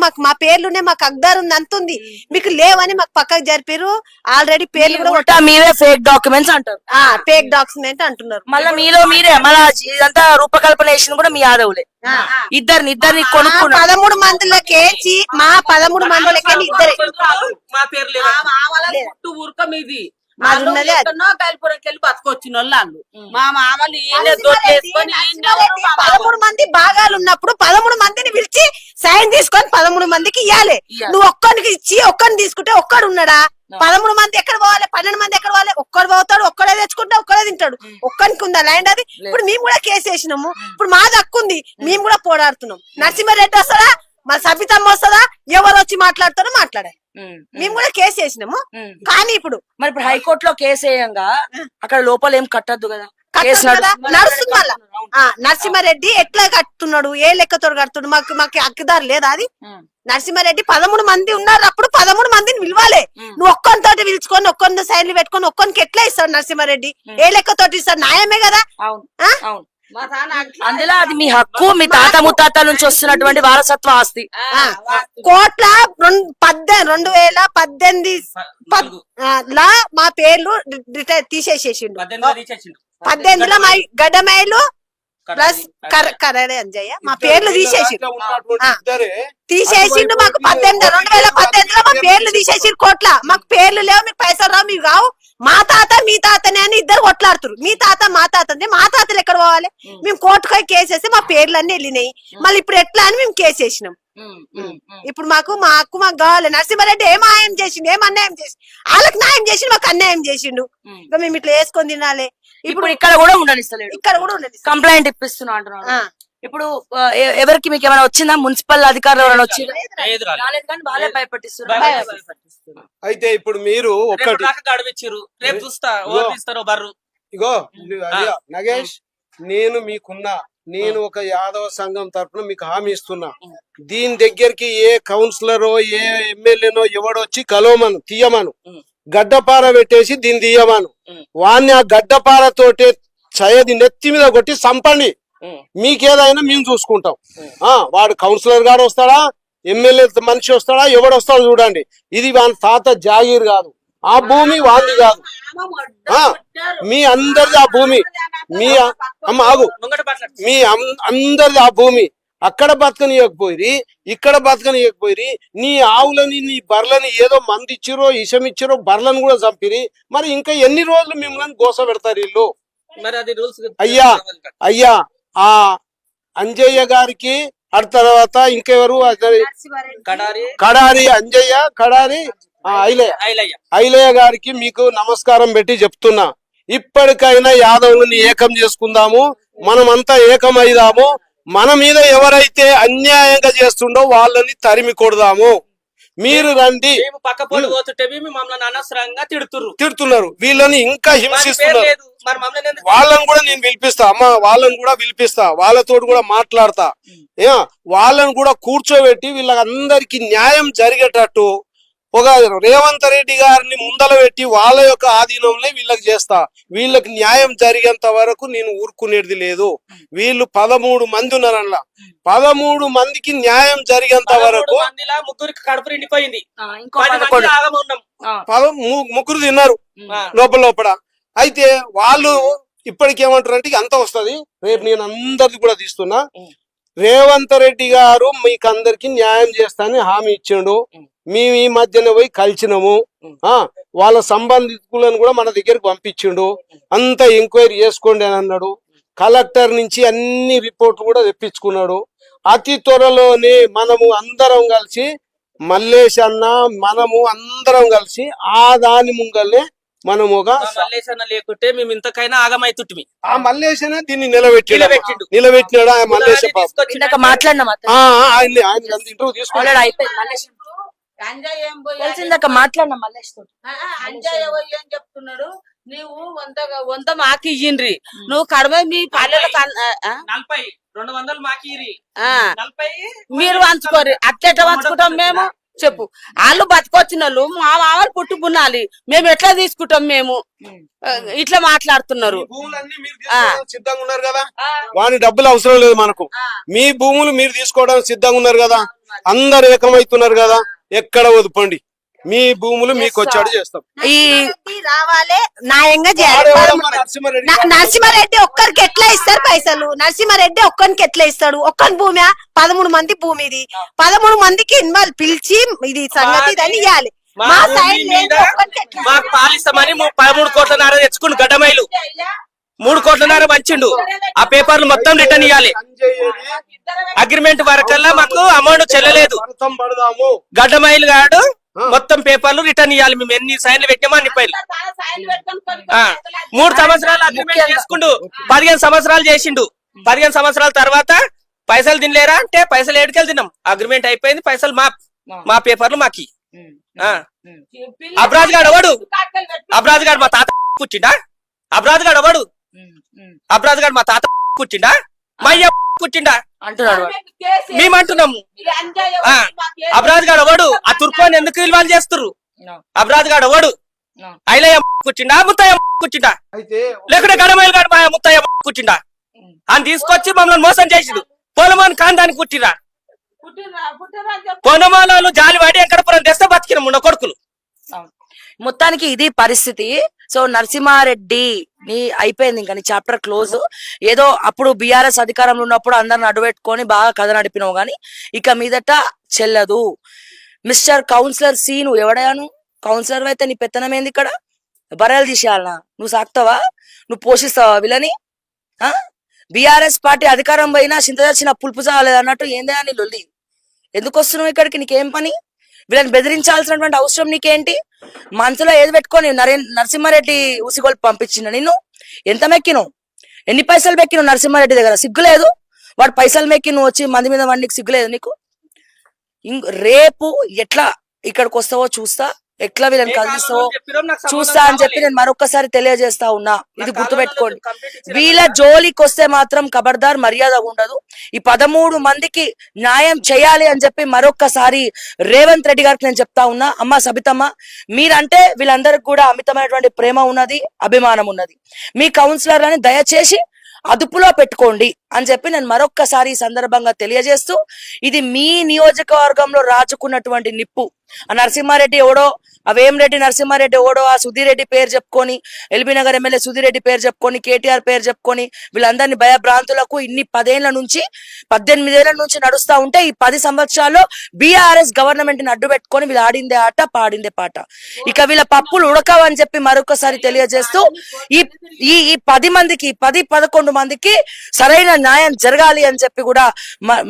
మాకు మా పేర్లునే మాకు అగ్దారు ఉంది అంతుంది మీకు లేవని మాకు పక్కకు జరిపారు ఆల్రెడీ పేర్లు కూడా
ఉల్టా మీవే ఫేక్ డాక్యుమెంట్స్ అంటారు.
ఫేక్ డాక్యుమెంట్ అంటున్నారు
మళ్ళీ మీలో మీరే మళ్ళా ఇదంతా రూపకల్పన చేసింది కూడా మీ యాదవులే. ఇద్దరిని కొనుక్కున్నారు.
13 మందిలకేసి మా 13 మందిలకే ఇద్దరే
మా పేరు లేదా
పుట్టు ఊరక మీది
మాది ఉన్నదే అది.
గైపురంకి వెళ్ళి బతుకొచ్చిన వాళ్ళు మా మామలు ఈయనే దొడ్లేసుకొని ఈయనే
13 మంది భాగాలు ఉన్నప్పుడు 13 మందిని పిలిచి సైన్ తీసుకొని 13 మందికి ఇయ్యాలి. నువ్వు ఒక్కరికి ఇచ్చి ఒక్కరిని తీసుకుంటే ఒక్కడు ఉన్నాడా? 13 మంది ఎక్కడ పోవాలి? 12 మంది ఎక్కడ పోవాలి? ఒక్కడు పోతాడు, ఒక్కడే తెచ్చుకుంటే ఒక్కడే తింటాడు. ఒక్కరికి ఉందా ల్యాండ్? అది ఇప్పుడు మేము కూడా కేసు వేసినాము. ఇప్పుడు మాది హక్కు ఉంది, మేము కూడా పోరాడుతున్నాం. నరసింహారెడ్డి వస్తాడా, మా సబితమ్మ వస్తుందా, ఎవరు వచ్చి మాట్లాడతారో మాట్లాడాలి. మేము కూడా కేసు వేసినాము. కానీ ఇప్పుడు
మరి ఇప్పుడు హైకోర్టులో కేసు వేయంగా అక్కడ లోపల ఏం కట్టద్దు కదా, కేసు
నడుస్తుంది మళ్ళా. నరసింహారెడ్డి ఎట్లా కట్టున్నాడు, ఏ లెక్కతో కడుతున్నాడు? మాకు హక్కుదారు లేదా? అది నరసింహారెడ్డి 13 మంది ఉన్నారు, అప్పుడు 13 మందిని పిలవాలి. నువ్వు ఒక్కరితోటి పిలుచుకొని ఒక్కరిని సైన్లు పెట్టుకొని ఒక్కరికి ఎట్లా ఇస్తాడు నరసింహారెడ్డి? ఏ లెక్కతోటి ఇస్తాడు? న్యాయమే కదా.
అవును
ఆ?
అవును. అందులో అది మీ హక్కు, మీ తాత ముత్తాతల నుంచి వస్తున్నటువంటి వారసత్వ ఆస్తి.
కోట్ల 2018 లా మా పేర్లు తీసేసేసిండు. 18లో మా గడ్డమైలు ప్లస్ కరడే అంజయ్య మా పేర్లు తీసేసిండు. తీసేసిండు మాకు 2018లో మా పేర్లు తీసేసిండు. కోట్ల మాకు పేర్లు లేవు, మీకు పైసలు రావు, మీకు కావు. మా తాత మీ తాతనే అని ఇద్దరు కొట్లాడుతురు. మీ తాత మా తాత అంటే మా తాతలు ఎక్కడ పోవాలి? మేము కోర్టుకై కేసేస్తే మా పేర్లు అన్ని వెళ్ళినాయి. మళ్ళీ ఇప్పుడు ఎట్లా అని మేము కేసేసినాం. ఇప్పుడు మా హక్కు మాకు కావాలి. నరసింహారెడ్డి ఏం న్యాయం చేసిండు, ఏం అన్యాయం చేసిండు? వాళ్ళకి న్యాయం చేసిండు, మాకు అన్యాయం చేసిండు. ఇంకా మేము ఇట్లా వేసుకొని తినాలి.
ఇప్పుడు ఇక్కడ కూడా ఉండనిస్తలేడు,
ఇక్కడ కూడా ఉండదు.
కంప్లైంట్ ఇప్పిస్తున్నా అంటున్నాడు. ఇప్పుడు ఎవరికి మీకు ఏమైనా వచ్చిందా? మున్సిపల్ అధికారులు ఎవరైనా వచ్చిందా? రాలేదు కానీ వాళ్ళే భయపట్టిస్తున్నారు.
అయితే ఇప్పుడు మీరు ఒకటి
గడివిచ్చిరు, రేపు చూస్తా ఓపిస్తారో బర్రు.
ఇగో అయ్యా నగేష్, నేను ఒక యాదవ సంఘం తరఫున మీకు హామీ ఇస్తున్నా. దీని దగ్గరికి ఏ కౌన్సిలరో ఏ ఎమ్మెల్యేనో ఎవడొచ్చి కలవమను, తీయమను, గడ్డపార పెట్టేసి దీన్ని తీయమను. వాడిని ఆ గడ్డపారతోటే చయది నెత్తి మీద కొట్టి సంపండి. మీకేదైనా మేము చూసుకుంటాం. వాడు కౌన్సిలర్ గారు వస్తాడా, ఎమ్మెల్యే మనిషి వస్తాడా, ఎవడు వస్తాడో చూడండి. ఇది వాని తాత జాగీర్ కాదు, ఆ భూమి వాంది కాదు, మీ అందరిది ఆ భూమి. మీ అమ్మ ఆగు, మీ అందరిది ఆ భూమి. అక్కడ బతకనియకపోయి ఇక్కడ బతకనియకపోయి నీ ఆవులని నీ బర్లని ఏదో మంది ఇచ్చిరో ఇషం ఇచ్చిరో బర్లను కూడా చంపిరి. మరి ఇంకా ఎన్ని రోజులు మిమ్మల్ని గోస పెడతారు వీళ్ళు? అయ్యా ఆ అంజయ్య గారికి ఆ తర్వాత ఇంకెవరు కడారి అంజయ్య కడారి ఐలయ్య గారికి మీకు నమస్కారం పెట్టి చెప్తున్నా. ఇప్పటికైనా యాదవుని ఏకం చేసుకుందాము, మనమంతా ఏకమైదాము. మన మీద ఎవరైతే అన్యాయంగా చేస్తుండో వాళ్ళని తరిమి కొడదాము. మీరు రండి. తిడుతున్నారు, వీళ్ళని ఇంకా హింసిస్తున్నారు. వాళ్ళని కూడా నేను పిలిపిస్తా అమ్మ, వాళ్ళని కూడా పిలిపిస్తా, వాళ్ళతో కూడా మాట్లాడతా. వాళ్ళని కూడా కూర్చోబెట్టి వీళ్ళందరికి న్యాయం జరిగేటట్టు ఒక రేవంత్ రెడ్డి గారిని ముందల పెట్టి వాళ్ళ యొక్క ఆధీనంలో వీళ్ళకి చేస్తా. వీళ్ళకి న్యాయం జరిగేంత వరకు నేను ఊరుకునేది లేదు. వీళ్ళు 13 మంది ఉన్నారన్న, 13 మందికి న్యాయం జరిగేంత వరకు
ముగ్గురికి కడుపు నిండిపోయింది,
ముగ్గురు తిన్నారు లోపల. అయితే వాళ్ళు ఇప్పటికేమంటారు అంటే అంత వస్తది, రేపు నేను అందరిది కూడా తీస్తున్నా. రేవంత్ రెడ్డి గారు మీకు అందరికి న్యాయం చేస్తానని హామీ ఇచ్చిండు. మేము ఈ మధ్యన పోయి కలిసినాము. వాళ్ళ సంబంధికులను కూడా మన దగ్గరికి పంపించిండు. అంతా ఎంక్వైరీ చేసుకోండి అని అన్నాడు. కలెక్టర్ నుంచి అన్ని రిపోర్ట్లు కూడా తెప్పించుకున్నాడు. అతి త్వరలోనే మనము అందరం కలిసి మల్లేష్ అన్న మనము అందరం కలిసి ఆ దాని ముంగల్నే మనము
మల్లేశన్న లేకుంటే మేము ఇంతకైనా ఆగమైతుంటిమి.
ఆ మల్లేశన్న దీన్ని నిలబెట్టినాడు. ఆ మల్లేశ ఇంటర్వ్యూ తీసుకున్నాడు.
అంజయ్య ఏం చెప్తున్నాడు, నువ్వు వంద మాకు ఇయ్యండ్రి, నువ్వు కడమ మీ పల్లెలకు
40 200 మాకి
మీరు వంచుకోరు. అట్లెట్లా వంచుకుంటాం మేము? చెప్పు వాళ్ళు బతకొచ్చిన వాళ్ళు మా మామలు పుట్టుకున్నాలి మేము ఎట్లా తీసుకుంటాం మేము ఇట్లా మాట్లాడుతున్నారు
భూములన్నీ మీరు తీసుకోవడానికి సిద్ధంగా ఉన్నారు కదా, వాని డబ్బులు అవసరం లేదు మనకు. మీ భూములు మీరు తీసుకోవడానికి సిద్ధంగా ఉన్నారు కదా, అందరు ఏకమైతున్నారు కదా, ఎక్కడ వదుపండి, మీ భూములు మీకు వచ్చాడు చేస్తాం.
ఈ
రావాలి, న్యాయంగా చేయాలి. నరసింహారెడ్డి ఒక్కరికి ఎట్లా ఇస్తారు పైసలు? నరసింహారెడ్డి ఒక్కరికి ఎట్లా ఇస్తాడు? ఒక్కని భూమి 13 మంది భూమి, ఇది 13 మందికి ఇన్వాల్వ్ పిలిచి ఇది సంగతి ఇదని ఇవ్వాలి. మా సైడ్ లేదు, ఒక్కరికి ఎట్లా?
మాకు పాలిస్తామని 13 కోట్లన్నర తెచ్చుకుండు గడ్డమైలు, 3 కోట్లన్నర పంచిండు. ఆ పేపర్లు మొత్తం రిటర్న్ ఇవ్వాలి. అగ్రిమెంట్ వరకల్లా మాకు అమౌంట్ చెల్లలేదు. గడ్డమైలు గాడు మొత్తం పేపర్లు రిటర్న్ ఇవ్వాలి. మేము ఎన్ని సైన్లు పెట్టామో అన్ని పైలు 3 సంవత్సరాలు అగ్రిమెంట్ చేసుకుండు, 15 సంవత్సరాలు చేసిండు. 15 సంవత్సరాల తర్వాత పైసలు తినలేరా అంటే పైసలు ఏడుకెళ్ళి తిన్నాం. అగ్రిమెంట్ అయిపోయింది, పైసలు మా పేపర్లు మాకి. అబ్రాజ్ గాడు ఎవడు? అబ్రాజ్ గాడు మా తాత కూర్చిండా? అబ్రాజ్ గాడు ఎవడు? అబ్రాజ్ గాడు మా తాత కూర్చిండా? మా అయ్య కూర్చిండా
అంటున్నాడు.
మేమంటున్నాము. అబ్రాజ్ గాడు ఎవడు? ఆ తుర్కోని ఎందుకు ఇన్వాల్వ్ చేస్తుర్రు? అబ్రాజ్ గాడు ఎవడు? ఐలయ్య కూర్చిండా? ముత్తయ్య కూర్చిండా? లేకుంటే గడమైలు గాడు మా ముత్తయ్య కూర్చిండా? అని తీసుకొచ్చి మమ్మల్ని మోసం చేసిండు. పొలమాన్ ఖాన్ దానికి కుట్టిరా. పొనమానాలు జాలివాడి ఎక్కడపురం తెస్తే బతికిన మున్న కొడుకులు.
మొత్తానికి ఇది పరిస్థితి. సో నరసింహారెడ్డి నీ అయిపోయింది, ఇంకా నీ చాప్టర్ క్లోజ్. ఏదో అప్పుడు బీఆర్ఎస్ అధికారంలో ఉన్నప్పుడు అందరిని అడ్డుపెట్టుకొని బాగా కథ నడిపినావు, గాని ఇక మీదట చెల్లదు. మిస్టర్ కౌన్సిలర్ సి, నువ్వు ఎవడయాను? కౌన్సిలర్ అయితే నీ పెత్తనం ఏంది ఇక్కడ? బర్రెలు తీసేయాలనా? నువ్వు సాక్తావా? నువ్వు పోషిస్తావా వీళ్ళని? బీఆర్ఎస్ పార్టీ అధికారం పోయినా చింత తెచ్చిన పులుపు చాలేదు అన్నట్టు ఏందే అని లొల్లి. ఎందుకు వస్తున్నావు ఇక్కడికి? నీకేం పని? వీళ్ళని బెదిరించాల్సినటువంటి అవసరం నీకేంటి? మనసులో ఏది పెట్టుకొని నరసింహారెడ్డి ఉసిగోలు పంపించిన నిన్ను? ఎంత మెక్కిను? ఎన్ని పైసలు మెక్కిను నరసింహారెడ్డి దగ్గర? సిగ్గులేదు? వాడు పైసలు మెక్కి నువ్వు వచ్చి మంది మీద వండికి సిగ్గులేదు నీకు? రేపు ఎట్లా ఇక్కడికి వస్తావో చూస్తా, ఎట్లా వీళ్ళని కలిస్తావో చూస్తా అని చెప్పి నేను మరొకసారి తెలియజేస్తా ఉన్నా. ఇది గుర్తుపెట్టుకోండి. వీళ్ళ జోలికి వస్తే మాత్రం ఖబర్దార్, మర్యాద ఉండదు. ఈ 13 మందికి న్యాయం చేయాలి అని చెప్పి మరొకసారి రేవంత్ రెడ్డి గారికి నేను చెప్తా ఉన్నా. అమ్మ సబితమ్మ, మీరంటే వీళ్ళందరికి కూడా అమితమైనటువంటి ప్రేమ ఉన్నది, అభిమానం ఉన్నది. మీ కౌన్సిలర్లని దయచేసి అదుపులో పెట్టుకోండి అని చెప్పి నేను మరొక్కసారి ఈ సందర్భంగా తెలియజేస్తూ, ఇది మీ నియోజకవర్గంలో రాచుకున్నటువంటి నిప్పు. ఆ నరసింహారెడ్డి ఎవడో, ఆ వేమిరెడ్డి నరసింహారెడ్డి ఎవడో, ఆ సుధీర్ రెడ్డి పేరు చెప్పుకొని, ఎల్బీ నగర్ ఎమ్మెల్యే సుధీర్ రెడ్డి పేరు చెప్పుకొని, కేటీఆర్ పేరు చెప్పుకొని వీళ్ళందరినీ భయభ్రాంతులకు ఇన్ని 18 ఏళ్ల నుంచి నడుస్తా ఉంటే ఈ 10 సంవత్సరాల్లో బీఆర్ఎస్ గవర్నమెంట్ ని అడ్డు పెట్టుకొని వీళ్ళు ఆడిందే ఆట, పాడిందే పాట. ఇక వీళ్ళ పప్పులు ఉడకవని చెప్పి మరొకసారి తెలియజేస్తూ, ఈ 10-11 మందికి సరైన న్యాయం జరగాలి అని చెప్పి కూడా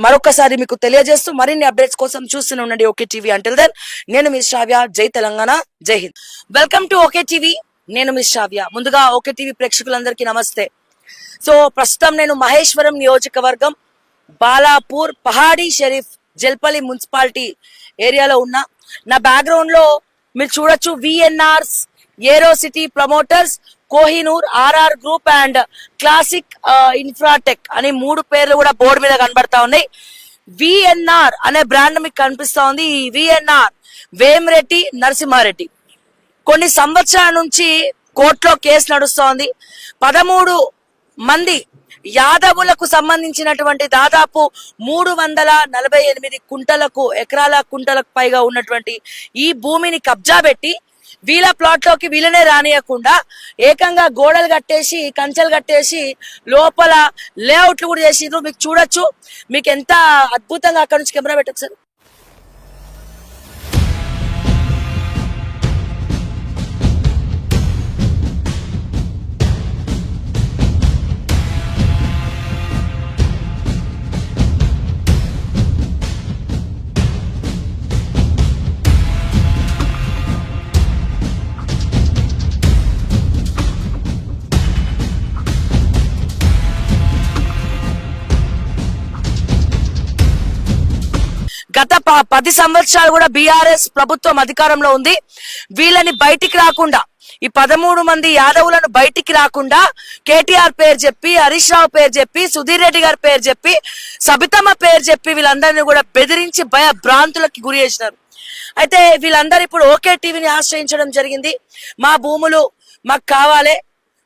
మరొకసారి మీకు తెలియజేస్తూ, మరిన్ని అప్డేట్స్ కోసం చూస్తూనే ఉండండి ఓకే టీవీ. అంటిల్ దెన్ నేను మిస్ శ్రావ్య. జై తెలంగాణ, జై Hind. Welcome to okay TV. నేను మిస్ శ్రావ్య. ముందుగా ఓకే టీవీ ప్రేక్షకులందరికీ నమస్తే. సో ప్రస్తుతం నేను మహేశ్వరం నియోజకవర్గం బాలాపూర్ పహాడీ షరీఫ్ జల్పల్లి మున్సిపాలిటీ ఏరియాలో ఉన్నా. నా బ్యాక్గ్రౌండ్ లో మీరు చూడొచ్చు VNRs, aero city promoters, Kohinoor, RR group and classic infratech అని 3 పేర్లు కూడా బోర్డు మీద కనబడతా ఉన్నాయి. విఎన్ఆర్ అనే బ్రాండ్ మీకు కనిపిస్తా ఉంది. ఈ విఎన్ఆర్ వేమిరెడ్డి నరసింహారెడ్డి కొన్ని సంవత్సరాల నుంచి కోర్టులో కేసు నడుస్తోంది. 13 మంది యాదవులకు సంబంధించినటువంటి దాదాపు 348 ఎకరాల కుంటలకు పైగా ఉన్నటువంటి ఈ భూమిని కబ్జా పెట్టి వీళ్ళ ప్లాట్ లోకి వీళ్ళనే రానియకుండా ఏకంగా గోడలు కట్టేసి, కంచెలు కట్టేసి లోపల లేఅవుట్లు కూడా చేసిండ్రు. మీకు చూడొచ్చు, మీకు ఎంత అద్భుతంగా అక్కడ నుంచి కెమెరా పెట్టచ్చు సార్. గత 10 సంవత్సరాలు కూడా బీఆర్ఎస్ ప్రభుత్వం అధికారంలో ఉంది. వీళ్ళని బయటికి రాకుండా ఈ 13 మంది యాదవులను బయటికి రాకుండా కేటీఆర్ పేరు చెప్పి, హరీష్ రావు పేరు చెప్పి, సుధీర్ రెడ్డి గారి పేరు చెప్పి, సబితమ్మ పేరు చెప్పి వీళ్ళందరినీ కూడా బెదిరించి భ్రాంతులకి గురి చేసినారు. అయితే వీళ్ళందరూ ఇప్పుడు ఓకే టీవీని ఆశ్రయించడం జరిగింది. మా భూములు మాకు కావాలి,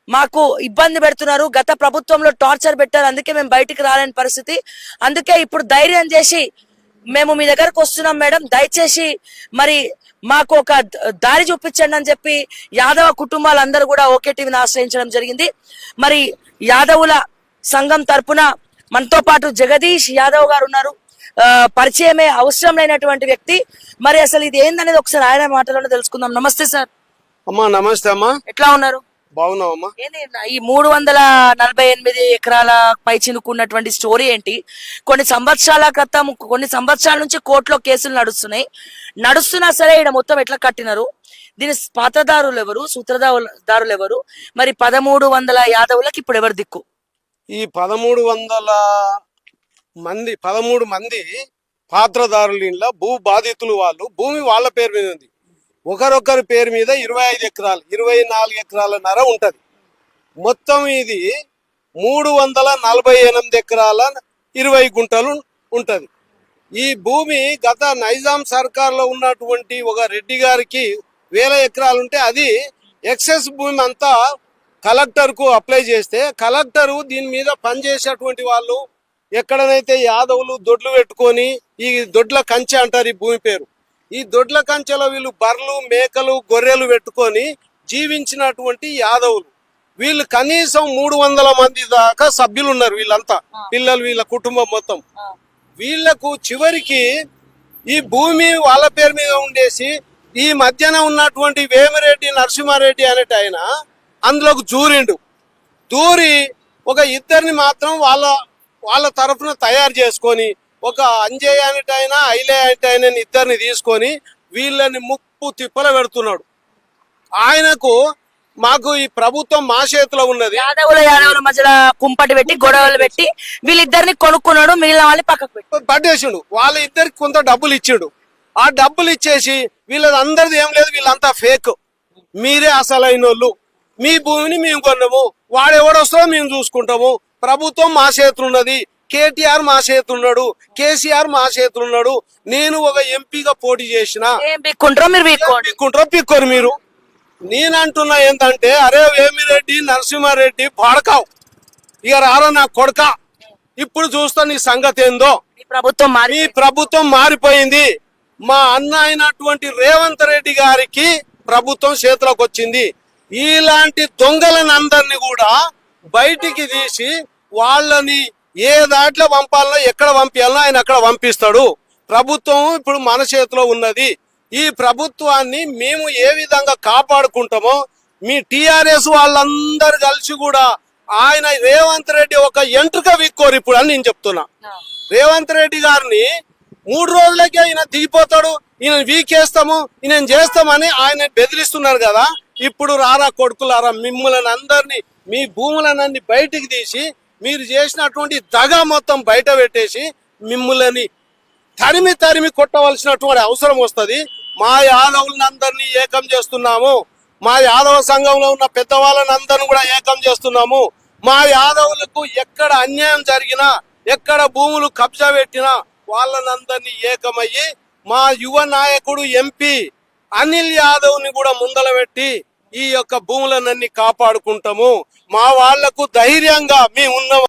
మాకు ఇబ్బంది పెడుతున్నారు, గత ప్రభుత్వంలో టార్చర్ పెట్టారు, అందుకే మేము బయటికి రాలేని పరిస్థితి, అందుకే ఇప్పుడు ధైర్యం చేసి మేము మీ దగ్గరకు వస్తున్నాం మేడం, దయచేసి మరి మాకు ఒక దారి చూపించండి అని చెప్పి యాదవ కుటుంబాలందరూ కూడా ఓకే టీవీని ఆశ్రయించడం జరిగింది. మరి యాదవుల సంఘం తరపున మనతో పాటు జగదీష్ యాదవ్ గారు ఉన్నారు. పరిచయమే అవసరం లేనటువంటి వ్యక్తి. మరి అసలు ఇది ఏందనేది ఒకసారి ఆయన మాటలోనే తెలుసుకుందాం. నమస్తే సార్.
అమ్మా నమస్తే అమ్మా.
ఎట్లా ఉన్నారు?
బాగున్నావమ్మా.
ఏంటి ఈ 348 ఎకరాల పై చినుకున్నటువంటి స్టోరీ ఏంటి? కొన్ని సంవత్సరాల క్రితం, కొన్ని సంవత్సరాల నుంచి కోర్టులో కేసులు నడుస్తున్నా సరే ఇక్కడ మొత్తం ఎట్లా కట్టినారు? దీని పాత్రదారులు ఎవరు, సూత్రధారులు ఎవరు? మరి 1300 యాదవులకు ఇప్పుడు ఎవరు దిక్కు?
ఈ 13 మంది పాత్రదారుల ఇంట్లో భూ బాధితులు వాళ్ళు, భూమి వాళ్ళ పేరు మీద ఉంది. ఒకరొకరి పేరు మీద 25 ఎకరాలు, 24 ఎకరాలన్నర ఉంటది. మొత్తం ఇది 348 ఎకరాల 20 గుంటలు ఉంటది. ఈ భూమి గత నైజాం సర్కార్లో ఉన్నటువంటి ఒక రెడ్డి గారికి 1000 ఎకరాలు ఉంటే అది ఎక్సెస్ భూమి అంతా కలెక్టర్కు అప్లై చేస్తే, కలెక్టరు దీని మీద పనిచేసేటువంటి వాళ్ళు ఎక్కడనైతే యాదవులు దొడ్లు పెట్టుకొని, ఈ దొడ్ల కంచె అంటారు ఈ భూమి పేరు, ఈ దొడ్ల కంచెలో వీళ్ళు బర్రెలు, మేకలు, గొర్రెలు పెట్టుకొని జీవించినటువంటి యాదవులు. వీళ్ళు కనీసం 300 మంది దాకా సభ్యులు ఉన్నారు. వీళ్ళంతా పిల్లలు, వీళ్ళ కుటుంబం మొత్తం. వీళ్లకు చివరికి ఈ భూమి వాళ్ళ పేరు మీద ఉండేసి, ఈ మధ్యన ఉన్నటువంటి వేమిరెడ్డి నరసింహారెడ్డి అనేట ఆయన అందులోకి దూరి ఒక ఇద్దరిని మాత్రం వాళ్ళ తరఫున తయారు చేసుకొని, ఒక అంజయ్య అనేటైనా ఐలే అనేటైనా ఇద్దరిని తీసుకొని వీళ్ళని ముప్పు తిప్పల పెడుతున్నాడు. ఆయనకు మాకు ఈ ప్రభుత్వం మా చేతిలో ఉన్నది.
యాదవుల మధ్యలో కుంపటి పెట్టి గొడవలు పెట్టి వీళ్ళిద్దరిని కొనుక్కున్నాడు, మిగిలిన వాళ్ళని పక్కకు పెట్టి
పట్టేసిండు. వాళ్ళ ఇద్దరికి కొంత డబ్బులు ఇచ్చిండు. ఆ డబ్బులు ఇచ్చేసి వీళ్ళది అందరిది ఏం లేదు, వీళ్ళంతా ఫేక్, మీరే అసలైన వాళ్ళు, మీ భూమిని మేము కొన్నాము, వాడెవడొస్తాడో మేము చూసుకుంటాము, ప్రభుత్వం మా చేతులు ఉన్నది, కేటీఆర్ మా చేతులున్నాడు, కేసీఆర్ మా చేతులున్నాడు, నేను ఒక ఎంపీగా పోటీ చేసిన, పిక్కోరు మీరు. నేనంటున్నా ఏంటంటే, అరే వేమిరెడ్డి నరసింహారెడ్డి పాడకావు, ఇక రారా నా కొడక, ఇప్పుడు చూస్తా నీ సంగతి ఏందో. మీ ప్రభుత్వం మారిపోయింది. మా అన్న అయినటువంటి రేవంత్ రెడ్డి గారికి ప్రభుత్వం చేతిలోకి వచ్చింది. ఇలాంటి దొంగలను అందరినీ కూడా బయటికి తీసి వాళ్ళని ఏ దాంట్లో పంపాలనో, ఎక్కడ పంపించాలనో ఆయన అక్కడ పంపిస్తాడు. ప్రభుత్వం ఇప్పుడు మన చేతిలో ఉన్నది. ఈ ప్రభుత్వాన్ని మేము ఏ విధంగా కాపాడుకుంటామో, మీ టిఆర్ఎస్ వాళ్ళందరూ కలిసి కూడా ఆయన రేవంత్ రెడ్డి ఒక ఎంట్రుక విక్కోరు ఇప్పుడు అని నేను చెప్తున్నా. రేవంత్ రెడ్డి గారిని 3 రోజులకే ఈయన దిగిపోతాడు, ఈయన వీకేస్తాము, ఈయన చేస్తామని ఆయన బెదిరిస్తున్నారు కదా. ఇప్పుడు రారా కొడుకులారా, మిమ్మల్ని అందరినీ, మీ భూములన్నీ బయటికి తీసి మీరు చేసినటువంటి దగా మొత్తం బయట పెట్టేసి మిమ్మల్ని తరిమి కొట్టవలసినటువంటి అవసరం వస్తుంది. మా యాదవులందరినీ ఏకం చేస్తున్నాము, మా యాదవ సంఘంలో ఉన్న పెద్దవాళ్ళని అందరిని కూడా ఏకం చేస్తున్నాము. మా యాదవులకు ఎక్కడ అన్యాయం జరిగినా, ఎక్కడ భూములు కబ్జా పెట్టినా వాళ్ళనందరినీ ఏకమయ్యి మా యువ నాయకుడు ఎంపీ అనిల్ యాదవ్ ని కూడా ముందల పెట్టి ఈ యొక్క భూములన్నీ కాపాడుకుంటాము. మా వాళ్లకు ధైర్యంగా మేము ఉన్నాము.